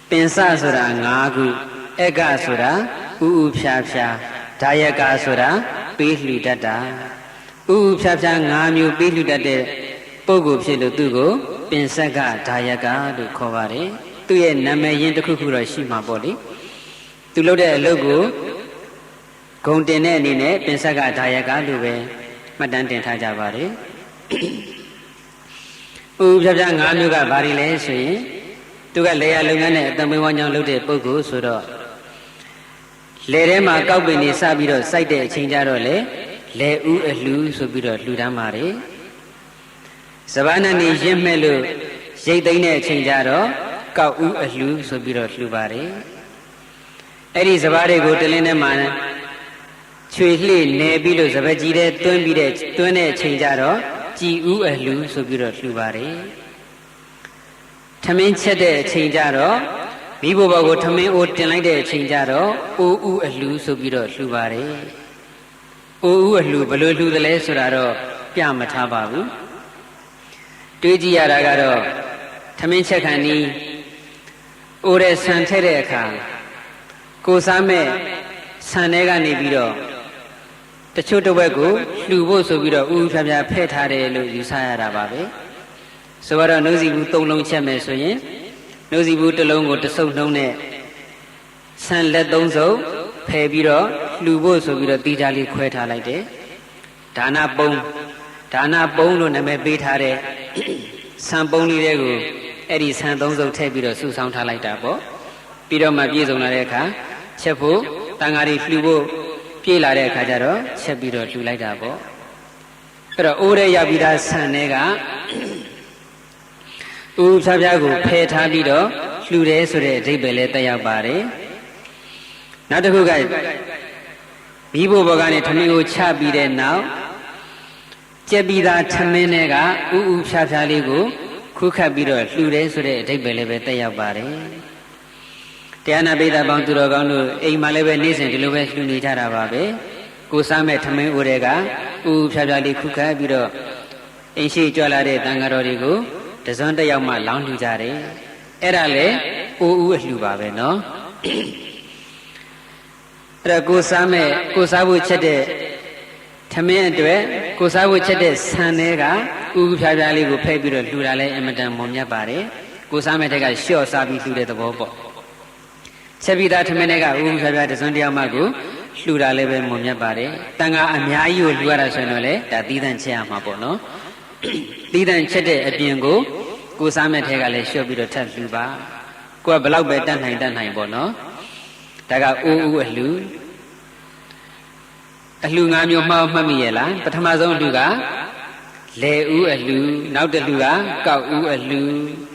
ပင်စဆိုတာ5ခုအခဆိုတာဥဥဖြာဖြာဒါယကဆိုတာပေးလှူတတ်တာဥဥဖြာဖြာ5မျိုးပေးလှူတတ်တဲ့ပုဂ္ဂိုလ်ဖြစ်လို့သူ့ကိုပင်ဆက်ကဒါယကလို့ခေါ်ပါတယ်သူ့ရဲ့နာမည်ရင်းတစ်ခုခုတော့ရှိမှာပေါ့လေသူလုပ်တဲ့အလုပ်ကိုဂုံတင်တဲ့အနေနဲ့ပင်ဆက်ကဒါယကလို့ပဲမှတ်တမ်းတင်ထားကြပါတယ်ဥဖြာဖြာ5မျိုးကဘာတွေလဲဆိုရင်သူကလေယာလုပ်ငန်းနဲ့အတံမွေးဝမ်းကြောင်းလုပ်တဲ့ပုဂ္ဂိုလ်ဆိုတော့လေထဲမှာကောက်ပင်နေစပြီးတော့စိုက်တဲ့အချိန်ကြတော့လေလေဥအလှူဆိုပြီးတော့လှူဒန်းပါတယ်စပားနဲ့နေရင့်မဲ့လို့ရိတ်သိမ်းတဲ့အချိန်ကြတော့ကောက်ဥအလှူဆိုပြီးတော့လှူပါတယ်အဲ့ဒီစပားတွေကိုတလင်းထဲမှာချွေလှေနေပြီးလို့စပက်ကြီးတဲ့တွင်းတဲ့အချိန်ကြတော့ကြည်ဥအလှူဆိုပြီးတော့လှူပါတယ်ထမင်းချက်တဲ့အချိန်ကြတော့မိဘဘောကိုထမင်းအိုးတင်လိုက်တဲ့အချိန်ကြတော့အိုးဥအလှူဆိုပြီးတော့လှူပါတယ်အိုးဥအလှူဘယ်လိုလှူသလဲဆိုတာတော့ပြမထားပါဘူးတွေးကြည့်ရတာကတော့ထမင်းချက်ခံနီးအိုးတဲ့ဆန်ထည့်တဲ့အခါကိုစားမဲ့ဆန်ထဲကနေပြီးတော့တချို့တစ်ဝက်ကိုလှူဖို့ဆိုပြီးတော့ဥဥဖြာဖြာဖဲ့ထားတယ်လို့ယူဆရတာပါပဲဆိုတော့နှုတ်စီဘူး3လုံးချက်မယ်ဆိုရင်နှုတ်စီဘူး1လုံးကိုတစ်စုပ်နှုံးနဲ့ဆန်လက်3စုပ်ဖယ်ပြီးတော့လှူဖို့ဆိုပြီးတော့တီးကြလေးခွဲထားလိုက်တယ်ဒါနပုံ ဒါနပုံလို့နာမည်ပေးထားတဲ့ဆံပုံလေးတွေကိုအဲ့ဒီဆံသုံးစုပ်ထည့်ပြီးတော့စုဆောင်းထားလိုက်တာပေါ့ပြီးတော့မှပြည့်စုံလာတဲ့အခါချက်ဖို့တန်ဃာတွေလှူဖို့ပြေးလာတဲ့အခါကျတော့ချက်ပြီးတော့လှူလိုက်တာပေါ့အဲ့တော့အိုးရဲရောက်ပြီးသားဆံတွေကဦးဖြားဖြားကိုဖယ်ထားပြီးတော့လှူတယ်ဆိုတဲ့အဓိပ္ပာယ်လည်းတက်ရောက်ပါတယ်နောက်တစ်ခုကမိဖို့ဘောကနေထမင်းကိုချပြီးတဲ့နောက်ကျက်ပြီးသားထမင်းတွေကဥဖြားဖြားလေးကိုခုခတ်ပြီးတော့လှူတယ်ဆိုတဲ့အဓိပ္ပာယ်လည်းပဲတက်ရောက်ပါတယ်တရားနာပိဋကပေါင်းသူတော်ကောင်းတို့အိမ်မှာလည်းပဲနေ့စဉ်ဒီလိုပဲလှူနေကြတာပါပဲကိုစားမဲ့ထမင်းအိုးတွေကဥဖြားဖြားလေးခုခတ်ပြီးတော့အိမ်ရှိကြွလာတဲ့တန်ဃာတော်တွေကိုတစွန်းတစ်ယောက်မှလောင်းလှူကြတယ်အဲ့ဒါလေအိုးအလှူပါပဲเนาะအဲ့ဒါကိုစားဖို့ချက်တဲ့ထမင်းအတွက်ကိုစားဖို့ချက်တဲ့ဆန်တွေကဥဖြားဖြားလေးကိုဖဲ့ပြီးတော့လှူတာလဲအမတန်မွန်မြတ်ပါတယ်ကိုစားမဲ့တဲ့ကလျှော့စားပြီးလှူတဲ့သဘောပေါ့ချက်ပြီးသားထမင်းတွေကဥဖြားဖြားတစွန်းတစ်ယောက်မှကိုလှူတာလည်းပဲမွန်မြတ်ပါတယ်တန်ခါအများကြီးကိုလှူရတာဆိုရင်တော့လေဒါသီးသန့်ချက်ရမှာပေါ့နော်သီးသန့်ချက်တဲ့အပြင်ကိုစားမဲ့ထဲကလည်းလျှော့ပြီးတော့ထပ်လှူပါကိုကဘလောက်ပဲတတ်နိုင်ပေါ့နော်ဒါကအိုးအလှူ5မျိုးမှတ်မိရဲ့လားပထမဆုံးအလှူကလေဥအလှူနောက်တစ်လှူကကောက်ဥအလှူ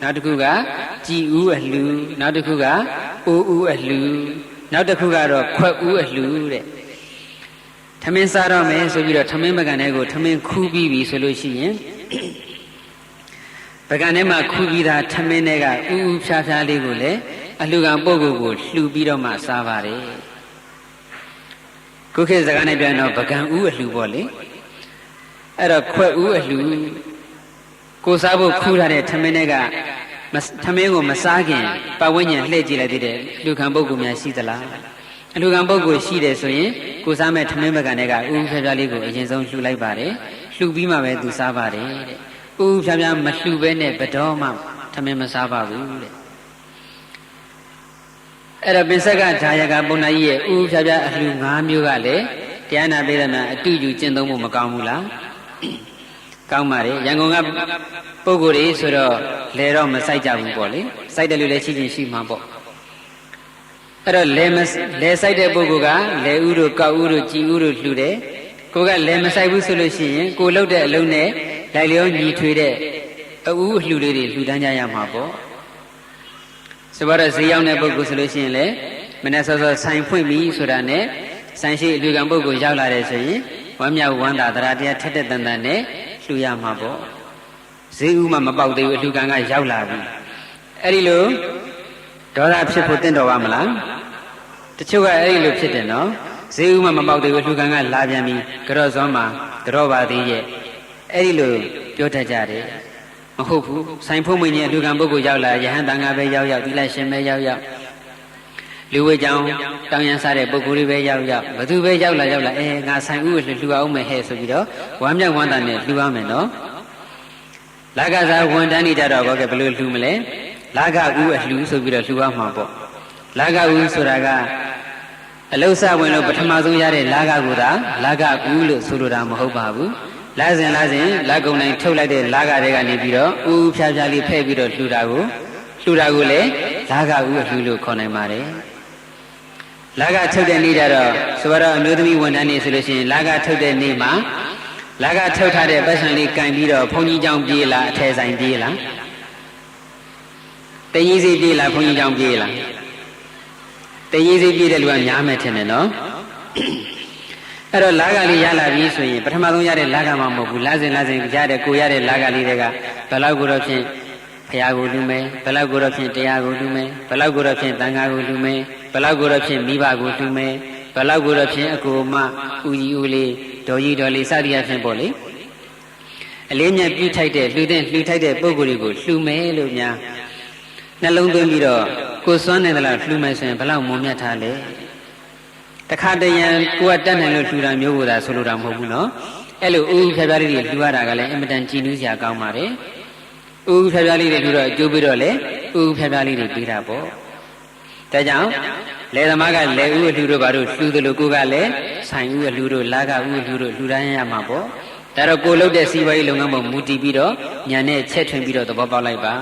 နောက်တစ်ခုကကြည်ဥအလှူနောက်တစ်ခုကအိုးဥအလှူနောက်တစ်ခုကတော့ခွက်ဥအလှူတဲ့ထမင်းစားတော့မယ်ဆိုပြီးတော့ထမင်းပကံထဲကိုထမင်းခူးပြီးပြီဆိုလို့ရှိရင်ပကံထဲမှာခူးပြီးသားထမင်းတွေကဥဖြားဖြားလေးကိုလည်းအလှူကံပုဂ္ဂိုလ်ကိုလှူပြီးတော့မှစားပါတယ်ခုခေတ်စကားနဲ့ပြန်တော့ပကံဥအလှူပေါ့လေအဲ့တော့ခွက်ဥအလှူကိုစားဖို့ခူးထားတဲ့ထမင်းတွေကထမင်းကိုမစားခင်ပတ်ဝန်းကျင်လှည့်ကြည့်လိုက်တဲ့လူခံပုဂ္ဂိုလ်များရှိသလားအလူခံပုဂ္ဂိုလ်ရှိတယ်ဆိုရင်ကိုစားမဲ့ထမင်းပကံတွေကဥဖြားဖြားလေးကိုအရင်ဆုံးလှူလိုက်ပါတယ်လှူပြီးမှပဲသူစားပါတယ်တဲ့ဥဖြားဖြားမလှူဘဲနဲ့ဘတော်မှထမင်းမစားပါဘူးတဲ့အဲ့တော့ပင်စက်ကဓာယကပုံနာကြီးရဲ့ဥဖြားဖြားအလှူ5မျိုးကလည်းတရားနာပေးတယ်များအတူယူကျင့်သုံးဖို့မကောင်းဘူးလားကောင်းပါတယ်ရန်ကုန်ကပုဂ္ဂိုလ်တွေဆိုတော့လဲတော့မစိုက်ကြဘူးပေါ့လေစိုက်တယ်လို့လည်းရှိချင်းရှိမှာပေါ့အဲ့တော့လဲစိုက်တဲ့ပုဂ္ဂိုလ်ကလဲဥတို့ကောက်ဥတို့ကြည်ဥတို့လှူတယ်ကိုကလဲမစိုက်ဘူးဆိုလို့ရှိရင်ကိုလှုပ်တဲ့အလုံးနဲ့လိုက်လျောညီထွေတဲ့အဥအလှူလေးတွေလှူဒန်းကြရမှာပေါ့ဆိုတော့ဈေးရောက်တဲ့ပုဂ္ဂိုလ်ဆိုလို့ရှိရင်လေမနေ့စောစောဆိုင်ဖွင့်ပြီဆိုတာနဲ့ဆိုင်ရှိအလူကံပုဂ္ဂိုလ်ရောက်လာတယ်ဆိုရင်ဝမ်းမြောက်ဝမ်းသာတရားထက်တဲ့တန်တန်နဲ့လှူရမှာပေါ့ဈေးဥမှမပေါက်သေးဘူးအလူကံကရောက်လာပြီအဲ့ဒီလိုဒေါသဖြစ်ဖို့တင့်တော်ပါမလားတချို့ကအဲ့ဒီလိုဖြစ်တယ်နော်ဈေးဥမှမပေါက်သေးဘူးအလူကံကလာပြန်ပြီကြော့စောမှာကြော့ပါသေးရဲ့အဲ့ဒီလိုပြောတတ်ကြတယ်မဟုတ်ဘူးဆိုင်ဖုံးမင်းကြီးအလူကံပုဂ္ဂိုလ်ရောက်လာယဟန်တန်ဃာပဲရောက်သီလရှင်ပဲရောက်လူဝေကြောင်တောင်းရန်စားတဲ့ပုဂ္ဂိုလ်တွေပဲရောက်ဘသူပဲရောက်လာငါဆိုင်ဥကိုလှူအောင်မယ်ဟဲ့ဆိုပြီးတော့ဝမ်းမြောက်ဝမ်းသာနဲ့လှူရမယ်နော်လာကစားဝန်တန်းနေကြတော့ဘောကဘယ်လိုလှူမလဲလာကဥအလှူဆိုပြီးတော့လှူရမှာပေါ့လာကဥဆိုတာကအလုဆဝင်လို့ပထမဆုံးရတဲ့လာကကိုသာလာကဥလို့ဆိုလိုတာမဟုတ်ပါဘူးလာစဉ်လာကုံတိုင်းထုတ်လိုက်တဲ့လာကတွေကနေပြီးတော့ဥဖြားဖြားလေးဖဲ့ပြီးတော့လှူတာကိုလည်းလာကဥအလှူလို့ခေါ်နိုင်ပါတယ်လာကထုတ်တဲ့နေ့ကြတော့ဆိုတော့အမျိုးသမီးဝန်ထမ်းနေဆိုလို့ရှိရင်လာကထုတ်တဲ့နေ့မှာလာကထုတ်ထားတဲ့ပတ်စံလေးကန်ပြီးတော့ဘုန်းကြီးကျောင်းပြေးလားအထဲဆိုင်ပြေးလားတရင်စီပြေးလားဘုန်းကြီးကျောင်းပြေးလားတရင်စီပြေးတဲ့လူကများမယ်ထင်တယ်နော်အဲ့တော့လာကလေးရလာပြီဆိုရင်ပထမဆုံးရတဲ့လာကမှမဟုတ်ဘူးလာစဉ်ရတဲ့ကိုရတဲ့လာကလေးတွေကဘယ်လောက်ကိုတော့ဖြင့်ဘုရားကိုလူမယ်ဘယ်လောက်ကိုတော့ဖြင့်တရားကိုလူမယ်ဘယ်လောက်ကိုတော့ဖြင့်သံဃာကိုလူမယ်ဘယ်လောက်ကိုတော့ဖြင့်မိဘကိုလူမယ်ဘယ်လောက်ကိုတော့ဖြင့်အကိုမဦးကြီးဦးလေးဒေါ်ကြီးဒေါ်လေးစသည်အဖြစ်ပေါ့လေအလေးမြတ်ပြုထိုက်တဲ့လှူထိုက်တဲ့ပုဂ္ဂိုလ်တွေကိုလှူမယ်လို့များနှလုံးသွင်းပြီးတော့ကိုစွမ်းနေသလားလှူမယ်ဆိုရင်ဘယ်လောက်မွန်မြတ်ထားလဲတခါတရံကိုကတတ်နိုင်လို့လှူတာမျိုးကိုသာဆိုလိုတာမဟုတ်ဘူးနော်အဲ့လိုဖြားဖြားလေးတွေလှူရတာကလည်းအင်မတန်ကြည်နူးစရာကောင်းပါတယ်ဖြားဖြားလေးတွေလှူတော့အကျိုးပြီးတော့လေဖြားဖြားလေးတွေပေးတာပေါ့ဒါကြောင့်လယ်သမားကလယ်ဥအလှူတို့ဘာလို့လှူသလိုကိုကလည်းဆိုင်ဥအလှူတို့လာကဥအလှူတို့လှူဒန်းရမှာပေါ့ ဒါတော့ကိုလုပ်တဲ့စီးပွားရေးလုပ်ငန်းပေါ်မူတည်ပြီးတော့ညာနဲ့ချက်ထွင်ပြီးတော့သဘောပေါက်လိုက်ပါ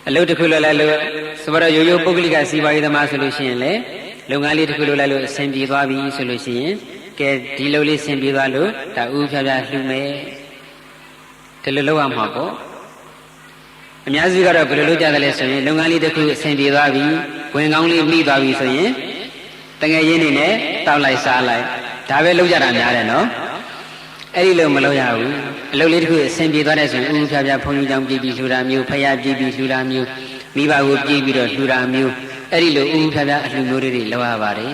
အလုပ်တစ်ခုလုပ်လိုက်လို့ဆိုတော့ရိုးရိုးပုဂ္ဂလိကစီးပွားရေးသမားဆိုလို့ရှိရင်လေလုပ်ငန်းလေးတစ်ခုလုပ်လိုက်လို့အဆင်ပြေသွားပြီဆိုလို့ရှိရင်ကဲဒီလုပ်လေးအဆင်ပြေသွားလို့ဒါဥဖြားဖြားလှူမယ်ဒီလိုလုပ်ရမှာပေါ့အများစုကတော့ဘယ်လိုလုပ်ကြတယ်လဲဆိုရင်လုပ်ငန်းလေးတစ်ခုအဆင်ပြေသွားပြီဝင်ကောင်းလေးပြီးသွားပြီဆိုရင်တကယ်ရင်းနေနဲ့တောက်လိုက်စားလိုက်ဒါပဲလုပ်ကြတာများတယ်နော်အဲ့ဒီလိုမလုပ်ရဘူးအလုပ်လေးတစ်ခုအဆင်ပြေသွားတဲ့ဆိုရင်ဥဖြားဖြားဘုန်းကြီးကြောင့်ပြည်ပြီးလှူတာမျိုးဖယားပြည်ပြီးလှူတာမျိုးမိဘကိုပြည်ပြီးတော့လှူတာမျိုးအဲ့ဒီလိုဥဖြားဖြားအလှူမျိုးတွေလုပ်ရပါတယ်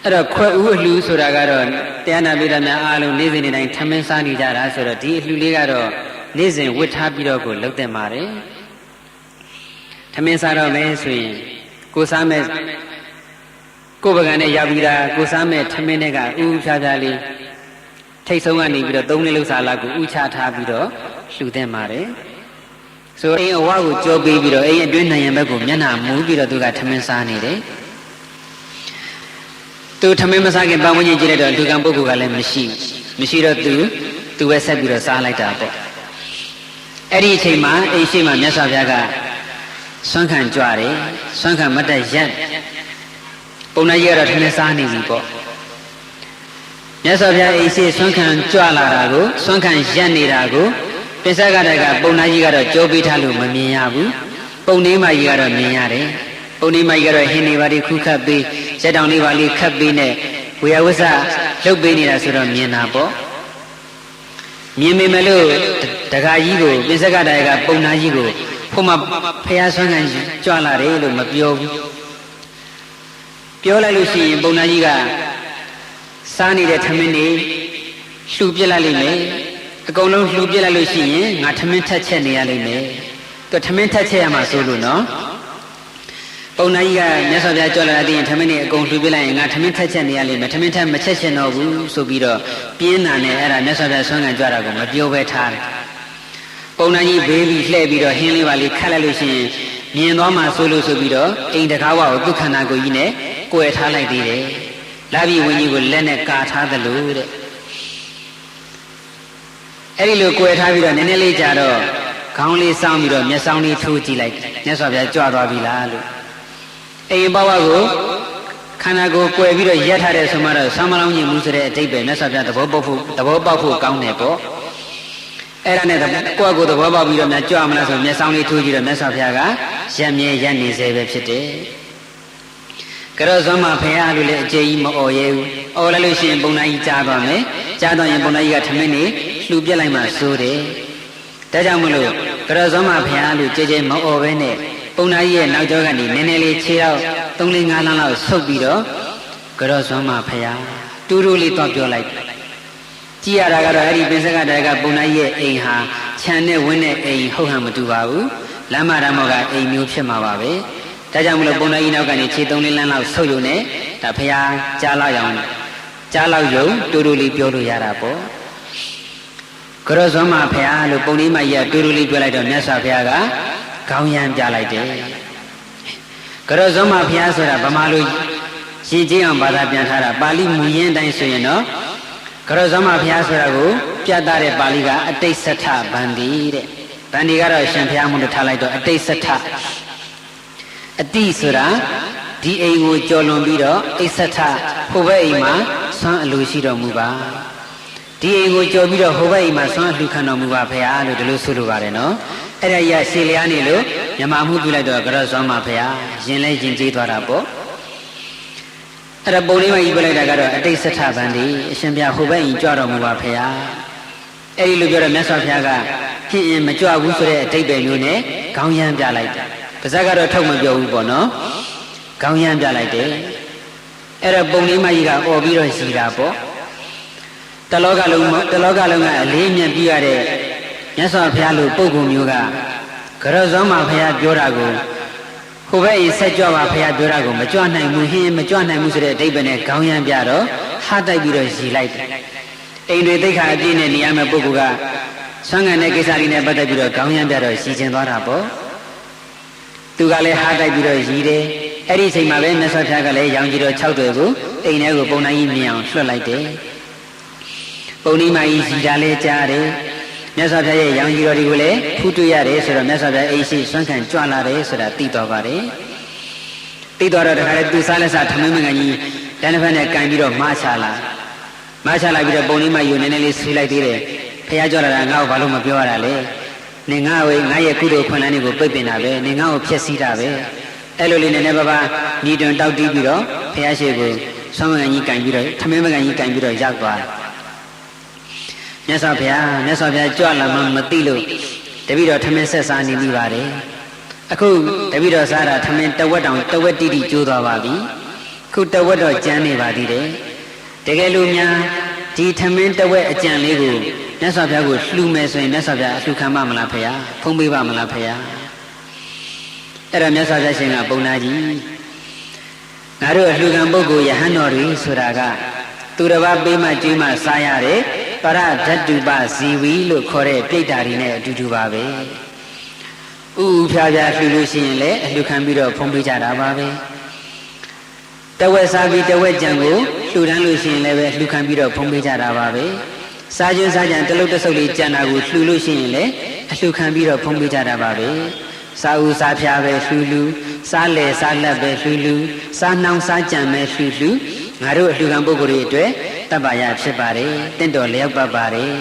အဲ့တော့ခွဲဥအလှူဆိုတာကတော့တရားနာပိဋကများအားလုံးနေ့စဉ်နေ့တိုင်းထမင်းစားနေကြတာဆိုတော့ဒီအလှူလေးကတော့နေ့စဉ်ဝတ်ထားပြီးတော့ကိုလုပ်တဲ့ပါတယ်ထမင်းစားတော့မယ်ဆိုရင်ကိုစားမဲ့ကိုယ်ပကံနဲ့ရောက်ပြီးတာကိုစားမဲ့ထမင်းတွေကဥဖြားဖြားလေးထိတ်ဆုံးကနေပြီးတော့သုံးလေးလုံးစားလောက်ကိုဥချထားပြီးတော့လှူတဲ့ပါတယ်ဆိုအိမ်အဝါကိုကြောပေးပြီးတော့အိမ်အတွင်းနိုင်ရဘက်ကိုမျက်နှာမူးပြီးတော့သူကထမင်းစားနေတယ်သူထမင်းမစားခင်ပတ်ဝန်းကျင်ကြည့်လိုက်တော့လူကံပုဂ္ဂိုလ်ကလည်းမရှိတော့သူပဲဆက်ပြီးတော့စားလိုက်တာပေါ့အဲ့ဒီအချိန်မှာအိမ်ရှိမှမြတ်စွာဘုရားကဆွမ်းခံကြွတယ်ဆွမ်းခံမတ်တက်ရက်ပုံနာကြီးကတော့ထမင်းစားနေပြီပေါ့မြတ်စွာဘုရားအိမ်ရှိဆွမ်းခံကြွလာတာကိုဆွမ်းခံရက်နေတာကိုပိဿကတကပုံနာကြီးကတော့ကြိုးပေးထားလို့မမြင်ရဘူးပုံနေမကြီးကတော့မြင်ရတယ်ပုံနေမကြီးကတော့ဟင်းနေပါလိခုခတ်ပေးရက်တောင်လေးပါလေးခတ်ပေးနဲ့ဝေယဝဆလှုပ်ပေးနေတာဆိုတော့မြင်တာပေါ့မြင်မိမလို့တခါကြီးကိုပိဿကတကပုံနာကြီးကိုဖို့မဖះဆွမ်းခံကြွလာတယ်လို့မပြောဘူးပြောလိုက်လို့ရှိရင်ပုံနာကြီးကစားနေတဲ့ထမင်းတွေလှူပြစ်လိုက်လိမ့်မယ်အကုန်လုံးလှူပြစ်လိုက်လို့ရှိရင်ငါထမင်းထက်ချက်နေရလိမ့်မယ်သူထမင်းထက်ချက်ရမှာဆိုလို့နော်ပုံနာကြီးကမြတ်စွာဘုရားကြွလာတဲ့ရင်ထမင်းတွေအကုန်လှူပြစ်လိုက်ရင်ငါထမင်းထက်ချက်နေရလိမ့်မယ်ထမင်းထက်မချက်ချင်တော့ဘူးဆိုပြီးတော့ပြင်းနာနဲ့အဲ့ဒါမြတ်စွာဘုရားဆွမ်းခံကြွတာကိုမပြောဘဲထားတယ်ပုံနာကြီးဘေးပြီးလှဲ့ပြီးတော့ဟင်းလေးပါလေးခတ်လိုက်လို့ရှိရင်မြင်သွားမှဆိုလို့ဆိုပြီးတော့အိမ်တကားဝါကိုသူ့ခန္ဓာကိုယ်ကြီးနဲ့ကိုယ်ထားလိုက်သေးတယ်လာပြီးဝင်းကြီးကိုလက်နဲ့ကာထားသလိုတဲ့အဲ့ဒီလိုကိုယ်ထားပြီးတော့နည်းနည်းလေးကြာတော့ခေါင်းလေးစောင်းပြီးတော့မျက်စောင်းလေးထိုးကြည့်လိုက်မြတ်စွာဘုရားကြွသွားပြီလားလို့အိမ်ဘဝကိုခန္ဓာကိုယ်ကွယ်ပြီးတော့ရက်ထားတဲ့ဆိုမှတော့ဆောင်းမလောင်းညင်မှုဆိုတဲ့အတိတ်ပဲမြတ်စွာဘုရားသဘောပေါက်ဖို့ကောင်းတယ်ပေါ့အဲ့ဒါနဲ့ကိုယ့်ကိုယ်သဘောပေါက်ပြီးတော့များကြွမလားဆိုမျက်စောင်းလေးထိုးကြည့်တော့မြတ်စွာဘုရားကရက်မြဲရက်နေစေပဲဖြစ်တယ်ကရောဇွမ်းမဖះလို့လည်းအကျေကြီးမអော်ရဲဘူးអော်လိုက်လို့ရှိရင်ပုံနာကြီးကြားသွားမယ်ကြားတော့ရင်ပုံနာကြီးကထမင်းနေလှူပြက်လိုက်မှစိုးတယ်ဒါကြောင့်မလို့ကရောဇွမ်းမဖះလို့ကြဲကြဲမអော်ပဲနဲ့ပုံနာကြီးရဲ့နောက်ကျောကနေနည်းနည်းလေးခြေတော့3-4 လမ်းလောက်ဆုပ်ပြီးတော့ကရောဇွမ်းမဖះတူတူလေးတော့ပြောလိုက်ကြည့်ရတာကတော့အဲ့ဒီပိဿကတကပုံနာကြီးရဲ့အိမ်ဟာခြံနဲ့ဝင်းနဲ့အိမ်ဟုတ်ဟန်မတူပါဘူးလမ်းမဓမ္မောကအိမ်မျိုးဖြစ်မှာပါပဲဒါကြောင့်မလို့ပုံနာကြီးနောက်ကနေခြေ3-4 လမ်းလောက်ဆုပ်ရုံနဲ့ဒါဖះကြားလောက်ယုံတူတူလေးပြောလို့ရတာပေါ့ကရောဇွမ်းမဖះလို့ပုံလေးမကြီးကတူတူလေးပြောလိုက်တော့မြတ်စွာဘုရားကခေါင်းရမ်းပြလိုက်တယ်ကရောဇွမ်းမဖះဆိုတာဗမာလိုရှင်းချင်းအောင်ဘာသာပြန်ထားတာပါဠိမူရင်းတိုင်းဆိုရင်တော့ကရောဇွမ်းမဖះဆိုတာကိုပြသတဲ့ပါဠိကအတိတ်သထဗန္ဒီတဲ့ဗန္ဒီကတော့ရှင်ဘုရားမို့လို့ထားလိုက်တော့အတိတ်သထအတိဆိုတာဒီအိမ်ကိုကြော်လွန်ပြီးတော့အိသထဟိုဘက်အိမ်မှာဆွမ်းအလိုရှိတော်မူပါဒီအိမ်ကိုကြော်ပြီးတော့ဟိုဘက်အိမ်မှာဆွမ်းအလှခံတော်မူပါဖေဟာလို့ဒီလိုဆိုလိုပါတယ်နော်အဲ့ဒါကြီးရှေ့လျားနေလို့မြမမှုပြုလိုက်တော့ကရောဇွမ်းမဖေဟာရင်လဲရင်ကျေးသွားတာပေါ့အဲ့ဒါပုံလေးမကြီးပြလိုက်တာကတော့အတိတ်သထဗန္ဒီအရှင်ဘုရားဟိုဘက်အိမ်ကြွတော်မူပါဖေဟာအဲ့ဒီလိုပြောတော့မြတ်စွာဘုရားကဖြစ်ရင်မကြွဘူးဆိုတဲ့အတိတ်ပဲမျိုးနဲ့ခေါင်းရမ်းပြလိုက်တာပါဇက်ကတော့ထုတ်မပြောဘူးပေါ့နော်ခေါင်းရမ်းပြလိုက်တယ်အဲ့တော့ပုံလေးမကြီးကអော်ပြီးတော့ရှိတာပေါ့တလောကလုံးကအလေးမြတ်ပြရတဲ့မြတ်စွာဘုရားလိုပုဂ္ဂိုလ်မျိုးကကရောဇွမ်းမဘုရားပြောတာကိုဟိုဘက်အိဆက်ကြွပါဘုရားပြောတာကိုမကြွနိုင်ဘူးဟင်းမကြွနိုင်ဘူးဆိုတဲ့အဓိပ္ပာယ်နဲ့ခေါင်းရမ်းပြတော့ဟာတိုက်ပြီးတော့ရှိလိုက်တယ်အိမ်တွေသိက္ခာအပြည့်နဲ့နေရမယ့်ပုဂ္ဂိုလ်ကဆွမ်းငံတဲ့ကိစ္စလေးနဲ့ပတ်သက်ပြီးတော့ခေါင်းရမ်းပြတော့ရှိကျင်သွားတာပေါ့သူကလည်းဟာတိုက်ပြီးတော့ရည်တယ် အဲ့ဒီအချိန်မှာပဲမြတ်စွာဘုရားကလည်းရောင်ကြီးတော်6တွေကိုအိမ်ထဲကိုပုံနိုင်ကြီးမြင်အောင်လွှတ်လိုက်တယ်ပုံနိမကြီးစီတာလဲကြားတယ်မြတ်စွာဘုရားရဲ့ရောင်ကြီးတော်တွေကိုလည်းဖူးတွေ့ရတယ်ဆိုတော့မြတ်စွာဘုရားအိမ်ရှိဆွမ်းခံကြွလာတယ်ဆိုတာသိတော်ပါတယ်သိတော်တော့တခါလေသူစားလက်စားထမင်းမကန်ကြီးတန်းတစ်ဖက်နဲ့ကန်ပြီးတော့မချလာပြီးတော့ပုံနိမကြီးကိုနည်းနည်းလေးဆွေးလိုက်သေးတယ်ဘုရားကြွလာတာငါ့ကိုဘာလို့မပြောရတာလဲနေငါ့ရဲ့ကုသိုလ်ခွင့်လန်းတွေကိုပိတ်ပင်တာပဲနေငါ့ကိုဖျက်ဆီးတာပဲအဲ့လိုလေးနည်းနည်းပါးပါးညီတွင်တောက်တီးပြီးတော့ဘုရားရှိခိုးဆွမ်းမကန်ကြီးကန်ပြီးတော့ထမင်းမကန်ကြီးကန်ပြီးတော့ရောက်သွားတယ်မြတ်စွာဘုရားကြွလာမှမသိလို့တပည့်တော်ထမင်းဆက်စားနေမိပါတယ်အခုတပည့်တော်စားတာထမင်းတဝက်တောင်တဝက်တိတိကျိုးသွားပါပြီခုတဝက်တော့ကျန်နေပါသေးတယ်တကယ်လို့များဒီထမင်းတဝက်အကြံလေးကိုမြတ်စွာဘုရားကိုလှူမယ်ဆိုရင်မြတ်စွာဘုရားအလှူခံပါမလားဖေ။ဖုံးပေးပါမလားဖေ။အဲ့တော့မြတ်စွာဘုရားရှင်ကပုံနာကြီးငါတို့အလှူခံပုဂ္ဂိုလ်ယဟန်တော်တွေဆိုတာကသူတစ်ပါးပေးမှကျွေးမှစားရတယ်ပရဓတ္တုပဇီဝီလို့ခေါ်တဲ့ပြိတ္တာတွေနဲ့အတူတူပါပဲ။ဥဖြာဖြာလှူလို့ရှိရင်လည်းအလှူခံပြီးတော့ဖုံးပေးကြတာပါပဲ။တဝက်စားပြီးတဝက်ကြံကိုလှူဒန်းလို့ရှိရင်လည်းပဲလှူခံပြီးတော့ဖုံးပေးကြတာပါပဲ။စားခြင်းစားကြံတလုတ်တဆုပ်လေးကြံတာကိုလှူလို့ရှိရင်လည်းအလှူခံပြီးတော့ဖုံးပေးကြတာပါပဲ။စားဦးစားဖြာပဲလှူစားလေစားလက်ပဲလှူစားနှောင်းစားကြံပဲလှူငါတို့အလှူခံပုဂ္ဂိုလ်တွေအတွက်တပ္ပယဖြစ်ပါတယ်တင့်တော်လျောက်ပတ်ပါတယ်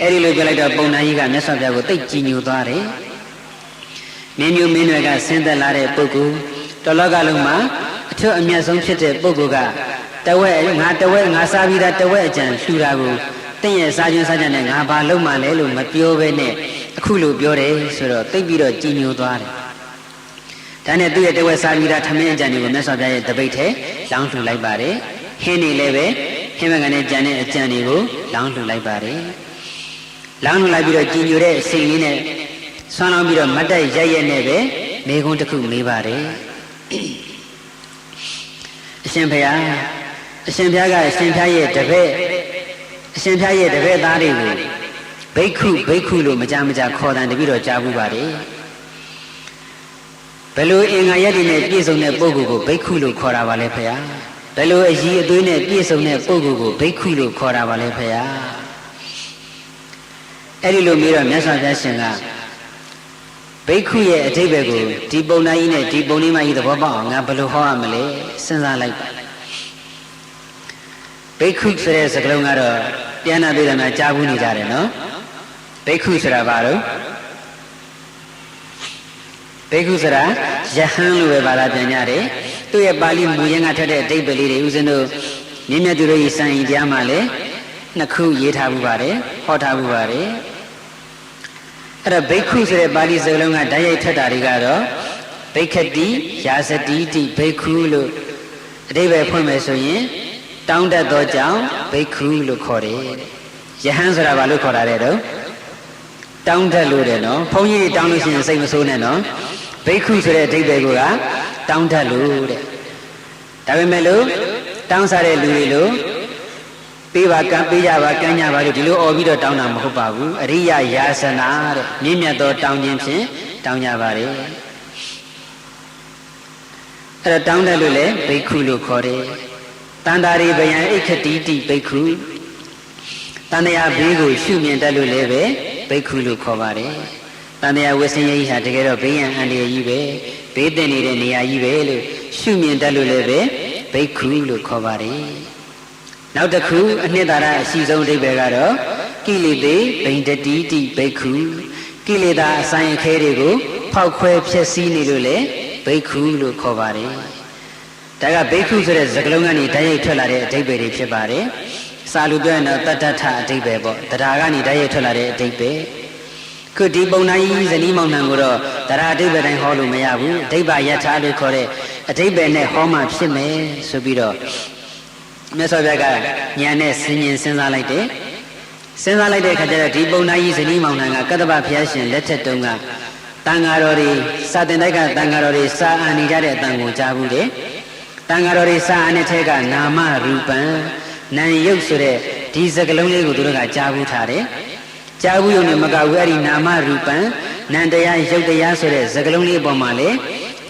အဲ့ဒီလိုပြောလိုက်တော့ပုံနာကြီးကမြတ်စွာဘုရားကိုသိကြည်ညိုသွားတယ်မင်းမျိုးမင်းတွေကဆင်းသက်လာတဲ့ပုဂ္ဂိုလ်တော်လောကလုံးမှာအထွတ်အမြတ်ဆုံးဖြစ်တဲ့ပုဂ္ဂိုလ်ကတဝက်ငါစားပြီးသားတဝက်အကြံလှူတာကိုတင့်ရဲ့စားခြင်းစားကြတဲ့ငါဘာလုပ်မှလဲလို့မပြောဘဲနဲ့အခုလိုပြောတယ်ဆိုတော့သိပြီးတော့ကြည်ညိုသွားတယ်ဒါနဲ့သူ့ရဲ့တဝက်စားပြီးသားထမင်းအကြံတွေကိုမြတ်စွာဘုရားရဲ့တပိတ်ထဲလောင်းလှူလိုက်ပါတယ်ဟင်းနေလည်းပဲဟင်းမကန်နဲ့ကြံတဲ့အကြံတွေကိုလောင်းလှူလိုက်ပါတယ်လောင်းလှူလိုက်ပြီးတော့ကြည်ညိုတဲ့အစိမ်လေးနဲ့ဆွမ်းလောင်းပြီးတော့မတ်တက်ရက်နဲ့ပဲမေခွန်းတစ်ခုမေးပါတယ်အရှင်ဘုရားကအရှင်ဘုရားကအရှင်ဘုရားရဲ့တပည့်သားတွေကိုဘိက္ခုလို့မကြခေါ်တယ်တပည့်တော်ကြားဘူးပါတယ်ဘယ်လိုအင်္ဂါရက်တွေနဲ့ပြည့်စုံတဲ့ပုဂ္ဂိုလ်ကိုဘိက္ခုလို့ခေါ်တာပါလဲဘုရားဘယ်လိုအည်အသွေးနဲ့ပြည့်စုံတဲ့ပုဂ္ဂိုလ်ကိုဘိက္ခုလို့ခေါ်တာပါလဲဘုရားအဲ့ဒီလိုမျိုးတော့မြတ်စွာဘုရားရှင်ကဘိက္ခုရဲ့အဓိပ္ပာယ်ကိုဒီပုံနာကြီးနဲ့ဒီပုံလေးမကြီးသဘောပေါက်အောင်ငါဘယ်လိုဟောရမလဲစဉ်းစားလိုက်ပါဘိက္ခုဆိုတဲ့စကားလုံးကတော့ပြန်နာသေးတယ်မှာကြားဘူးနေကြတယ်နော်ဘိက္ခုဆိုတာဘာလို့ဘိက္ခုဆိုတာယဟန်လို့ပဲဘာသာပြန်ကြတယ်သူ့ရဲ့ပါဠိမူရင်းကထက်တဲ့အဓိပ္ပာယ်လေးတွေဦးဇင်းတို့မြင့်မြတ်သူတို့ရဲ့စာရင်တရားမှာလည်းနှစ်ခုရေးထားမှုပါတယ်ဟောထားမှုပါတယ်အဲ့တော့ဘိက္ခုဆိုတဲ့ပါဠိစကားလုံးကဓာတ်ရိုက်ထက်တာတွေကတော့ဘိက္ခတိယာစတိတိဘိက္ခုလို့အဓိပ္ပာယ်ဖွင့်မယ်ဆိုရင်တောင်းတတ်သောကြောင့်ဘိက္ခုလို့ခေါ်တယ်ယဟန်ဆိုတာဘာလို့ခေါ်တာလဲတော့တောင်းတတ်လို့တယ်နော်ဘုန်းကြီးတွေတောင်းလို့ရှိရင်စိတ်မဆိုးနဲ့နော်ဘိက္ခုဆိုတဲ့အဓိပ္ပာယ်ကတောင်းတတ်လို့တဲ့ဒါပေမဲ့လို့တောင်းစားတဲ့လူတွေလို့ပေးပါကံပေးကြပါကမ်းကြပါလို့ဒီလိုអော်ပြီးတော့တောင်းတာမဟုတ်ပါဘူးအရိယယာစနာတဲ့မြင့်မြတ်သောတောင်းခြင်းဖြင့်တောင်းကြပါလေအဲ့တော့တောင်းတတ်လို့လေဘိက္ခုလို့ခေါ်တယ်တန္တာရိဗယံဣခတိတိဘိက္ခုတန်တရာဘေးကိုရှုမြင်တတ်လို့လည်းပဲဘိက္ခုလို့ခေါ်ပါတယ်တန်တရာဝိဆင်းရိဟာတကယ်တော့ဘေးရန်အန္တရာယ်ကြီးပဲဘေးတင်နေတဲ့နေရာကြီးပဲလို့ရှုမြင်တတ်လို့လည်းပဲဘိက္ခုလို့ခေါ်ပါတယ်နောက်တစ်ခုအနှစ်သာရအရှိဆုံးအဓိပ္ပာယ်ကတော့ကိလေသေဘိန္ဒတိတိဘိက္ခုကိလေသာအဆိုင်အခဲတွေကိုဖောက်ခွဲဖျက်ဆီးနေလို့လည်းဘိက္ခုလို့ခေါ်ပါတယ်ဒါကဘိက္ခုဆိုတဲ့စကားလုံးကနေဓာတ်ရိုက်ထွက်လာတဲ့အဓိပ္ပာယ်တွေဖြစ်ပါတယ်စာလူပြောရင်တော့တတ္တထအဓိပ္ပာယ်ပေါ့တရားကနေဓာတ်ရိုက်ထွက်လာတဲ့အဓိပ္ပာယ်ခုဒီပုံနာကြီးဇနီးမောင်နှံကိုတော့တရားအဓိပ္ပာယ်တိုင်းဟောလို့မရဘူးအဓိပ္ပာယ်ယထာလို့ခေါ်တဲ့အဓိပ္ပာယ်နဲ့ဟောမှဖြစ်မယ်ဆိုပြီးတော့မြတ်စွာဘုရားကဉာဏ်နဲ့စဉ်းစားလိုက်တယ်စဉ်းစားလိုက်တဲ့အခါကျတော့ဒီပုံနာကြီးဇနီးမောင်နှံကကတ္တဗဘုရားရှင်လက်ထက်တုန်းကတန်ဃာတော်တွေစာတင်တိုက်ကတန်ဃာတော်တွေစာအန်နေကြတဲ့အတန်ကိုကြားဘူးတယ်တန်ဃာတော်တွေစာအန်တဲ့ထဲကနာမရူပံနာယုတ်ဆိုတဲ့ဒီစကားလုံးလေးကိုသူတို့ကကြားဘူးထားတယ်ကြားဘူးရုံနဲ့မကဘူးအဲ့ဒီနာမရူပံနန္တရားယုတ်တရားဆိုတဲ့စကားလုံးလေးအပေါ်မှာလေ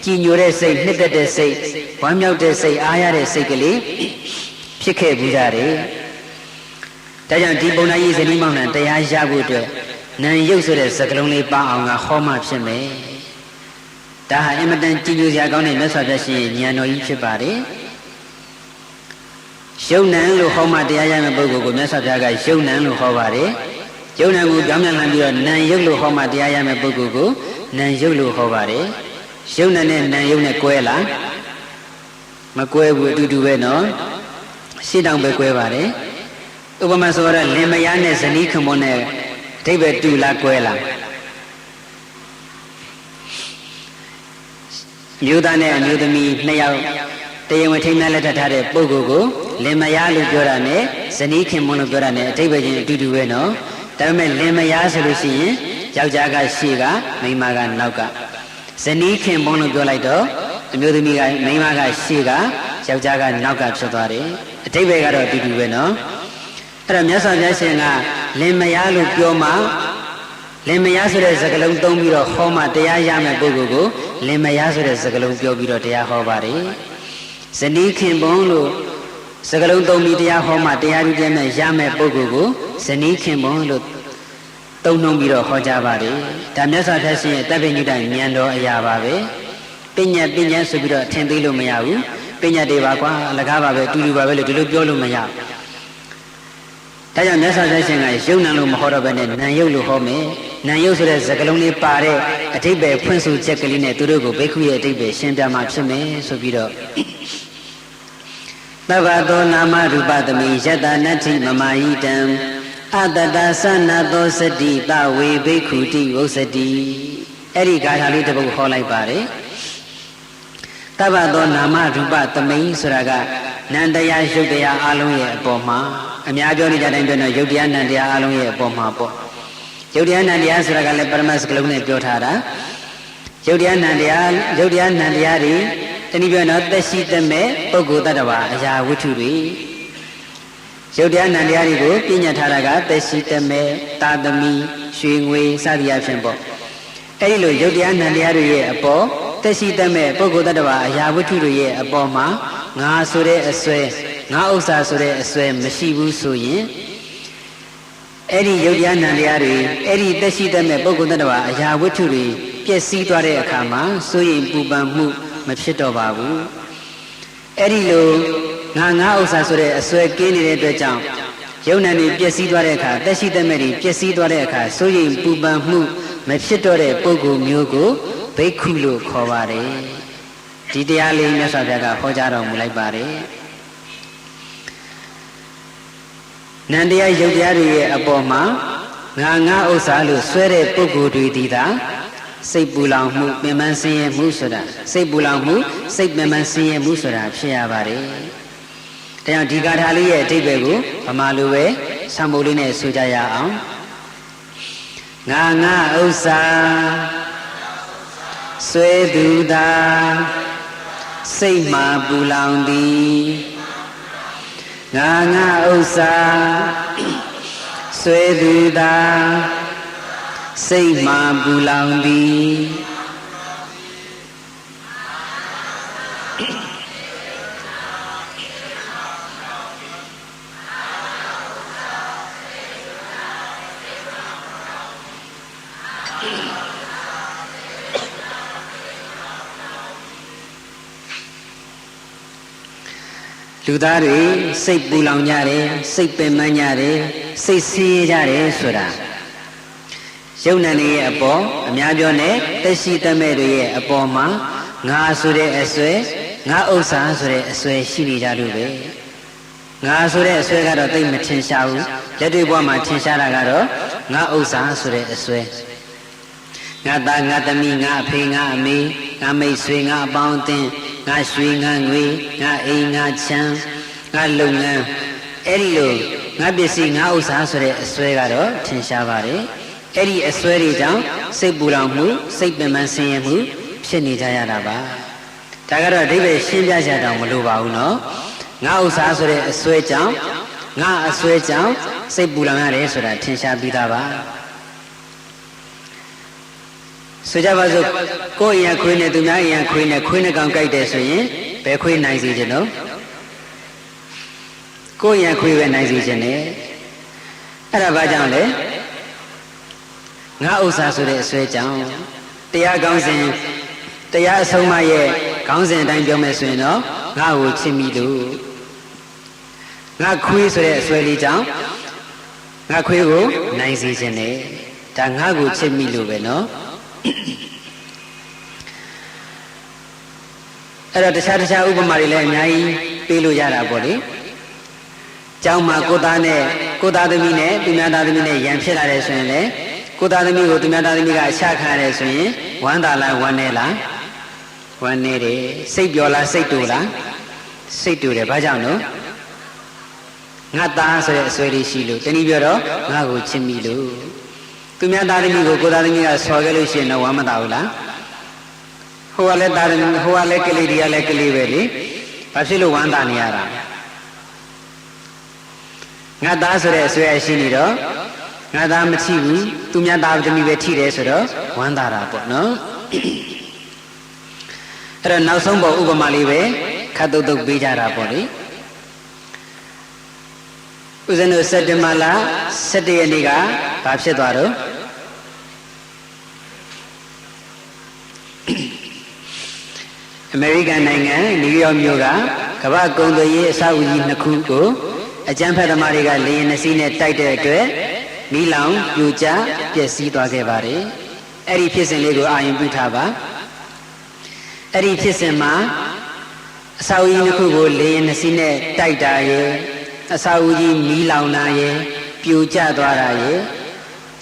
ကြည်ညိုတဲ့စိတ်နှစ်သက်တဲ့စိတ်ဝမ်းမြောက်တဲ့စိတ်အားရတဲ့စိတ်ကလေးဖြစ်ခဲ့ဘူးကြတယ်ဒါကြောင့်ဒီပုံနာကြီးဇနီးမောင်နှံတရားရဖို့အတွက်နံရုပ်ဆိုတဲ့စကားလုံးလေးပါအောင်ကဟောမှဖြစ်မယ်ဒါဟာအင်မတန်ကြည်ညိုစရာကောင်းတဲ့မြတ်စွာဘုရားရှင်ဉာဏ်တော်ကြီးဖြစ်ပါတယ်ယုံနံလို့ဟောမှတရားရမယ့်ပုဂ္ဂိုလ်ကိုမြတ်စွာဘုရားကယုံနံလို့ဟောပါတယ်ယုံနံကိုပြောင်းပြန်လှန်ပြီးတော့နံရုပ်လို့ဟောမှတရားရမယ့်ပုဂ္ဂိုလ်ကိုနံရုပ်လို့ဟောပါတယ်ယုံနံနဲ့နံရုပ်နဲ့ကွဲလားမကွဲဘူးအတူတူပဲနော်ရှင်းတောင်ပဲကွဲပါတယ်ဥပမာဆိုတော့လင်မယားနဲ့ဇနီးခင်ပွန်းနဲ့အဓိပ္ပာယ်တူလားကွဲလားမျိုးသားနဲ့အမျိုးသမီးနှစ်ယောက်တရားဝင်ထိမ်းမြလက်ထပ်ထားတဲ့ပုဂ္ဂိုလ်ကိုလင်မယားလို့ပြောတာနဲ့ဇနီးခင်ပွန်းလို့ပြောတာနဲ့အဓိပ္ပာယ်ချင်းအတူတူပဲနော်ဒါပေမဲ့လင်မယားဆိုလို့ရှိရင်ယောက်ျားကရှေ့ကမိန်းမကနောက်ကဇနီးခင်ပွန်းလို့ပြောလိုက်တော့အမျိုးသမီးကမိန်းမကရှေ့ကယောက်ျားကနောက်ကဖြစ်သွားတယ်အဓိပ္ပာယ်ကတော့အတူတူပဲနော်အဲ့တော့မြတ်စွာဘုရားရှင်ကလင်မယားလို့ပြောမှလင်မယားဆိုတဲ့စကားလုံးသုံးပြီးတော့ဟောမှတရားရမယ့်ပုဂ္ဂိုလ်ကိုလင်မယားဆိုတဲ့စကားလုံးပြောပြီးတော့တရားဟောပါတယ်ဇနီးခင်ပွန်းလို့စကားလုံးသုံးပြီးတရားဟောမှတရားပြုခြင်းနဲ့ရမယ့်ပုဂ္ဂိုလ်ကိုဇနီးခင်ပွန်းလို့သုံးနှုံးပြီးတော့ဟောကြပါတယ်ဒါမြတ်စွာဘုရားရှင်ရဲ့တပ္ပညုတဉာဏ်တော်အရာပါပဲပညာဆိုပြီးတော့ထင်သေးလို့မရဘူးပညာတွေပါကွာအလကားပါပဲအတူတူပါပဲလို့ဒီလိုပြောလို့မရဘူးဒါကြောင့်မြတ်စွာဘုရားရှင်ကယုံနံလို့မဟောတော့ဘဲနဲ့နံယုတ်လို့ဟောမယ်နံယုတ်ဆိုတဲ့စကားလုံးလေးပါတဲ့အဓိပ္ပာယ်ဖွင့်ဆိုချက်ကလေးနဲ့သူတို့ကိုဘိက္ခုရဲ့အဓိပ္ပာယ်ရှင်းပြမှဖြစ်မယ်ဆိုပြီးတော့သဗ္ဗသောနာမရူပသမိယတ္တနတ္ထိမမာယိတံအတ္တတသနာသောစတိတဝေဘိက္ခုတိဝုစတိအဲ့ဒီဂါထာလေးတစ်ပုဒ်ဟောလိုက်ပါတယ်သဗ္ဗသောနာမရူပသမိဆိုတာကနန္တရားယုတ်တရားအလုံးရဲ့အပေါ်မှာအများပြောနေကြတိုင်းပြောတော့ယုတ်တရားနန္တရားအလုံးရဲ့အပေါ်မှာပေါ့ယုတ်တရားနန္တရားဆိုတာကလည်းပရမတ်စကလုံးနဲ့ပြောထားတာယုတ်တရားနန္တရားတွေတနည်းပြောတော့သက်ရှိသမဲ့ပုဂ္ဂိုလ်တ attva အရာဝတ္ထုတွေယုတ်တရားနန္တရားတွေကိုပြညတ်ထားတာကသက်ရှိသမဲ့သာသမီရွှေငွေစသည်အဖြစ်ပေါ့အဲ့ဒီလိုယုတ်တရားနန္တရားတွေရဲ့အပေါ်သက်ရှိသမဲ့ပုဂ္ဂိုလ်တ attva အရာဝတ္ထုတွေရဲ့အပေါ်မှာငါဆိုတဲ့အစွဲငါဥစ္စာဆိုတဲ့အစွဲမရှိဘူးဆိုရင်အဲ့ဒီယုတ်တရားနံတရားတွေအဲ့ဒီသက်ရှိတတ်မဲ့ပုဂ္ဂိုလ်တ attva အရာဝတ္ထုတွေပျက်စီးသွားတဲ့အခါမှာစိုးရိမ်ပူပန်မှုမဖြစ်တော့ပါဘူးအဲ့ဒီလိုငါဥစ္စာဆိုတဲ့အစွဲကင်းနေတဲ့အတွက်ကြောင့်ယုံနံတွေပျက်စီးသွားတဲ့အခါသက်ရှိတတ်မဲ့တွေပျက်စီးသွားတဲ့အခါစိုးရိမ်ပူပန်မှုမဖြစ်တော့တဲ့ပုဂ္ဂိုလ်မျိုးကိုဘိက္ခုလို့ခေါ်ပါတယ်ဒီတရားလေးမြတ်စွာဘုရားကဟောကြားတော်မူလိုက်ပါတယ်နန္တရားယုတ်တရားတွေရဲ့အပေါ်မှာငါဥစ္စာလို့ဆွဲတဲ့ပုဂ္ဂိုလ်တွေဒီသာစိတ်ပူလောင်မှုပင်ပန်းဆင်းရဲမှုဆိုတာစိတ်ပူလောင်မှုစိတ်ပင်ပန်းဆင်းရဲမှုဆိုတာဖြစ်ရပါတယ်။ဒါကြောင့်ဒီဂါထာလေးရဲ့အဓိပ္ပာယ်ကိုဗမာလိုပဲဆံမိုးလေးနဲ့ဆိုကြရအောင်။ငါဥစ္စာဆွဲသူသာစိတ်မှပူလောင်သည်ငါဥစ္စာဆွဲသူသာစိတ်မှပူလောင်သည်လူသားတွေစိတ်ပူလောင်ကြတယ်စိတ်ပင်ပန်းကြတယ်စိတ်ဆင်းရဲကြတယ်ဆိုတာယုံနံရဲ့အပေါ်အများပြောနဲ့သက်ရှိတမဲ့တွေရဲ့အပေါ်မှာငါဆိုတဲ့အစွဲငါဥစ္စာဆိုတဲ့အစွဲရှိနေကြလို့ပဲငါဆိုတဲ့အစွဲကတော့သိမထင်ရှားဘူးလက်တွေ့ဘဝမှာထင်ရှားတာကတော့ငါဥစ္စာဆိုတဲ့အစွဲငါသားငါသမီးငါအဖေငါအမေငါမိတ်ဆွေငါအပေါင်းအသင်းငါရွှေငါငွေငါအိမ်ငါချမ်းငါလုပ်ငန်းအဲ့ဒီလိုငါပစ္စည်းငါဥစ္စာဆိုတဲ့အစွဲကတော့ထင်ရှားပါတယ်အဲ့ဒီအစွဲတွေကြောင့်စိတ်ပူလောင်မှုစိတ်ပင်ပန်းဆင်းရဲမှုဖြစ်နေကြရတာပါဒါကတော့အဓိပ္ပာယ်ရှင်းပြကြတော့မလိုပါဘူးနော်ငါဥစ္စာဆိုတဲ့အစွဲကြောင့်ငါအစွဲကြောင့်စိတ်ပူလောင်ရတယ်ဆိုတာထင်ရှားပြီးသားပါ ဆိုကြပါစို့ကိုယ်အရင်ခွေးနဲ့သူများအရင်ခွေးနဲ့ခွေးနှကောင်ကြိုက်တယ်ဆိုရင်ဘယ်ခွေးနိုင်စီခြင်းတော့ကိုယ်အရင်ခွေးပဲနိုင်စီခြင်းနဲ့အဲ့ဒါဘာကြောင့်လဲငါဥစ္စာဆိုတဲ့အစွဲကြောင့်တရားကောင်းစဉ်တရားအဆုံးမရဲ့ခေါင်းစဉ်အတိုင်းပြောမယ်ဆိုရင်တော့ငါ့ကိုချစ်မိလို့ငါခွေးဆိုတဲ့အစွဲလေးကြောင့်ငါခွေးကိုနိုင်စီခြင်းနဲ့ဒါငါ့ကိုချစ်မိလို့ပဲနော်အဲ့တော့တခြားဥပမာတွေလည်းအများကြီးပေးလို့ရတာပေါ့လေကျောင်းမှာကိုသားနဲ့ကိုသားသမီးနဲ့သူများသားသမီးနဲ့ရန်ဖြစ်လာတယ်ဆိုရင်လေကိုသားသမီးကိုသူများသားသမီးကအချခံရတယ်ဆိုရင်ဝမ်းသာလားဝမ်းနေလားဝမ်းနေတယ်စိတ်ပျော်လားစိတ်တူလားစိတ်တူတယ်ဘာကြောင့်လို့ငါသားဆိုတဲ့အစွဲလေးရှိလို့တနည်းပြောတော့ငါ့ကိုချစ်မိလို့သူများသားသမီးကိုကိုသားသမီးကဆော်ခဲ့လို့ရှိရင်တော့ဝမ်းမသာဘူးလားဟိုကလည်းသားသမီးဟိုကလည်းကလေးဒီကလည်းကလေးပဲလေဘာဖြစ်လို့ဝမ်းသာနေရတာငါသားဆိုတဲ့အစွဲအရှိနေတော့ငါသားမထိဘူးသူများသားသမီးပဲထိတယ်ဆိုတော့ဝမ်းသာတာပေါ့နော်အဲ့တော့နောက်ဆုံးပေါ်ဥပမာလေးပဲခတ်တုတ်တုတ်ပေးကြတာပေါ့လေဦးဇင်းတို့စက်တဘာလ17ရက်နေ့ကဘာဖြစ်သွားတော့အမေရိကန်နိုင်ငံနယူးယောက်မြို့ကကမ္ဘာကုန်သွယ်ရေးအဆောက်အဦကြီး2ခုကိုအကြမ်းဖက်သမားတွေကလေယာဉ်2စီးနဲ့တိုက်တဲ့အတွက်မီးလောင်ပြိုကျပျက်စီးသွားခဲ့ပါတယ်အဲ့ဒီဖြစ်စဉ်လေးကိုအာရုံပြုထားပါအဲ့ဒီဖြစ်စဉ်မှာအဆောက်အဦတစ်ခုကိုလေယာဉ်2စီးနဲ့တိုက်တာရဲ့အဆောက်အဦကြီးမီးလောင်တာရဲ့ပြိုကျသွားတာရဲ့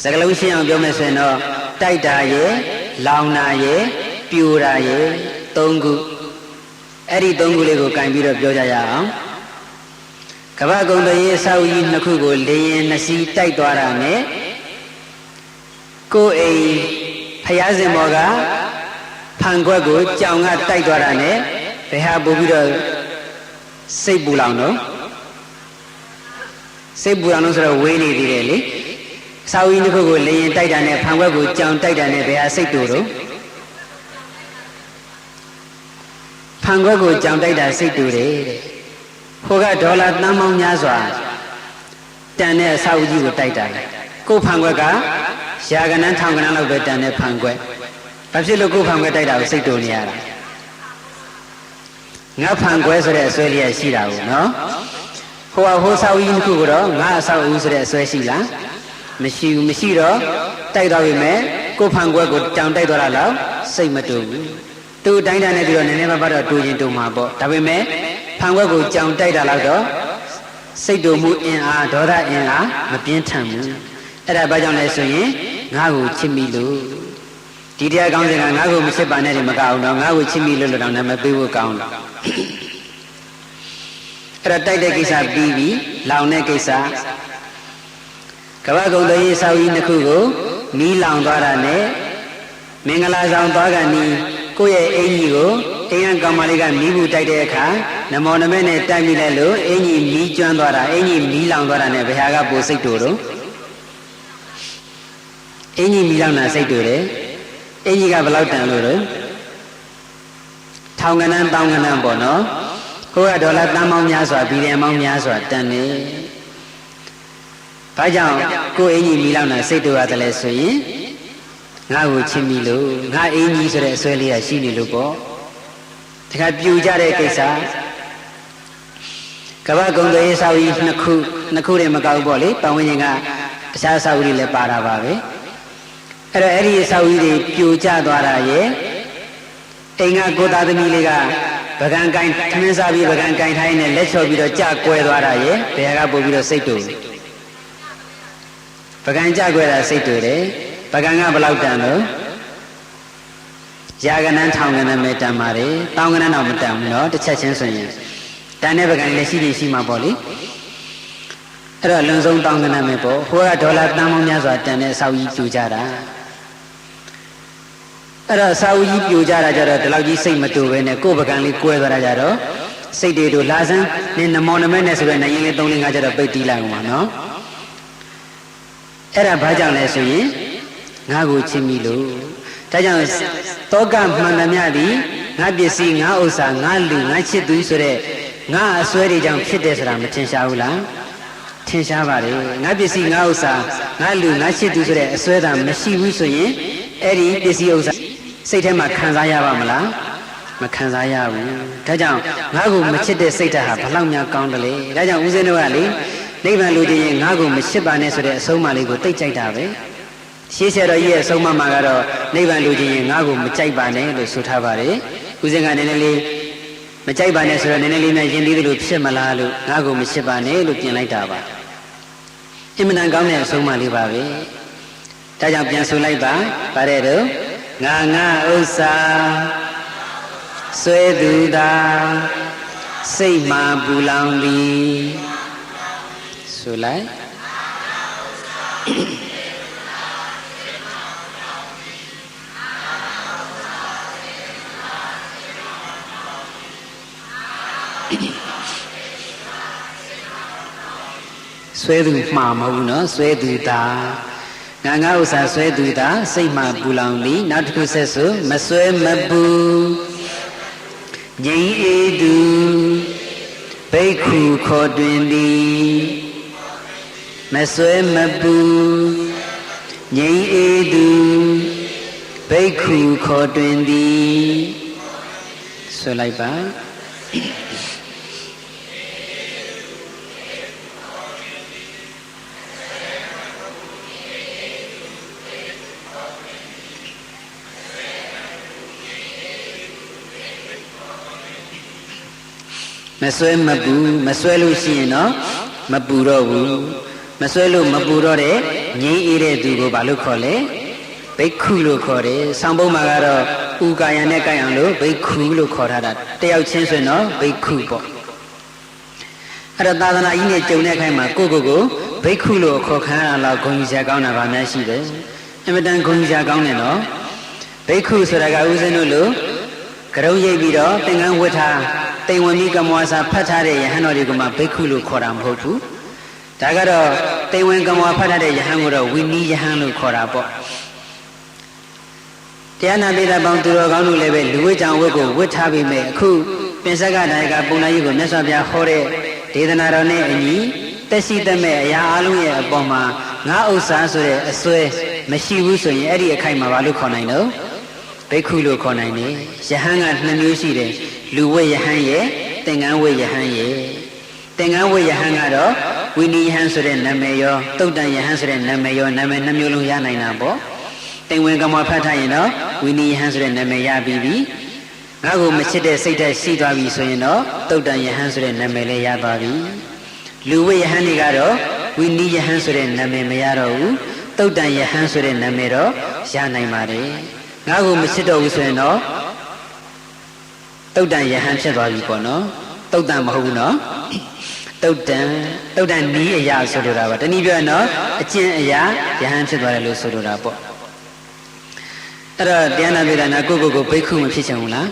စကားလုံးရှင်းအောင်ပြောမယ်ဆိုရင်တော့တိုက်တာရဲ့လောင်တာရဲ့ပြိုတာရဲ့3ခုအဲ့ဒီ3ခုလေးကိုကင်ပြီးတော့ပြောကြရအောင်ကမ္ဘာကုန်သွယ်ရေးအဆောက်အဦ2ခုကိုလေယာဉ်2စီးတိုက်သွားတာနဲ့ကိုယ်အိမ်ဖျားစင်ဘော်ကဖန်ခွက်ကိုကြောင်ကတိုက်သွားတာနဲ့ဘယ်ဟာပို့ပြီးတော့စိတ်ပူလောင်တော့စိတ်ပူလောင်လို့ဆိုတော့ဝေးနေသေးတယ်လေအဆောက်အဦ2ခုကိုလေယာဉ်တိုက်တာနဲ့ဖန်ခွက်ကိုကြောင်တိုက်တာနဲ့ဘယ်ဟာစိတ်တူတော့ဖန်ခွက်ကိုကြောင်တိုက်တာစိတ်တူတယ်တဲ့ဟိုကဒေါ်လာသန်းပေါင်းများစွာတန်တဲ့အဆောက်အဦကြီးကိုတိုက်တာကိုဖန်ခွက်ကရာကနန်းထောင်ကနန်းလောက်ပဲတန်တဲ့ဖန်ခွက်ဘာဖြစ်လို့ကိုဖန်ခွက်တိုက်တာကိုစိတ်တူနေရတာငါဖန်ခွဲဆိုတဲ့အစွဲလေးရရှိတာကိုနော်ဟိုဟိုဆောက်အဦတစ်ခုကတော့ငါအဆောက်အဦဆိုတဲ့အစွဲရှိလားမရှိဘူးမရှိတော့တိုက်သွားပြီမဲ့ကိုဖန်ခွက်ကိုတောင်တိုက်သွားတာလောက်စိတ်မတူဘူးသူ့အတိုင်းတန်းနဲ့ပြီးတော့နည်းနည်းပါးတော့တူရင်တူမှာပေါ့ဒါပေမဲ့ဖန်ခွက်ကိုကြောင်တိုက်တာလောက်တော့စိတ်တူမှုအင်အားဒေါသအင်အားမပြင်းထန်ဘူးအဲ့ဒါဘာကြောင့်လဲဆိုရင်ငါ့ကိုချစ်မိလို့ဒီတရားကောင်းစဉ်ကငါ့ကိုမချစ်ပါနဲ့မကောင်းတော့ငါ့ကိုချစ်မိလို့တော့နာမည်ပေးဖို့ကောင်းတော့အဲ့တော့တိုက်တဲ့ကိစ္စပြီးပြီလောင်တဲ့ကိစ္စကမ္ဘာကုန်သွယ်ရေးအဆောက်အဦ2ခုကိုမီးလောင်သွားတာနဲ့မင်္ဂလာဆောင်သွားကန်ဒီကိုယ့်ရဲ့အင်ကြီးကိုအင်္ဂါကောင်မလေးကမီးဘူးတိုက်တဲ့အခါနမောနမဲနဲ့တိုက်မိလိုက်လို့အင်ကြီးမီးကျွမ်းသွားတာအင်ကြီးမီးလောင်သွားတာနဲ့ဘယ်ဟာကပိုစိတ်တူတော့အင်ကြီးမီးလောင်တာစိတ်တူတယ်အင်ကြီးကဘယ်လောက်တန်လို့တော့ထောင်ကနန်းတောင်ကနန်းပေါ့နော်ကိုကဒေါ်လာသန်းပေါင်းများစွာဘီလီယံပေါင်းများစွာတန်နေဘာကြောင့်ကိုအင်ကြီးမီးလောင်တာစိတ်တူရတယ်လဲဆိုရင်ငါ့ကိုချစ်မိလို့ငါအင်ကြီးဆိုတဲ့အစွဲလေးကရှိနေလို့ပေါ့တခါပြူကြတဲ့ကိစ္စကမ္ဘာကုန်သွယ်ရေးအဆောက်အဦ2ခုတည်းမကောက်ပေါ့လေပတ်ဝန်းကျင်ကတခြားအဆောက်အဦတွေလည်းပါတာပါပဲအဲ့တော့အဲ့ဒီအဆောက်အဦတွေပြိုကျသွားတာရဲ့အိမ်ကကိုသားသမီးလေးကပကံကိုင်းထမင်းစားပြီးပကံကိုင်းထိုင်းနဲ့လက်ချော်ပြီးတော့ကြကွဲသွားတာရဲ့ဘယ်ဟာကပို့ပြီးတော့စိတ်တူပကံကြကွဲတာစိတ်တူတယ်ပကံကဘယ်လောက်တန်လို့ရာကနန်းထောင်ကနန်းပဲတန်ပါတယ်တောင်ကနန်းတော့မတန်ဘူးเนาะတစ်ချက်ချင်းဆိုရင်တန်တဲ့ပကံလည်းရှိမှာပေါ့လေအဲ့တော့လွန်ဆုံးတောင်ကနန်းပဲပေါ့ဟိုကဒေါ်လာတန်ပေါင်းများစွာတန်တဲ့အဆောက်အဦကြီးပြိုကျတာအဲ့တော့အဆောက်အဦကြီးပြိုကျတာကြတော့ဒီလောက်ကြီးစိတ်မတူပဲနဲ့ကိုယ်ပကံလေးကွဲသွားတာကြတော့စိတ်တွေတို့လာစမ်းနေနမောနမဲနဲ့ဆိုတော့နိုင်ရင်လေး3 4 5ကြတော့ပိတ်တီးလိုက်အောင်ပါเนาะအဲ့ဒါဘာကြောင့်လဲဆိုရင်ငါ့ကိုချစ်မိလို့ ဒါကြောင့်တောကမှန်သမျှသည်ငါပစ္စည်းငါဥစ္စာငါလူငါချစ်သူဆိုတဲ့ငါအစွဲတွေကြောင့်ဖြစ်တယ်ဆိုတာမထင်ရှားဘူးလားထင်ရှားပါတယ်ငါပစ္စည်းငါဥစ္စာငါလူငါချစ်သူဆိုတဲ့အစွဲသာမရှိဘူးဆိုရင်အဲ့ဒီပစ္စည်းဥစ္စာစိတ်ထဲမှာခံစားရပါမလားမခံစားရဘူးဒါကြောင့်ငါ့ကိုမချစ်တဲ့စိတ်ဓာတ်ဟာဘလောက်များကောင်းတယ်လေဒါကြောင့်ဦးဇင်းတို့ကလေနိဗ္ဗာန်လိုချင်ရင်ငါ့ကိုမချစ်ပါနဲ့ဆိုတဲ့အဆုံးအမလေးကိုတိတ်ကြိုက်တာပဲရှေးဆရာတော်ကြီးရဲ့အဆုံးအမမှာကတော့နိဗ္ဗာန်လိုချင်ရင်ငါ့ကိုမကြိုက်ပါနဲ့လို့ဆိုထားပါတယ်ဦးဇင်းကနည်းနည်းလေးမကြိုက်ပါနဲ့ဆိုတော့နည်းနည်းလေးနဲ့ယဉ်သေးတယ်လို့ဖြစ်မလားလို့ငါ့ကိုမချစ်ပါနဲ့လို့ပြင်လိုက်တာပါအင်မတန်ကောင်းတဲ့အဆုံးအမလေးပါပဲဒါကြောင့်ပြန်ဆိုလိုက်ပါပါတယ်တော့ငါဥစ္စာဆွဲသူသာစိတ်မှပူလောင်သည်ဆိုလိုက်ဆွဲသူမှားမဟုတ်ဘူးနော်ဆွဲသူသာငါဥစ္စာဆွဲသူသာစိတ်မှပူလောင်သည်နောက်တစ်ခုဆက်ဆိုမဆွဲမပူငြိမ်းအေးသူဘိက္ခုခေါ်တွင်သည်မဆွဲမပူငြိမ်းအေးသူဘိက္ခုခေါ်တွင်သည်ဆိုလိုက်ပါမဆွဲမပူမဆွဲလို့ရှိရင်တော့မပူတော့ဘူးမဆွဲလို့မပူတော့တဲ့ငြိမ်းအေးတဲ့သူကိုဘာလို့ခေါ်လဲဘိက္ခုလို့ခေါ်တယ်ဆောင်းပုံးမှာကတော့ဥကာယနဲ့ကိုက်အောင်လို့ဘိက္ခုလို့ခေါ်ထားတာတယောက်ချင်းဆိုရင်တော့ဘိက္ခုပေါ့အဲ့တော့သာသနာကြီးနဲ့ကြုံတဲ့ခိုင်းမှာကိုဘိက္ခုလို့ခေါ်ခံရတော့ဂုဏ်ကြီးစရာကောင်းတာဗာများရှိတယ်အင်မတန်ဂုဏ်ကြီးစရာကောင်းတယ်နော်ဘိက္ခုဆိုတာကဦးဇင်းတို့လို့ကရုံရိပ်ပြီးတော့သင်္ကန်းဝတ်ထားတိမ်ဝင်ပြီးကမောစာဖတ်ထားတဲ့ယဟန်တော်တွေကမှဘိက္ခုလို့ခေါ်တာမဟုတ်ဘူးဒါကတော့တိမ်ဝင်ကမောဖတ်ထားတဲ့ယဟန်ကိုတော့ဝိနည်းယဟန်လို့ခေါ်တာပေါ့တရားနာပိဋကပေါင်းသူတော်ကောင်းတို့လည်းပဲလူဝိကြောင်ဝတ်ကိုဝတ်ထားပြီးမဲ့အခုပင်စက္ကဒါယကပုံနာကြီးကိုမြတ်စွာဘုရားဟောတဲ့ဒေသနာတော်နဲ့အညီတက်ရှိတတ်မဲ့အရာအလုံးရဲ့အပေါ်မှာငါဥစ္စာဆိုတဲ့အစွဲမရှိဘူးဆိုရင်အဲ့ဒီအခိုက်မှာဘာလို့ခေါ်နိုင်တော့ဘိက္ခုလို့ခေါ်နိုင်တယ်ယဟန်က2မျိုးရှိတယ်လူဝိယဟန်ရဲ့သင်္ကန်းဝိယဟန်ရဲ့သင်္ကန်းဝိယဟန်ကတော့ဝိနည်းယဟန်ဆိုတဲ့နာမည်ရောတုတ်တန်ယဟန်ဆိုတဲ့နာမည်ရောနာမည်2မျိုးလုံးရနိုင်တာပေါ့တိမ်ဝင်ကမောဖတ်ထားရင်တော့ဝိနည်းယဟန်ဆိုတဲ့နာမည်ရပြီးပြီငါ့ကိုမချစ်တဲ့စိတ်ဓာတ်ရှိသွားပြီဆိုရင်တော့တုတ်တန်ယဟန်ဆိုတဲ့နာမည်လည်းရသွားပြီလူဝိယဟန်တွေကတော့ဝိနည်းယဟန်ဆိုတဲ့နာမည်မရတော့ဘူးတုတ်တန်ယဟန်ဆိုတဲ့နာမည်တော့ရနိုင်ပါတယ်ငါ့ကိုမချစ်တော့ဘူးဆိုရင်တော့တုတ်တန်ယဟန်ဖြစ်သွားပြီပေါ့နော်တုတ်တန်မဟုတ်ဘူးနော်တုတ်တန်နီးအရာဆိုလိုတာပါတနည်းပြောရင်တော့အကျင့်အရာယဟန်ဖြစ်သွားတယ်လို့ဆိုလိုတာပေါ့အဲ့တော့တရားနာပိဋကနာကိုဘိက္ခုမဖြစ်ချင်ဘူးလား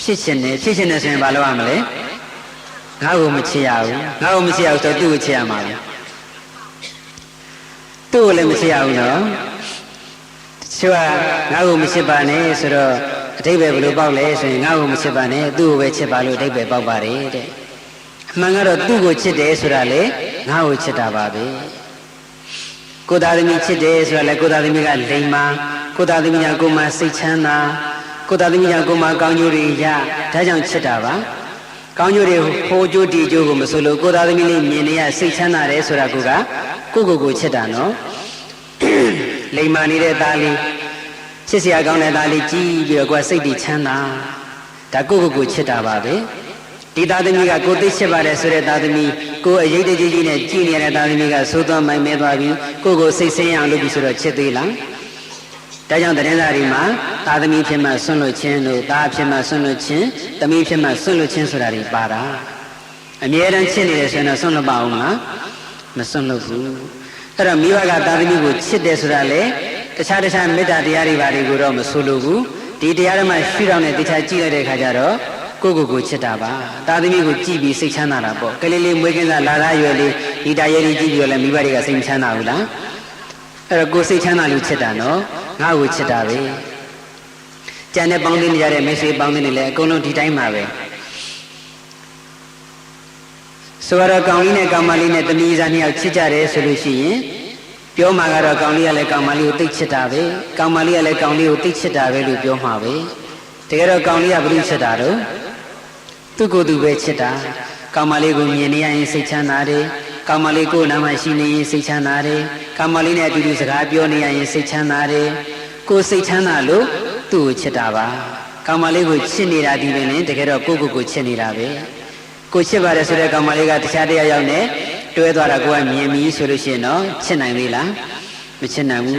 ဖြစ်ချင်တယ်ဆိုရင်ဘာလုပ်ရမလဲငါ့ကိုမချစ်ရဘူးငါ့ကိုမချစ်ရဘူးဆိုတော့သူ့ကိုချစ်ရမှာပဲသူ့ကိုလည်းမချစ်ရဘူးနော်သူကငါ့ကိုမချစ်ပါနဲ့ဆိုတော့အတိတ်ပဲဘယ်လိုပေါက်လဲဆိုရင်ငါ့ကိုမချစ်ပါနဲ့သူ့ကိုပဲချစ်ပါလို့အတိတ်ပဲပေါက်ပါတယ်တဲ့အမှန်ကတော့သူ့ကိုချစ်တယ်ဆိုတာလေငါ့ကိုချစ်တာပါပဲကိုသားသမီးချစ်တယ်ဆိုတာလေကိုသားသမီးကလိမ်မာကိုသားသမီးကကိုမှစိတ်ချမ်းသာကိုသားသမီးကကိုမှကောင်းကျိုးတွေရဒါကြောင့်ချစ်တာပါကောင်းကျိုးတွေဟိုကျိုးဒီကျိုးကိုမဆိုလို့ကိုသားသမီးလေးမြင်နေရစိတ်ချမ်းသာတယ်ဆိုတာကိုချစ်တာနော်လိမ်မာနေတဲ့သားလေးချစ်စရာကောင်းတဲ့သားလေးကြည်ပြီးတော့ကိုယ်စိတ်တည်ချမ်းသာဒါကိုချစ်တာပါပဲဒီသားသမီးကကိုသိချစ်ပါတယ်ဆိုတဲ့သားသမီးကိုအရေးတကြီးကြီးနဲ့ကြည်နေတဲ့သားသမီးကသိုးသွမ်းမိုင်မဲသွားပြီးကိုစိတ်ဆင်းရအောင်လုပ်ပြီးဆိုတော့ချစ်သေးလားဒါကြောင့်သတင်းစာတွေမှာသားသမီးဖြစ်မှဆွန့်လွတ်ခြင်းတို့သားဖြစ်မှဆွန့်လွတ်ခြင်းသမီးဖြစ်မှဆွန့်လွတ်ခြင်းဆိုတာတွေပါတာအမြဲတမ်းချစ်နေတယ်ဆိုရင်တော့ဆွန့်လွတ်ပါအောင်လားမဆွန့်လွတ်ဘူးအဲ့တော့မိဘကသားသမီးကိုချစ်တယ်ဆိုတာလေတခြားမေတ္တာတရားတွေဘာတွေကိုတော့မဆိုလိုဘူးဒီတရားဓမ္မရှုထောင့်နဲ့တရားကြည့်လိုက်တဲ့အခါကျတော့ကိုချစ်တာပါသားသမီးကိုကြည့်ပြီးစိတ်ချမ်းသာတာပေါ့ကလေးလေးမွေးကင်းစားလာသားရွယ်လေးဒီတရားရည်ကြည့်ပြီးတော့လည်းမိဘတွေကစိတ်ချမ်းသာဘူးလားအဲ့တော့ကိုစိတ်ချမ်းသာလို့ချစ်တာနော်ငါ့ကိုချစ်တာပဲ ကြံတဲ့ပေါင်းသိနေကြတဲ့မိတ်ဆွေပေါင်းသိနေလဲအကုန်လုံးဒီတိုင်းပါပဲဆိုတော့ကောင်လေးနဲ့ကောင်မလေးနဲ့တမီးစားနှစ်ယောက်ချစ်ကြတယ်ဆိုလို့ရှိရင်ပြောမှာကတော့ကောင်လေးကလည်းကောင်မလေးကိုသိချစ်တာပဲကောင်မလေးကလည်းကောင်လေးကိုသိချစ်တာပဲလို့ပြောမှာပဲတကယ်တော့ကောင်လေးကဘယ်လိုချစ်တာတော့သူ့ကိုယ်သူပဲချစ်တာကောင်မလေးကိုမြင်နေရရင်စိတ်ချမ်းသာတယ်ကောင်မလေးကိုယ်နာမှရှိနေရင်စိတ်ချမ်းသာတယ်ကောင်မလေးနဲ့အတူတူစကားပြောနေရရင်စိတ်ချမ်းသာတယ်ကိုယ်စိတ်ချမ်းသာလို့သူ့ကိုချစ်တာပါကောင်မလေးကိုချစ်နေတာဒီပင်လည်းတကယ်တော့ကိုယ့်ကိုယ်ချစ်နေတာပဲကိုချစ်ပါတယ်ဆိုတဲ့ကောင်မလေးကတခြားတရားရောက်နေတွဲသွားတာကိုကမြင်ပြီးဆိုလို့ရှိရင်တော့ချစ်နိုင်သေးလားမချစ်နိုင်ဘူး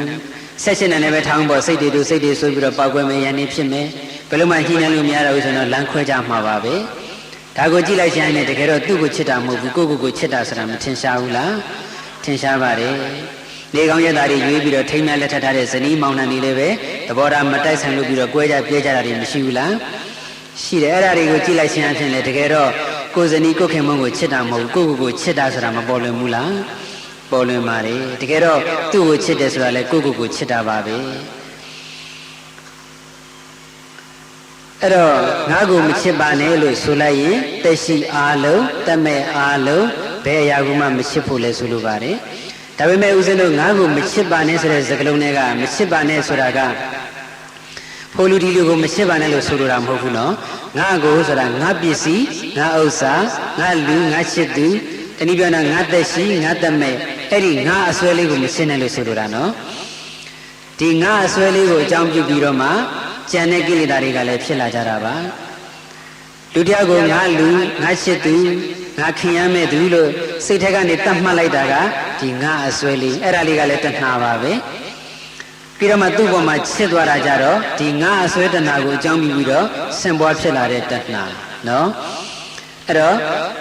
ဆက်ချစ်နိုင်လည်းပဲထောင်းပေါ်စိတ်တွေဆိုပြီးတော့ပောက်ကွဲမယ်ရန်နေဖြစ်မယ်ဘယ်လိုမှညှိနှိုင်းလို့မရတော့ဘူးဆိုတော့လမ်းခွဲကြမှာပါပဲဒါကိုကြည့်လိုက်ရင်လည်းတကယ်တော့သူ့ကိုချစ်တာမဟုတ်ဘူးကိုယ့်ကိုချစ်တာဆိုတာမထင်ရှားဘူးလားထင်ရှားပါတယ်နေကောင်းရက်သားတွေရွေးပြီးတော့ထိမ်းမြလက်ထပ်ထားတဲ့ဇနီးမောင်နှံတွေလည်းပဲသဘောထားမတိုက်ဆိုင်လို့ပြီးတော့ကွဲကြပြဲကြတာတွေမရှိဘူးလားရှိတယ်အဲ့ဒါတွေကိုကြည့်လိုက်ခြင်းအဖြစ်လည်းတကယ်တော့ကိုယ်ဇနီးကိုခင်မုန်းကိုချစ်တာမဟုတ်ဘူးကိုယ့်ကိုချစ်တာဆိုတာမပေါ်လွင်ဘူးလားပေါ်လွင်ပါတယ်တကယ်တော့သူ့ကိုချစ်တယ်ဆိုတာလည်းကိုယ့်ကိုချစ်တာပါပဲအဲ့တော့ငါ့ကိုမချစ်ပါနဲ့လို့ဆိုလိုက်ရင်တက်ရှိအားလုံးတက်မဲ့အားလုံးဘယ်အရာကိုမှမချစ်ဖို့လဲဆိုလိုပါတယ်ဒါပေမဲ့ဦးဇင်းတို့ငါ့ကိုမချစ်ပါနဲ့ဆိုတဲ့စကားလုံးတွေကမချစ်ပါနဲ့ဆိုတာကဖိုလူဒီလူကိုမချစ်ပါနဲ့လို့ဆိုလိုတာမဟုတ်ဘူးနော်ငါ့ကိုဆိုတာငါပစ္စည်းငါဥစ္စာငါလူငါချစ်သူတနည်းပြောရင်ငါတက်ရှိငါတက်မဲ့အဲ့ဒီငါအစွဲလေးကိုမချစ်နဲ့လို့ဆိုလိုတာနော်ဒီငါအစွဲလေးကိုအကြောင်းပြုပြီးတော့မှကျန်တဲ့ကိလေသာတွေကလည်းဖြစ်လာကြတာပါလူတယောက်ကိုငါလူငါချစ်သူငါခင်ရမဲ့သူလို့စိတ်ထဲကနေတတ်မှတ်လိုက်တာကဒီငါအစွဲလေးအဲ့ဒါလေးကလည်းတဏှာပါပဲပြီးတော့မှသူ့ဘောမှာချစ်သွားတာကြတော့ဒီငါအစွဲတဏှာကိုအကြောင်းပြုပြီးတော့ဆင်ပွားဖြစ်လာတဲ့တဏှာနော်အဲ့တော့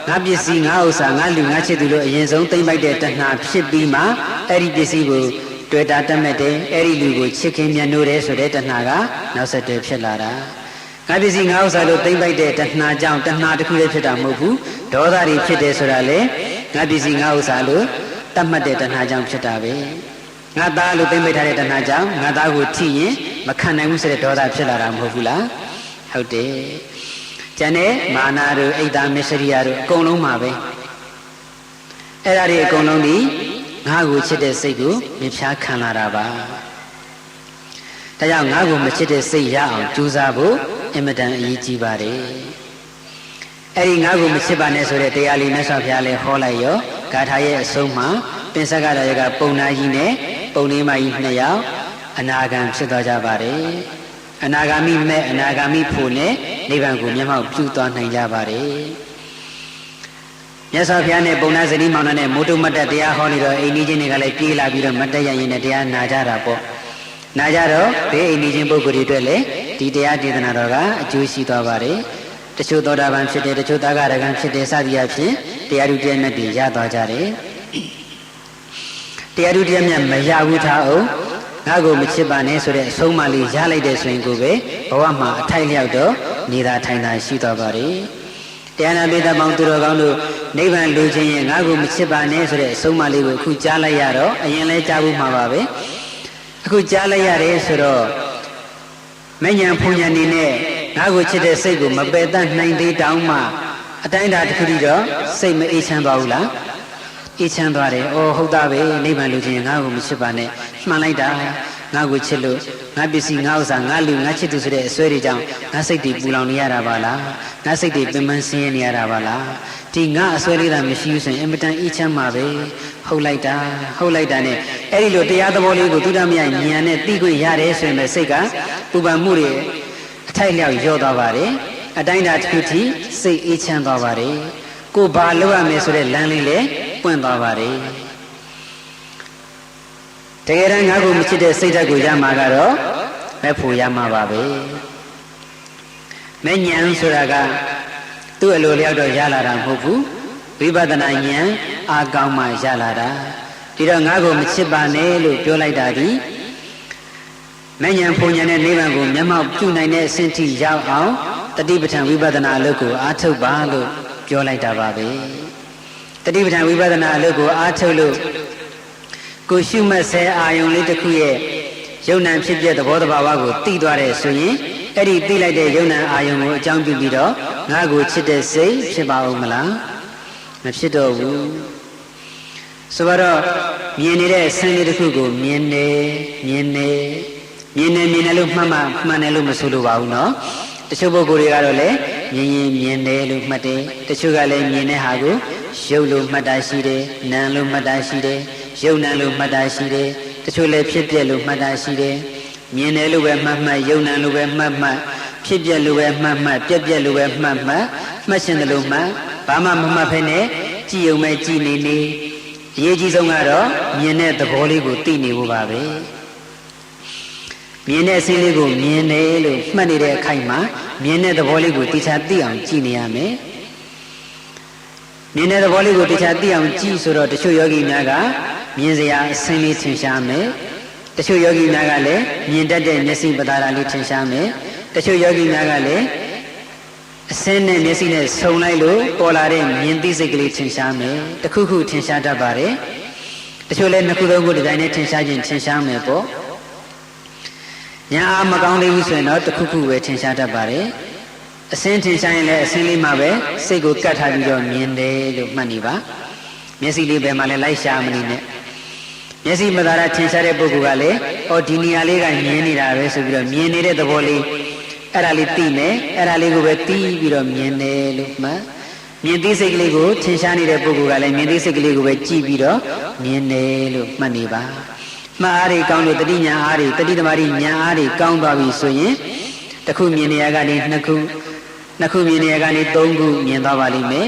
ငါပစ္စည်းငါဥစ္စာငါလူငါချစ်သူလို့အရင်ဆုံးသိမ့်ပိုက်တဲ့တဏှာဖြစ်ပြီးမှအဲ့ဒီပစ္စည်းကိုတွေ့တာတတ်မဲ့တယ်အဲ့ဒီလူကိုချစ်ခင်မြတ်နိုးတယ်ဆိုတဲ့တဏှာကနောက်ဆက်တွဲဖြစ်လာတာငါပစ္စည်းငါဥစ္စာလို့သိမ့်ပိုက်တဲ့တဏှာကြောင့်တဏှာတစ်ခုတည်းဖြစ်တာမဟုတ်ဘူးဒေါသတွေဖြစ်တယ်ဆိုတာလေငါပစ္စည်းငါဥစ္စာလို့တတ်မှတ်တဲ့တဏှာကြောင့်ဖြစ်တာပဲငါသားလို့သိမ့်ပိုက်ထားတဲ့တဏှာကြောင့်ငါသားကိုထိရင်မခံနိုင်ဘူးဆိုတဲ့ဒေါသဖြစ်လာတာမဟုတ်ဘူးလားဟုတ်တယ်ကျန်တဲ့မာနတို့အိတ်သားမစ္စရိယတို့အကုန်လုံးမှာပဲအဲ့ဒါတွေအကုန်လုံးဒီငါ့ကိုချစ်တဲ့စိတ်ကိုမြင်ဖြားခံလာတာပါဒါကြောင့်ငါ့ကိုမချစ်တဲ့စိတ်ရအောင်ကြိုးစားဖို့အင်မတန်အရေးကြီးပါတယ်အဲ့ဒီငါ့ကိုမချစ်ပါနဲ့ဆိုတဲ့တရားလေးမြတ်စွာဘုရားလည်းဟောလိုက်ရောဂါထာရဲ့အဆုံးမှာပင်စက္ကရာယကပုံနာကြီးနဲ့ပုံနေမကြီးနှစ်ယောက်အနာဂံဖြစ်သွားကြပါတယ်အနာဂါမိမဲ့အနာဂါမိဖို့နဲ့နိဗ္ဗာန်ကိုမျက်မှောက်ပြုသွားနိုင်ကြပါတယ်မြတ်စွာဘုရားနဲ့ပုံနာဇနီးမောင်နှံနဲ့မိုးတုမတ်တတရားဟောနေတော့အိမ်ကြီးချင်းတွေကလည်းပြေးလာပြီးတော့မတ်တရရင်နဲ့တရားနာကြတာပေါ့နာကြတော့ဘေးအိမ်ကြီးချင်းပုဂ္ဂိုလ်တွေအတွက်လည်းဒီတရားဒေသနာတော်ကအကျိုးရှိသွားပါတယ်တချို့သောတာပန်ဖြစ်တယ်တချို့သာဂရကံဖြစ်တယ်စသည်အဖြစ်တရားဓုတရားမြတ်တွေရသွားကြတယ်တရားဓုတရားမြတ်မရဘူးထားအောင်ငါ့ကိုမချစ်ပါနဲ့ဆိုတဲ့အဆုံးအမလေးရလိုက်တဲ့ဆိုရင်ကိုပဲဘဝမှာအထိုက်လျောက်တော့နေတာထိုင်တာရှိသွားပါတယ်တရားနာပိသပေါင်းသူတော်ကောင်းတို့နိဗ္ဗာန်လိုချင်ရင်ငါ့ကိုမချစ်ပါနဲ့ဆိုတဲ့အဆုံးအမလေးကိုအခုကြားလိုက်ရတော့အရင်လဲကြားဖို့မှာပါပဲအခုကြားလိုက်ရတယ်ဆိုတော့မဉ္ဇဉ်ဖုန်ဉဏ်နေနဲ့ငါ့ကိုချစ်တဲ့စိတ်ကိုမပယ်တတ်နိုင်သေးတောင်မှအတိုင်းတာတစ်ခုတည်းတော့စိတ်မအေးချမ်းသွားဘူးလားအေးချမ်းသွားတယ်။အော်ဟုတ်တာပဲနိဗ္ဗာန်လိုချင်ရင်ငါ့ကိုမချစ်ပါနဲ့မှန်လိုက်တာငါ့ကိုချစ်လို့ငါပစ္စည်းငါဥစ္စာငါလူငါချစ်သူဆိုတဲ့အစွဲတွေကြောင့်ငါစိတ်တွေပူလောင်နေရတာပါလားငါစိတ်တွေပင်ပန်းဆင်းရဲနေရတာပါလားဒီငါအစွဲလေးသာမရှိဘူးဆိုရင်အင်မတန်အေးချမ်းမှာပဲဟုတ်လိုက်တာနဲ့အဲ့ဒီလိုတရားသဘောလေးကိုသုဒ္ဓမယဉာဏ်နဲ့သိခွင့်ရတယ်ဆိုရင်ပဲစိတ်ကပူပန်မှုတွေအထိုက်လျောက်လျော့သွားပါတယ်အတိုင်းတာတစ်ခုထိစိတ်အေးချမ်းသွားပါတယ်ကိုဘာလုပ်ရမယ်ဆိုတဲ့လမ်းလေးလည်းပွင့်သွားပါတယ်တကယ်တမ်းငါ့ကိုမချစ်တဲ့စိတ်ဓာတ်ကိုရမှာကတော့မဲ့ဖို့ရမှာပါပဲမဲ့ဉာဏ်ဆိုတာကသူ့အလိုလျောက်တော့ရလာတာမဟုတ်ဘူးဝိပဿနာဉာဏ်အာကောင်းမှရလာတာဒီတော့ငါ့ကိုမချစ်ပါနဲ့လို့ပြောလိုက်တာဒီမဲ့ဉာဏ်ဖုန်ဉာဏ်နဲ့နိဗ္ဗာန်ကိုမျက်မှောက်ပြုနိုင်တဲ့အဆင့်ထိရောက်အောင်တတိပဋ္ဌာန်ဝိပဿနာအလုပ်ကိုအားထုတ်ပါလို့ပြောလိုက်တာပါပဲတတိပဋ္ဌာန်ဝိပဿနာအလုပ်ကိုအားထုတ်လို့ကိုရှုမှတ်ဆဲအာယုံလေးတစ်ခုရဲ့ယုံ nant ဖြစ်ပြသဘောတဘာဝကိုသိသွားတဲ့ဆိုရင် အဲ့ဒီသိလိုက်တဲ့ယုံနာအာယုံကိုအကြောင်းပြုပြီးတော့ငါကိုချစ်တဲ့စိတ်ဖြစ်ပါဦးမလားမဖြစ်တော့ဘူးဆိုတော့မြင်နေတဲ့အဆင်းလေးတစ်ခုကိုမြင်နေလို့မှန်တယ်လို့မဆိုလိုပါဘူးเนาะတချို့ပုဂ္ဂိုလ်တွေကတော့လည်းမြင်တယ်လို့မှတ်တယ်တချို့ကလည်းမြင်တဲ့ဟာကိုရုပ်လို့မှတ်တာရှိတယ်နာမ်လို့မှတ်တာရှိတယ်ရုပ်နာမ်လို့မှတ်တာရှိတယ်တချို့လည်းဖြစ်ပျက်လို့မှတ်တာရှိတယ်မြင်တယ်လို့ပဲမှတ်ရုပ်နာမ်လို့ပဲမှတ်ဖြစ်ပျက်လို့ပဲမှတ်ပြက်ပြက်လို့ပဲမှတ်ရှင်တယ်လို့မှတ်ဘာမှမမှတ်ဖ ೇನೆ ကြည်ုံမဲ့ကြည်နေအရေးကြီးဆုံးကတော့မြင်တဲ့သဘောလေးကိုသိနေဖို့ပါပဲမြင်တဲ့အစင်းလေးကိုမြင်တယ်လို့မှတ်နေတဲ့အခိုက်မှာမြင်တဲ့သဘောလေးကိုတိကျသိအောင်ကြည့်နေရမယ်မြင်တဲ့သဘောလေးကိုတိကျသိအောင်ကြည့်ဆိုတော့တချို့ယောဂီများကမြင်စရာအစင်းလေးထင်ရှားမယ်တချို့ယောဂီများကလည်းမြင်တတ်တဲ့မျက်စိပတာရာလေးထင်ရှားမယ်တချို့ယောဂီများကလည်းအစင်းနဲ့မျက်စိနဲ့ဆုံလိုက်လို့ပေါ်လာတဲ့မြင်သိစိတ်ကလေးထင်ရှားမယ်တခုခုထင်ရှားတတ်ပါတယ်တချို့လည်းနှစ်ခုသုံးခုဒီတိုင်းနဲ့ထင်ရှားခြင်းထင်ရှားမယ်ပေါ့ညာအားမကောင်းသေးဘူးဆိုရင်တော့တခုခုပဲထင်ရှားတတ်ပါတယ်အစင်းထင်ရှားရင်လည်းအစင်းလေးမှပဲစိတ်ကိုကတ်ထားပြီးတော့မြင်တယ်လို့မှတ်နေပါမျက်စိလေးပဲမှလည်းလိုက်ရှာမနေနဲ့မျက်စိမသာတာထင်ရှားတဲ့ပုဂ္ဂိုလ်ကလည်းဒီနေရာလေးကမြင်နေတာပဲဆိုပြီးတော့မြင်နေတဲ့သဘောလေးအဲ့ဒါလေးသိမယ်အဲ့ဒါလေးကိုပဲသိပြီးတော့မြင်တယ်လို့မှတ်မြင်သိစိတ်ကလေးကိုထင်ရှားနေတဲ့ပုဂ္ဂိုလ်ကလည်းမြင်သိစိတ်ကလေးကိုပဲကြည့်ပြီးတော့မြင်တယ်လို့မှတ်နေပါမှတ်အားတွေကောင်းလို့တတိညာအားတွေတတိသမารိညာအားတွေကောင်းသွားပြီဆိုရင်တစ်ခုမြင်နေရကနေနှစ်ခုမြင်နေရကနေသုံးခုမြင်သွားပါလိမ့်မယ်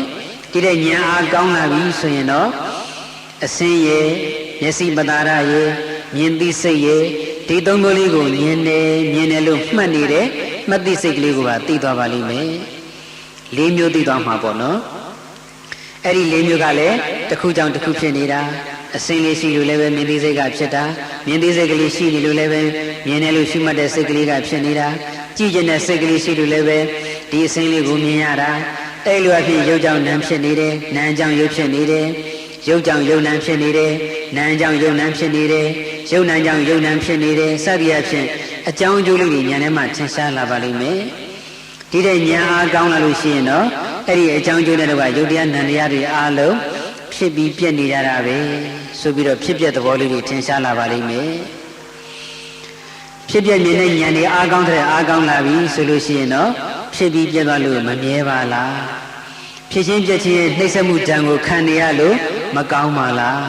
ဒီတဲ့ညာအားကောင်းလာပြီဆိုရင်တော့အစင်းရဲ့မျက်စိပတာရရဲ့မြင်သိစိတ်ရဲ့ဒီသုံးခုလေးကိုမြင်တယ်လို့မှတ်နေတဲ့မှတ်သိစိတ်ကလေးကိုပါသိသွားပါလိမ့်မယ်၄မျိုးသိသွားမှာပေါ့နော်အဲ့ဒီ၄မျိုးကလည်းတစ်ခုကြောင့်တစ်ခုဖြစ်နေတာအစင်းလေးရှိလို့လည်းပဲမြင်သိစိတ်ကဖြစ်တာမြင်သိစိတ်ကလေးရှိနေလို့လည်းပဲမြင်တယ်လို့ရှုမှတ်တဲ့စိတ်ကလေးကဖြစ်နေတာကြည့်ကျင်တဲ့စိတ်ကလေးရှိလို့လည်းပဲဒီအစင်းလေးကိုမြင်ရတာအဲ့လိုအဖြစ်ရုပ်ကြောင့်နာမ်ဖြစ်နေတယ်နာမ်ကြောင့်ရုပ်ဖြစ်နေတယ်ရုပ်ကြောင့်ယုံနာဖြစ်နေတယ်နာမ်ကြောင့်ယုံနာဖြစ်နေတယ်ယုံနာကြောင့်ယုံနာဖြစ်နေတယ်စသည်အဖြစ်အကြောင်းအကျိုးလေးတွေဉာဏ်ထဲမှာထင်ရှားလာပါလိမ့်မယ်ဒီတဲ့ဉာဏ်အားကောင်းလာလို့ရှိရင်တော့အဲ့ဒီအကြောင်းအကျိုးတွေတော့ယုတ်တရားနံတရားတွေအားလုံးဖြစ်ပြီးပြည့်နေကြတာပဲဆိုပြီးတော့ဖြစ်ပြသဘောလေးတွေထင်ရှားလာပါလိမ့်မယ်ဖြစ်ပြမြင်တဲ့ဉာဏ်တွေအားကောင်းတဲ့အားကောင်းလာပြီဆိုလို့ရှိရင်တော့ဖြစ်ပြီးပြည့်သွားလို့မမြဲပါလားဖြစ်ချင်းပြည့်ချင်းနှိမ့်ဆက်မှုတန်ကိုခံနေရလို့မကောင်းပါလား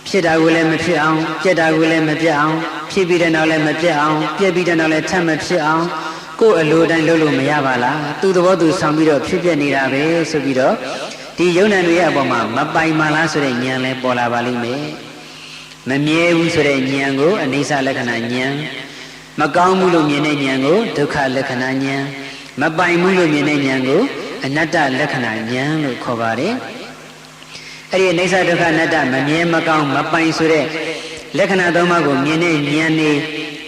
ဖြစ်တာကိုလည်းမဖြစ်အောင်ပြက်တာကိုလည်းမပြက်အောင်ဖြစ်ပြီးတဲ့နောက်လည်းမပြက်အောင်ပြက်ပြီးတဲ့နောက်လည်းထပ်မဖြစ်အောင်ကိုယ်အလိုတိုင်းလုပ်လို့မရပါလားသူ့သဘောသူဆောင်ပြီးတော့ဖြစ်ပြနေတာပဲဆိုပြီးတော့ဒီယုံနာတွေရဲ့အပေါ်မှာမပိုင်ပါလားဆိုတဲ့ဉာဏ်လည်းပေါ်လာပါလိမ့်မယ်မမြဲဘူးဆိုတဲ့ဉာဏ်ကိုအနိစ္စလက္ခဏာဉာဏ်မကောင်းဘူးလို့မြင်တဲ့ဉာဏ်ကိုဒုက္ခလက္ခဏာဉာဏ်မပိုင်ဘူးလို့မြင်တဲ့ဉာဏ်ကိုအနတ္တလက္ခဏာဉာဏ်လို့ခေါ်ပါတယ်အဲ့ဒီအိဋ္ဌဒုက္ခအနတ္တမမြဲမကောင်းမပိုင်ဆိုတဲ့လက္ခဏာသုံးပါးကိုမြင်တဲ့ဉာဏ်နဲ့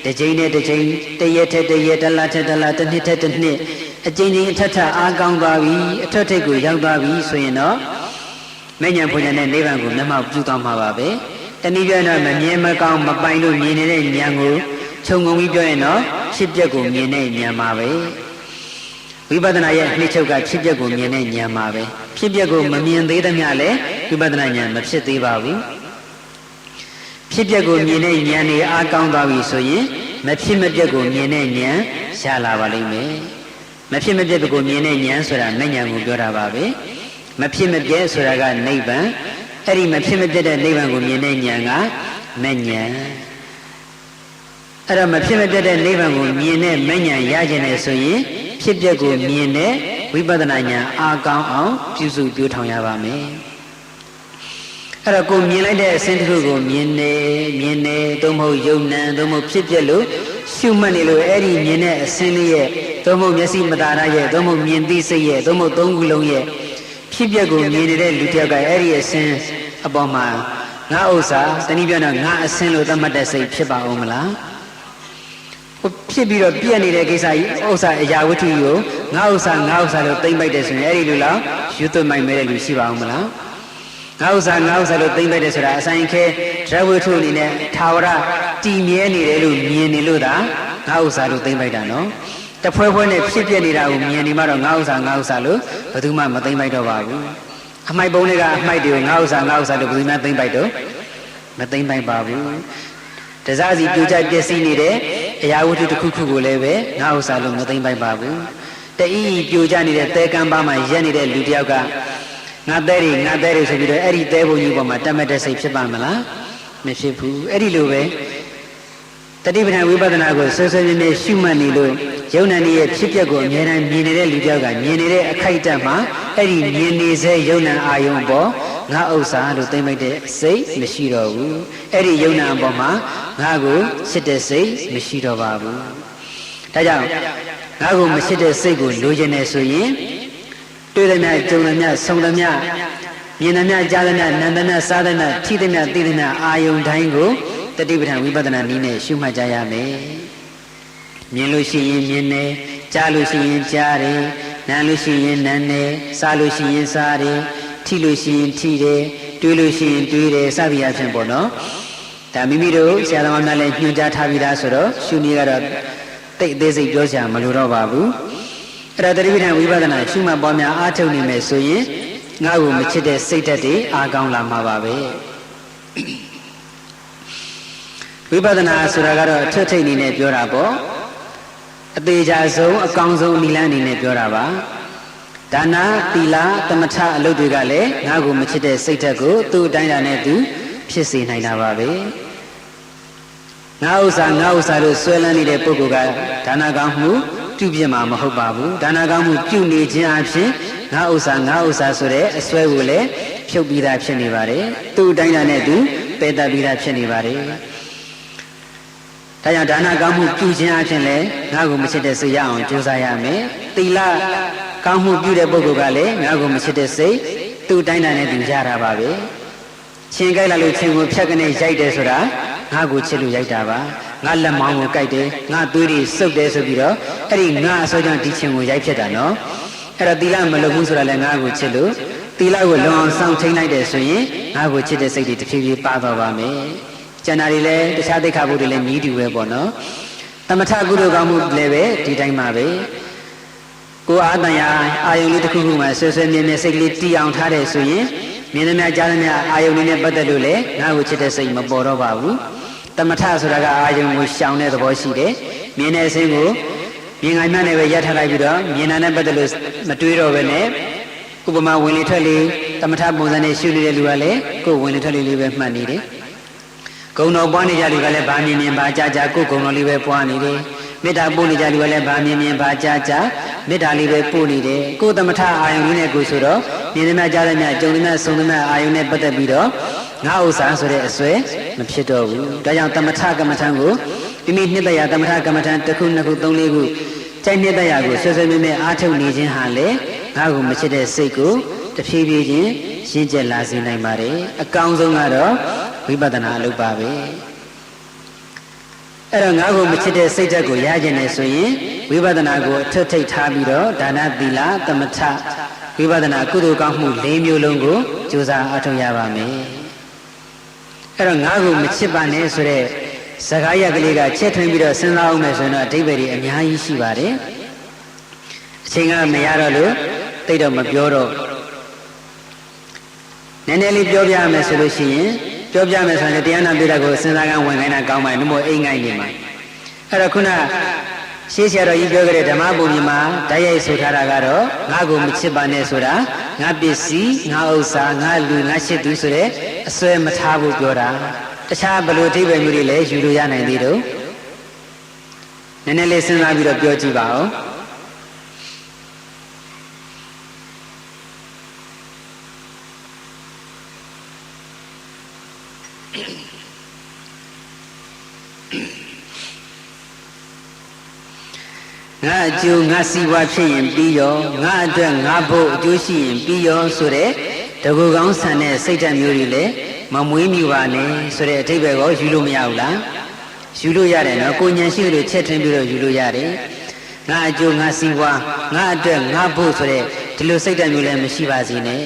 တစ်ချိန်နဲ့တစ်ချိန်တရက်ထက်တရက်တစ်လထက်တစ်လတစ်နှစ်ထက်တစ်နှစ်အချိန်ချင်းအထက်ထအားကောင်းသွားပြီအထက်ထိပ်ကိုရောက်သွားပြီဆိုရင်တော့မဉ္ဇဉ်ဖွဉ္ဇဉ်နဲ့နိဗ္ဗာန်ကိုမျက်မှောက်ပြုသွားမှာပါပဲတနည်းပြောရင်တော့မမြဲမကောင်းမပိုင်လို့မြင်နေတဲ့ဉာဏ်ကိုခြုံငုံပြီးပြောရင်တော့ဖြစ်ပျက်ကိုမြင်တဲ့ဉာဏ်ပါပဲဝိပဿနာရဲ့နှိမ့်ချုပ်ကဖြစ်ပျက်ကိုမြင်တဲ့ဉာဏ်ပါပဲဖြစ်ပျက်ကိုမမြင်သေးသမျှလည်းဝိပဿနာဉာဏ်မဖြစ်သေးပါဘူးဖြစ်ပျက်ကိုမြင်တဲ့ဉာဏ်တွေအားကောင်းသွားပြီဆိုရင်မဖြစ်မပျက်ကိုမြင်တဲ့ဉာဏ်ရလာပါလိမ့်မယ်မဖြစ်မပျက်ကိုမြင်တဲ့ဉာဏ်ဆိုတာမဲ့ဉာဏ်ကိုပြောတာပါပဲမဖြစ်မပျက်ဆိုတာကနိဗ္ဗာန်အဲ့ဒီမဖြစ်မပျက်တဲ့နိဗ္ဗာန်ကိုမြင်တဲ့ဉာဏ်ကမဲ့ဉာဏ်အဲ့တော့မဖြစ်မပျက်တဲ့နိဗ္ဗာန်ကိုမြင်တဲ့မဲ့ဉာဏ်ရခြင်းနဲ့ဆိုရင်ဖြစ်ပျက်ကိုမြင်တဲ့ဝိပဿနာဉာဏ်အားကောင်းအောင်ပြုစုပြောထောင်ရပါမယ်အဲ့တော့ကိုမြင်လိုက်တဲ့အစဉ်တစ်ခုကိုမြင်နေသို့မဟုတ်ယုံနံသို့မဟုတ်ဖြစ်ပျက်လို့ရှုမှတ်နေလို့အဲ့ဒီမြင်တဲ့အစဉ်လေးရဲ့သို့မဟုတ်မျက်စိမတာရရဲ့သို့မဟုတ်မြင်သိစိတ်ရဲ့သို့မဟုတ်သုံးခုလုံးရဲ့ဖြစ်ပျက်ကိုမြင်နေတဲ့လူတစ်ယောက်ကအဲ့ဒီအစဉ်အပေါ်မှာငါဥစ္စာတနည်းပြောတော့ငါအစဉ်လို့သတ်မှတ်တဲ့စိတ်ဖြစ်ပါဦးမလားဖြစ်ပြီးတော့ပြည့်နေတဲ့ကိစ္စကြီးဥစ္စာအရာဝတ္ထုကြီးကိုငါဥစ္စာလို့သိမ့်ပိုက်တယ်ဆိုရင်အဲ့ဒီလူလောက်ယူသွတ်မိုက်မဲတဲ့လူရှိပါဦးမလားငါဥစ္စာလို့သိမ့်ပိုက်တယ်ဆိုတာအဆိုင်ခဲဓာတ်ဝတ္ထုအနေနဲ့ထာဝရတည်မြဲနေတယ်လို့မြင်နေလို့သာ ငါဥစ္စာလို့သိမ့်ပိုက်တာနော်တဖွဲဖွဲနဲ့ဖြစ်ပြနေတာကိုမြင်နေမှတော့ငါဥစ္စာလို့ဘယ်သူမှမသိမ့်ပိုက်တော့ပါဘူးအမိုက်ပုံတွေကအမိုက်တွေကိုငါဥစ္စာလို့ဘယ်သူမှသိမ့်ပိုက်တော့မသိမ့်ပိုက်ပါဘူးတစားစီပြိုကျပျက်စီးနေတဲ့အရာဝတ္ထုတစ်ခုခုကိုလည်းပဲငါဥစ္စာလို့မသိမ့်ပိုက်ပါဘူးတအီးပြိုကျနေတဲ့သဲကမ်းပါးမှာရက်နေတဲ့လူတယောက်ကငါသဲတွေဆိုပြီးတော့အဲ့ဒီသဲပုံကြီးပေါ်မှာတတ်မဲ့တဲ့စိတ်ဖြစ်ပါမလားမဖြစ်ဘူးအဲ့ဒီလိုပဲတတိပဌာန်ဝိပဿနာကိုဆွဆွမြဲမြဲရှုမှတ်နေလို့ယုံနာနေရဲ့ဖြစ်ပျက်ကိုအမြဲတမ်းမြင်နေတဲ့လူတယောက်ကမြင်နေတဲ့အခိုက်အတန့်မှာအဲ့ဒီမြင်နေစေယုံနာအာယုံပေါ်ငါဥစ္စာလို့သိမ့်လိုက်တဲ့စိတ်မရှိတော့ဘူးအဲ့ဒီယုံနာအပေါ်မှာငါကိုစစ်တဲ့စိတ်မရှိတော့ပါဘူးဒါကြောင့်ငါကိုမစစ်တဲ့စိတ်ကိုလိုချင်နေဆိုရင်တွေ့တယ်များကြုံတယ်များဆုံတယ်များမြင်တယ်များကြားတယ်များနားတယ်များစားတယ်များထိတယ်များသိတယ်များအာယုံတိုင်းကိုတတိပဌာန်ဝိပဿနာနည်းနဲ့ရှုမှတ်ကြရမယ်မြင်လို့ရှိရင်မြင်တယ်ကြားလို့ရှိရင်ကြားတယ်နားလို့ရှိရင်နားတယ်စားလို့ရှိရင်စားတယ်ထိလို့ရှိရင်ထိတယ်တွေးလို့ရှိရင်တွေးတယ်စသည်အဖြစ်ပေါ့နော်ဒါမိမိတို့ဆရာသမားများလည်းညွှန်ကြားထားပြီးသားဆိုတော့ရှုနည်းကတော့တိတ်အသေးစိတ်ပြောစရာမလိုတော့ပါဘူးအဲ့ဒါတတိပဌာန်ဝိပဿနာရှုမှတ်ပေါ်များအားထုတ်နေမယ်ဆိုရင်ငါ့ကိုမချစ်တဲ့စိတ်ဓာတ်တွေအားကောင်းလာမှာပါပဲဝိပဿနာဆိုတာကတော့အထွတ်ထိပ်အနေနဲ့ပြောတာပေါ့အသေးချာဆုံးအကောင်းဆုံးနိလန်းအနေနဲ့ပြောတာပါဒါနသီလသမထအလုပ်တွေကလည်းငါ့ကိုမချစ်တဲ့စိတ်ဓာတ်ကိုသူ့အတိုင်းတာနဲ့သူဖြစ်စေနိုင်တာပါပဲငါဥစ္စာလို့ဆွဲလန်းနေတဲ့ပုဂ္ဂိုလ်ကဒါနကောင်းမှုပြုပြမှာမဟုတ်ပါဘူးဒါနကောင်းမှုပြုနေခြင်းအပြင်ငါဥစ္စာဆိုတဲ့အစွဲကိုလည်းဖြုတ်ပြီးသားဖြစ်နေပါတယ်သူ့အတိုင်းတာနဲ့သူပယ်တတ်ပြီးသားဖြစ်နေပါတယ်ဒါကြောင့်ဒါနကောင်းမှုပြုခြင်းအပြင်လည်းငါ့ကိုမချစ်တဲ့စိတ်ရအောင်ကြိုးစားရမယ်သီလကောင်းမှုပြုတဲ့ပုဂ္ဂိုလ်ကလည်းငါ့ကိုမချစ်တဲ့စိတ်သူ့တိုင်းတာနဲ့သူရတာပါပဲချင်းကြိုက်လာလို့ချင်းကိုဖြတ်ကနေရိုက်တယ်ဆိုတာငါ့ကိုချစ်လို့ရိုက်တာပါငါလက်မောင်းကိုကြိုက်တယ်ငါသွေးတွေစုပ်တယ်ဆိုပြီးတော့အဲ့ဒီငါအစိုးကြောင့်ဒီချင်းကိုရိုက်ဖြစ်တာနော်အဲ့တော့သီလမလုပ်ဘူးဆိုတာလည်းငါ့ကိုချစ်လို့သီလကိုလွန်အောင်စောင့်ထိန်လိုက်တယ်ဆိုရင်ငါ့ကိုချစ်တဲ့စိတ်တွေတစ်ဖြည်းဖြည်းပါတော့ပါမယ်ကျန်တာတွေလည်းတခြားသိက္ခာပုဒ်တွေလည်းမြည်တူပဲပေါ့နော်သမထကုသိုလ်ကောင်းမှုလည်းပဲဒီတိုင်းပါပဲကိုယ်အာတန်ရာအာယုန်လေးတစ်ခုခုမှဆွဆွမြဲမြဲစိတ်ကလေးတီးအောင်ထားတယ်ဆိုရင်မြင်သမျှကြားသမျှအာယုန်လေးနဲ့ပတ်သက်လို့လည်းငါ့ကိုချစ်တဲ့စိတ်မပေါ်တော့ပါဘူးသမထဆိုတာကအာယုန်ကိုရှောင်တဲ့သဘောရှိတယ်မြင်တဲ့အခြင်းကိုမြင်ငိုင်းမှနဲ့ပဲရပ်ထားလိုက်ပြီးတော့မြင်တာနဲ့ပတ်သက်လို့မတွေးတော့ပဲနဲ့ဥပမာဝင်လေထွက်လေသမထပုံစံနဲ့ရှုနေတဲ့လူကလည်းကိုယ်ဝင်လေထွက်လေလေးပဲမှတ်နေတယ်ဂုဏ်တော်ပွားနေကြလူကလည်းဗာမြင်မြင်ဗာကြာကြာကိုယ်ဂုဏ်တော်လေးပဲပွားနေတယ်မေတ္တာပို့နေကြလူကလည်းဗာမြင်မြင်ဗာကြာကြာမေတ္တာလေးပဲပို့နေတယ်ကိုယ်သမထအာယုန်လေးနဲ့ကိုယ်ဆိုတော့မြင်သမျှကြားသမျှကြုံသမျှဆုံသမျှအာယုန်နဲ့ပတ်သက်ပြီးတော့ငါဥစ္စာဆိုတဲ့အစွဲမဖြစ်တော့ဘူးဒါကြောင့်သမထကမ္မထံကိုမိမိနှစ်သက်ရာသမထကမ္မထံတစ်ခုနှစ်ခုသုံးလေးခုကြိုက်နှစ်သက်ရာကိုဆွဆွမြဲမြဲအားထုတ်နေခြင်းဟာလေငါ့ကိုမချစ်တဲ့စိတ်ကိုတဖြည်းဖြည်းချင်းရှင်းကျက်လာစေနိုင်ပါတယ်အကောင်းဆုံးကတော့ဝိပဿနာအလုပ်ပါပဲအဲ့တော့ငါ့ကိုမချစ်တဲ့စိတ်ဓာတ်ကိုရကျင်နေဆိုရင်ဝိပဿနာကိုအထွတ်ထိပ်ထားပြီးတော့ဒါနသီလသမထဝိပဿနာကုသိုလ်ကောင်းမှု၄မျိုးလုံးကိုကြိုးစားအားထုတ်ရပါမယ်အဲ့တော့ငါ့ကိုမချစ်ပါနဲ့ဆိုတဲ့စကားရကလေးကချက်ထွင်ပြီးတော့စဉ်းစားအောင်မယ်ဆိုရင်တော့အဓိပ္ပာယ်ကြီးအများကြီးရှိပါတယ်အချိန်ကမရတော့လို့သိတော့မပြောတော့နည်းနည်းလေးပြောပြမယ်ဆိုလို့ရှိရင်ပြောပြမယ်ဆိုရင်တရားနာပိဋကကိုစဉ်းစားကန်းဝင်ခိုင်းတာကောင်းပါ့နှမို့အိမ်ငိုင်းနေမှာအဲ့တော့ခုနရှေးဆရာတော်ကြီးပြောခဲ့တဲ့ဓမ္မပုံကြီးမှာဓာတ်ရိုက်ဆိုထားတာကတော့ငါ့ကိုမချစ်ပါနဲ့ဆိုတာငါပစ္စည်းငါဥစ္စာငါလူငါရှိသူဆိုတဲ့အစွဲမထားဘူးပြောတာတခြားဘလို့အဓိပ္ပာယ်မျိုးတွေလည်းယူလို့ရနိုင်သေးတော့နည်းနည်းလေးစဉ်းစားပြီးတော့ပြောကြည့်ပါဦးငါအကျိုးငါစီးပွားဖြစ်ရင်ပြီးရောငါအတွက်ငါဖို့အကျိုးရှိရင်ပြီးရောဆိုတဲ့တကူကောင်းဆန်တဲ့စိတ်ဓာတ်မျိုးတွေလည်းမမွေးမြူပါနဲ့ဆိုတဲ့အဓိပ္ပာယ်ကိုယူလို့မရဘူးလားယူလို့ရတယ်နော်ကိုဉဏ်ရှိလို့ချက်ထွင်းပြီးတော့ယူလို့ရတယ်ငါအကျိုးငါစီးပွားငါအတွက်ငါဖို့ဆိုတဲ့ဒီလိုစိတ်ဓာတ်မျိုးလည်းမရှိပါစေနဲ့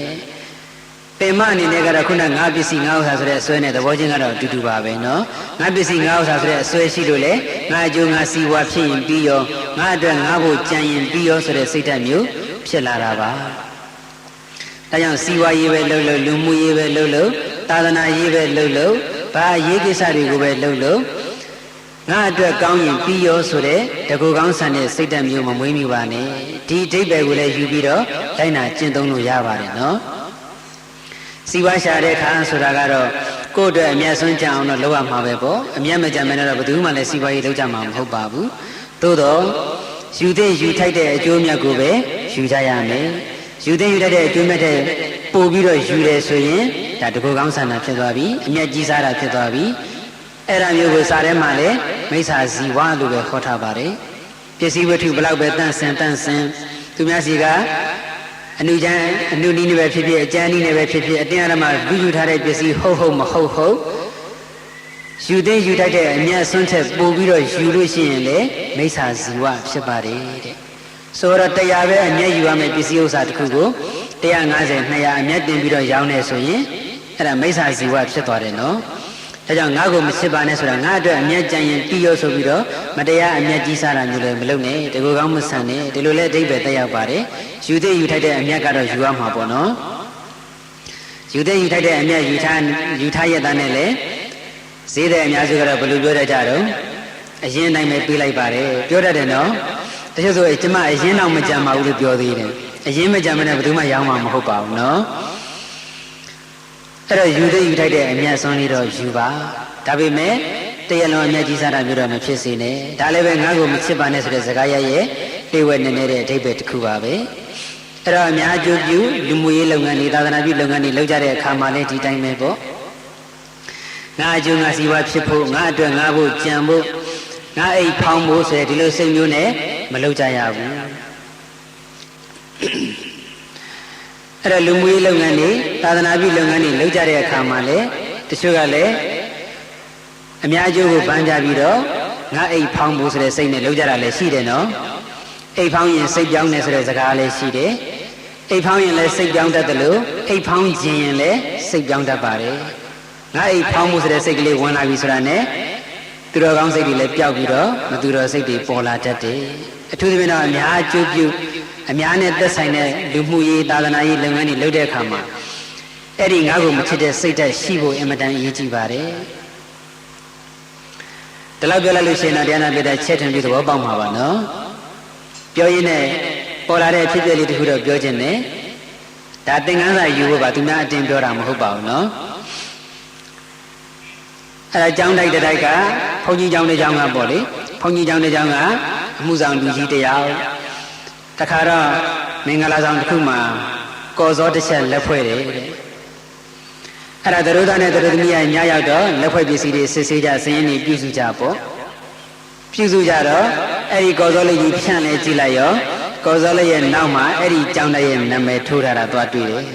ပင်မအနေနဲ့ကတော့ခုနငါပစ္စည်းငါဥစ္စာဆိုတဲ့အစွဲနဲ့သဘောချင်းကတော့အတူတူပါပဲနော်ငါပစ္စည်းငါဥစ္စာဆိုတဲ့အစွဲရှိလို့လေငါအကျိုးငါစီဝါဖြစ်ရင်ပြီးရောငါအတွက်ငါဖို့ကြံရင်ပြီးရောဆိုတဲ့စိတ်ဓာတ်မျိုးဖြစ်လာတာပါဒါကြောင့်စီဝါရေးပဲလှုပ်လှုပ်လူမှုရေးပဲလှုပ်လှုပ်သာသနာရေးပဲလှုပ်လှုပ်ဘာရေးကိစ္စတွေကိုပဲလှုပ်လှုပ်ငါအတွက်ကောင်းရင်ပြီးရောဆိုတဲ့တကူကောင်းဆန်တဲ့စိတ်ဓာတ်မျိုးမမွေးမိပါနဲ့ဒီအဓိပ္ပာယ်ကိုလည်းယူပြီးတော့လိုက်နာကျင့်သုံးလို့ရပါတယ်နော်စီဝါရှာတဲ့ခါဆိုတာကတော့ကိုယ့်အတွက်အမျက်ဆုံးကြအောင်တော့လုပ်ရမှာပဲပေါ့အမျက်မကြမ်းမနဲ့တော့ဘယ်သူမှလည်းစီဝါရေးလုပ်ကြမှာမဟုတ်ပါဘူးသို့တော့ယူတဲ့ယူထိုက်တဲ့အကျိုးမြတ်ကိုပဲယူကြရမယ်ယူတဲ့ယူထိုက်တဲ့အကျိုးမြတ်တဲ့ပို့ပြီးတော့ယူတယ်ဆိုရင်ဒါတကူကောင်းဆန္ဒဖြစ်သွားပြီအမျက်ကြီးစားတာဖြစ်သွားပြီအဲ့ဒါမျိုးကိုစားထဲမှာလည်းမိစ္ဆာဇီဝလို့ပဲခေါ်ထားပါတယ်ပစ္စည်းဝတ္ထုဘလောက်ပဲတန့်စင်သူများစီကအနုနီးနဲ့ပဲဖြစ်ဖြစ်အကျန်းနီးနဲ့ပဲဖြစ်ဖြစ်အတင်းအဓမ္မယူထားတဲ့ပစ္စည်းဟုတ်မဟုတ်ယူတဲ့ယူထိုက်တဲ့အမျက်ဆွန့်ထက်ပို့ပြီးတော့ယူလို့ရှိရင်လေမိစ္ဆာဇီဝဖြစ်ပါတယ်တဲ့ဆိုတော့တရားပဲအမျက်ယူရမယ်ပစ္စည်းဥစ္စာတစ်ခုကို150 200အမျက်တင်ပြီးတော့ရောင်းနေဆိုရင်အဲ့ဒါမိစ္ဆာဇီဝဖြစ်သွားတယ်နော်ဒါကြောင့်ငါ့ကိုမချစ်ပါနဲ့ဆိုတာငါအတွက်အမျက်ကြံရင်ပြီးရောဆိုပြီးတော့မတရားအမျက်ကြီးစားတာမျိုးလည်းမလုပ်နဲ့တကူကောင်းမဆန်နဲ့ဒီလိုလဲအဓိပ္ပာယ်တက်ရောက်ပါတယ်ယူတဲ့ယူထိုက်တဲ့အမျက်ကတော့ယူရမှာပေါ့နော်ယူတဲ့ယူထိုက်တဲ့အမျက်ယူထားရတဲ့နဲ့လေဈေးတဲ့အများစုကတော့ဘယ်လိုပြောတတ်ကြတော့အရင်တိုင်းပဲပေးလိုက်ပါတယ်ပြောတတ်တယ်နော်တချို့ဆိုကျမအရင်တော့မကြံပါဘူးလို့ပြောသေးတယ်အရင်မကြံမနဲ့ဘယ်သူမှရောင်းမှာမဟုတ်ပါဘူးနော်အဲ့တော့ယူတဲ့ယူထိုက်တဲ့အမျက်ဆုံးလေးတော့ယူပါဒါပေမဲ့တရားလုံးအမျက်ကြီးစားတာမျိုးတော့မဖြစ်စေနဲ့ဒါလည်းပဲငါ့ကိုမချစ်ပါနဲ့ဆိုတဲ့စကားရဲ့ပြေဝဲနေတဲ့အဓိပ္ပာယ်တစ်ခုပါပဲအဲ့တော့အများအကျိုးပြုလူမှုရေးလုပ်ငန်းတွေသာသနာပြုလုပ်ငန်းတွေလုပ်ကြတဲ့အခါမှာလည်းဒီတိုင်းပဲပေါ့ငါအကျိုးငါစီဝါဖြစ်ဖို့ငါအတွက်ငါဖို့ကြံဖို့ငါအိတ်ဖောင်းဖို့ဆိုတဲ့ဒီလိုစိတ်မျိုးနဲ့မလုပ်ကြရဘူးအဲ့တော့လူမှုရေးလုပ်ငန်းတွေသာသနာပြုလုပ်ငန်းတွေလုပ်ကြတဲ့အခါမှာလည်းတချို့ကလည်းအများအကျိုးကိုပန်းကြပြီးတော့ငါအိတ်ဖောင်းဖို့ဆိုတဲ့စိတ်နဲ့လုပ်ကြတာလည်းရှိတယ်နော်အိတ်ဖောင်းရင်စိတ်ပြောင်းတယ်ဆိုတဲ့စကားလည်းရှိတယ်အိတ်ဖောင်းရင်လည်းစိတ်ပြောင်းတတ်တယ်လို့အိတ်ဖောင်းခြင်းရင်လည်းစိတ်ပြောင်းတတ်ပါတယ်ငါအိတ်ဖောင်းဖို့ဆိုတဲ့စိတ်ကလေးဝင်လာပြီဆိုတာနဲ့သူတော်ကောင်းစိတ်တွေလည်းပျောက်ပြီးတော့မသူတော်စိတ်တွေပေါ်လာတတ်တယ်အထူးသဖြင့်တော့အများအကျိုးပြုအများနဲ့သက်ဆိုင်တဲ့လူမှုရေးသာသနာရေးလုပ်ငန်းတွေလုပ်တဲ့အခါမှာအဲ့ဒီငါ့ကိုမချစ်တဲ့စိတ်ဓာတ်ရှိဖို့အင်မတန်အရေးကြီးပါတယ်ဒီလောက်ပြောလိုက်လို့ရှိရင်တော့တရားနာပြတဲ့ချက်ထင်ပြီးသဘောပေါက်မှာပါနော်ပြောရင်းနဲ့ပေါ်လာတဲ့အဖြစ်အပျက်လေးတခုတော့ပြောခြင်းနဲ့ဒါသင်ခန်းစာယူဖို့ပါသူများအတင်းပြောတာမဟုတ်ပါဘူးနော်အဲ့ဒါကျောင်းတိုက်တိုက်ကဘုန်းကြီးကျောင်းတစ်ကျောင်းကပေါ့လေဘုန်းကြီးကျောင်းတစ်ကျောင်းကအမှုဆောင်လူကြီးတယောက်တခါတော့မင်္ဂလာဆောင်တစ်ခုမှာကော်စောတစ်ချက်လက်ဖွဲ့တယ်တဲ့အဲ့ဒါသရုပ်သားနဲ့သရုပ်သမီးကညရောက်တော့လက်ဖွဲ့ပစ္စည်းတွေစစ်ဆေးကြစည်ရင်းတွေပြုစုကြပေါ့ပြုစုကြတော့အဲ့ဒီကော်စောလေးကြီးဖြန့်လဲကြည့်လိုက်ရောကော်စောလေးရဲ့နောက်မှာအဲ့ဒီကျောင်းတိုက်ရဲ့နာမည်ထိုးထားတာသွားတွေ့တယ်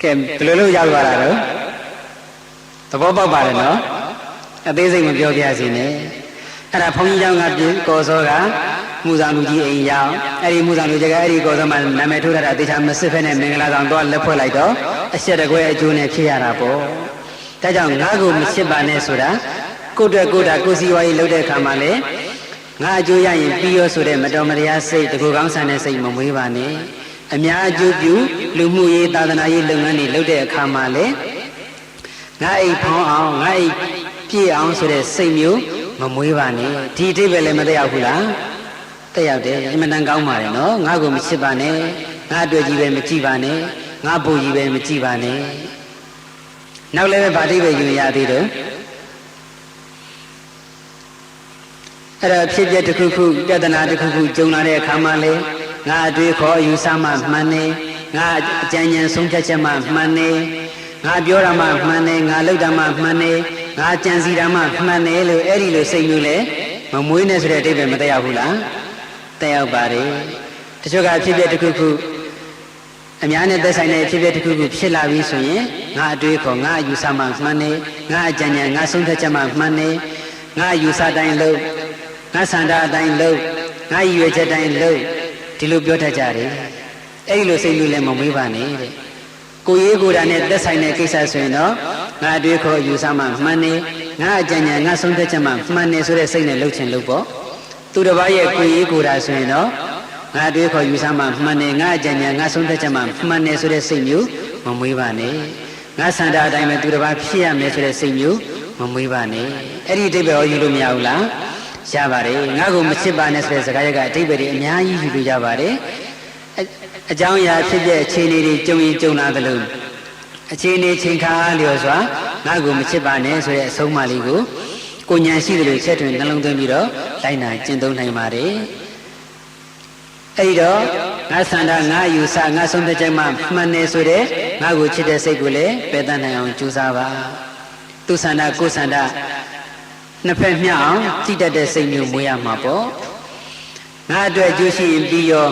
ကဲဘယ်လိုလုပ်ရောက်သွားတာတော့သဘောပေါက်ပါတယ်နော်အသေးစိတ်မပြောပြစီနဲ့အဲ့ဒါဘုန်းကြီးကျောင်းကကော်စောကမှုဆောင်လူကြီးအိမ်ရောက်အဲ့ဒီမှုဆောင်လူကြီးကအဲ့ဒီကော်စောမှာနာမည်ထိုးထားတာတေချာမစစ်ဖက်နဲ့မင်္ဂလာဆောင်တော့လက်ဖွဲ့လိုက်တော့အဆက်တကွဲအကျိုးနဲ့ဖြစ်ရတာပေါ့ဒါကြောင့်ငါ့ကိုမချစ်ပါနဲ့ဆိုတာကိုယ့်အတွက်ကိုယ်တာကိုယ်စီဝါရေးလုပ်တဲ့အခါမှာလေငါအကျိုးရရင်ပြီးရောဆိုတဲ့မတော်မတရားစိတ်တကူကောင်းဆန်တဲ့စိတ်မမွေးပါနဲ့အများအကျိုးပြုလူမှုရေးသာသနာရေးလုပ်ငန်းတွေလုပ်တဲ့အခါမှာလေငါအိတ်ဖောင်းအောင်ငါအိတ်ပြည့်အောင်ဆိုတဲ့စိတ်မျိုးမမွေးပါနဲ့ဒီအဓိပ္ပာယ်လည်းမသက်ရောက်ဘူးလားသက်ရောက်တယ်အမှန်တန်ကောင်းပါတယ်နော်ငါ့ကိုမချစ်ပါနဲ့ငါအတွက်ကြီးပဲမကြည့်ပါနဲ့ငါဘို့ကြီးပဲမကြည့်ပါနဲ့နောက်လည်းဗာတိပဲယူရသေးတယ်အဲ့ဒါဖြစ်ဖြစ်တစ်ခုခုပြဿနာတစ်ခုခုကြုံလာတဲ့အခါမှာလေငါအတွေ့ခေါ်အယူဆမှမှန်နေငါအကြံဉာဏ်ဆုံးဖြတ်ချက်မှမှန်နေငါပြောတာမှမှန်နေငါလုပ်တာမှမှန်နေငါကြံစီတာမှမှန်နေလို့အဲ့ဒီလိုစိတ်မျိုးလေမမွေးနဲ့ဆိုတဲ့အဓိပ္ပာယ်မသက်ရောက်ဘူးလားသက်ရောက်ပါတယ်တချို့ကဖြစ်ဖြစ်တစ်ခုခုအများနဲ့သက်ဆိုင်တဲ့အဖြစ်ဖြစ်တစ်ခုခုဖြစ်လာပြီဆိုရင်ငါအတွေ့ခေါ်ငါအယူဆမှမှန်နေငါအကြံဉာဏ်ငါဆုံးဖြတ်ချက်မှမှန်နေငါအယူဆတိုင်းလုပ်ငါစန္ဒအတိုင်းလုပ်ငါရည်ရွယ်ချက်တိုင်းလုပ်ဒီလိုပြောတတ်ကြတယ်တ အဲ့လိုစိတ်မျိုးလည်းမမွေးပါနဲ့တဲ့ကိုရေးကိုယ်တာနဲ့သက်ဆိုင်တဲ့ကိစ္စဆိုရင်တော့ငါတွေးခေါ်ယူဆမှမှန်နေငါအကြံဉာဏ်ငါဆုံးဖြတ်ချက်မှမှန်နေဆိုတဲ့စိတ်နဲ့လှုပ်ချင်လှုပ်ပေါ့သူတစ်ပါးရဲ့ကိုရေးကိုယ်တာဆိုရင်တော့ငါတွေးခေါ်ယူဆမှမှန်နေငါအကြံဉာဏ်ငါဆုံးဖြတ်ချက်မှမှန်နေဆိုတဲ့စိတ်မျိုးမမွေးပါနဲ့ငါစံတာအတိုင်းပဲသူတစ်ပါးဖြစ်ရမယ်ဆိုတဲ့စိတ်မျိုးမမွေးပါနဲ့အဲ့ဒီအတိတ်ပဲဟောယူလို့မရဘူးလားရပါတယ်ငါ့ကိုမချစ်ပါနဲ့ဆိုတဲ့စကားရပ်ကအတိတ်ပဲအများကြီးယူလို့ရပါတယ်အကြောင်းအရာဖြစ်တဲ့အခြေအနေတွေကြုံရင်ကြုံလာသလိုအခြေအနေချိန်ခါလျော်စွာငါ့ကိုမချစ်ပါနဲ့ဆိုတဲ့အဆုံးအမလေးကိုကိုဉာဏ်ရှိသလိုချက်ထွင်နှလုံးသွင်းပြီးတော့လိုက်နာကျင့်သုံးနိုင်ပါတယ်အဲ့ဒီတော့ငါစန္ဒငါယူဆငါဆုံးဖြတ်ချက်မှမှန်နေဆိုတဲ့ငါ့ကိုချစ်တဲ့စိတ်ကိုလည်းပယ်တတ်နိုင်အောင်ကြိုးစားပါသူစန္ဒကိုစန္ဒနှစ်ဖက်မျှအောင်ကြည်တတ်တဲ့စိတ်မျိုးမွေးရမှာပေါ့ငါအတွက်ကြိုးရှိရင်ပြီးရော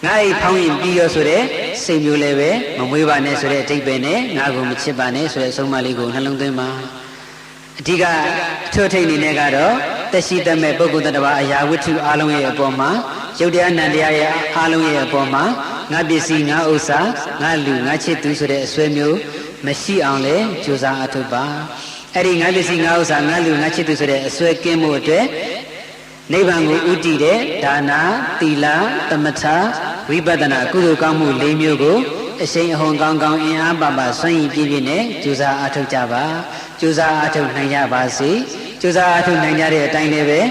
ငါ့ဖောင်းရင်ပြီးရောဆိုတဲ့စိတ်မျိုးလည်းပဲမမွေးပါနဲ့ဆိုတဲ့အဓိပ္ပာယ်နဲ့ငါ့ကိုမချစ်ပါနဲ့ဆိုတဲ့အဆုံးအမလေးကိုနှလုံးသွင်းပါအဓိကအထွတ်ထိပ်အနေနဲ့ကတော့တက်ရှိတတ်မဲ့ပုဂ္ဂိုလ်တ attva အရာဝတ္ထုအလုံးရဲ့အပေါ်မှာယုတ်တရားနံတရားရဲ့အလုံးရဲ့အပေါ်မှာငါပစ္စည်းငါဥစ္စာငါလူငါချစ်သူဆိုတဲ့အစွဲမျိုးမရှိအောင်လဲကြိုးစားအထောက်ပါအဲ့ဒီငါပစ္စည်းငါဥစ္စာငါလူငါချစ်သူဆိုတဲ့အစွဲကင်းမှုအတွက်နိဗ္ဗာန်ကိုဥတည်တဲ့ဒါနာသီလသမထဝိပဿနာကုသိုလ်ကောင်းမှု၄မျိုးကိုအရှိန်အဟုန်ကောင်းကောင်းအင်အားပါပါစွန့်ရည်ပြည့်ပြည့်နဲ့ကြိုးစားအားထုတ်ကြပါကြိုးစားအားထုတ်နိုင်ကြပါစေကြိုးစားအားထုတ်နိုင်ကြတဲ့အတိုင်းလည်းပဲ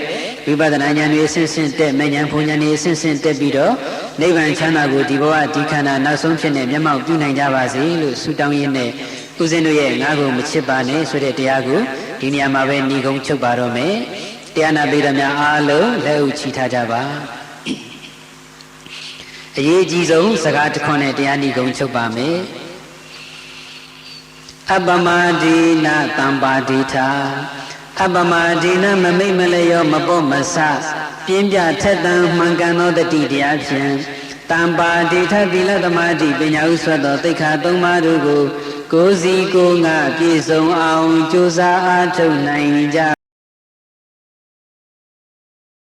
ဝိပဿနာဉာဏ်တွေအစဉ်စဉ်တက်မဉဏ်ဘုံဉာဏ်တွေအစဉ်စဉ်တက်ပြီးတော့နိဗ္ဗာန်ချမ်းသာကိုဒီဘဝဒီခန္ဓာနောက်ဆုံးဖြစ်နေမျက်မှောက်ပြုနိုင်ကြပါစေလို့ဆုတောင်းရင်းနဲ့ဦးဇင်းတို့ရဲ့ငါကိုမချစ်ပါနဲ့ဆိုတဲ့တရားကိုဒီနေရာမှာပဲညီကုန်းချုပ်ပါတော့မယ်တရားနာပေးသမျှအားလုံးလက်ဥချီထားကြပါအရေးကြီးဆုံးစကားတစ်ခွန်းနဲ့တရားညီကုန်းချုပ်ပါမယ်အပမဒိနတံပါဒိထာအပမဒိနမမိတ်မလျောမပေါ့မဆပြင်းပြထက်တန်မှန်ကန်သောတတိတရားဖြင့်တံပါဒိထသီလသမာဓိပညာဥဆွတ်သောသိက္ခာ၃ပါးတို့ကိုကိုယ်စီကိုယ်ငါပြည့်စုံအောင်ကြိုးစားအားထုတ်နိုင်ကြ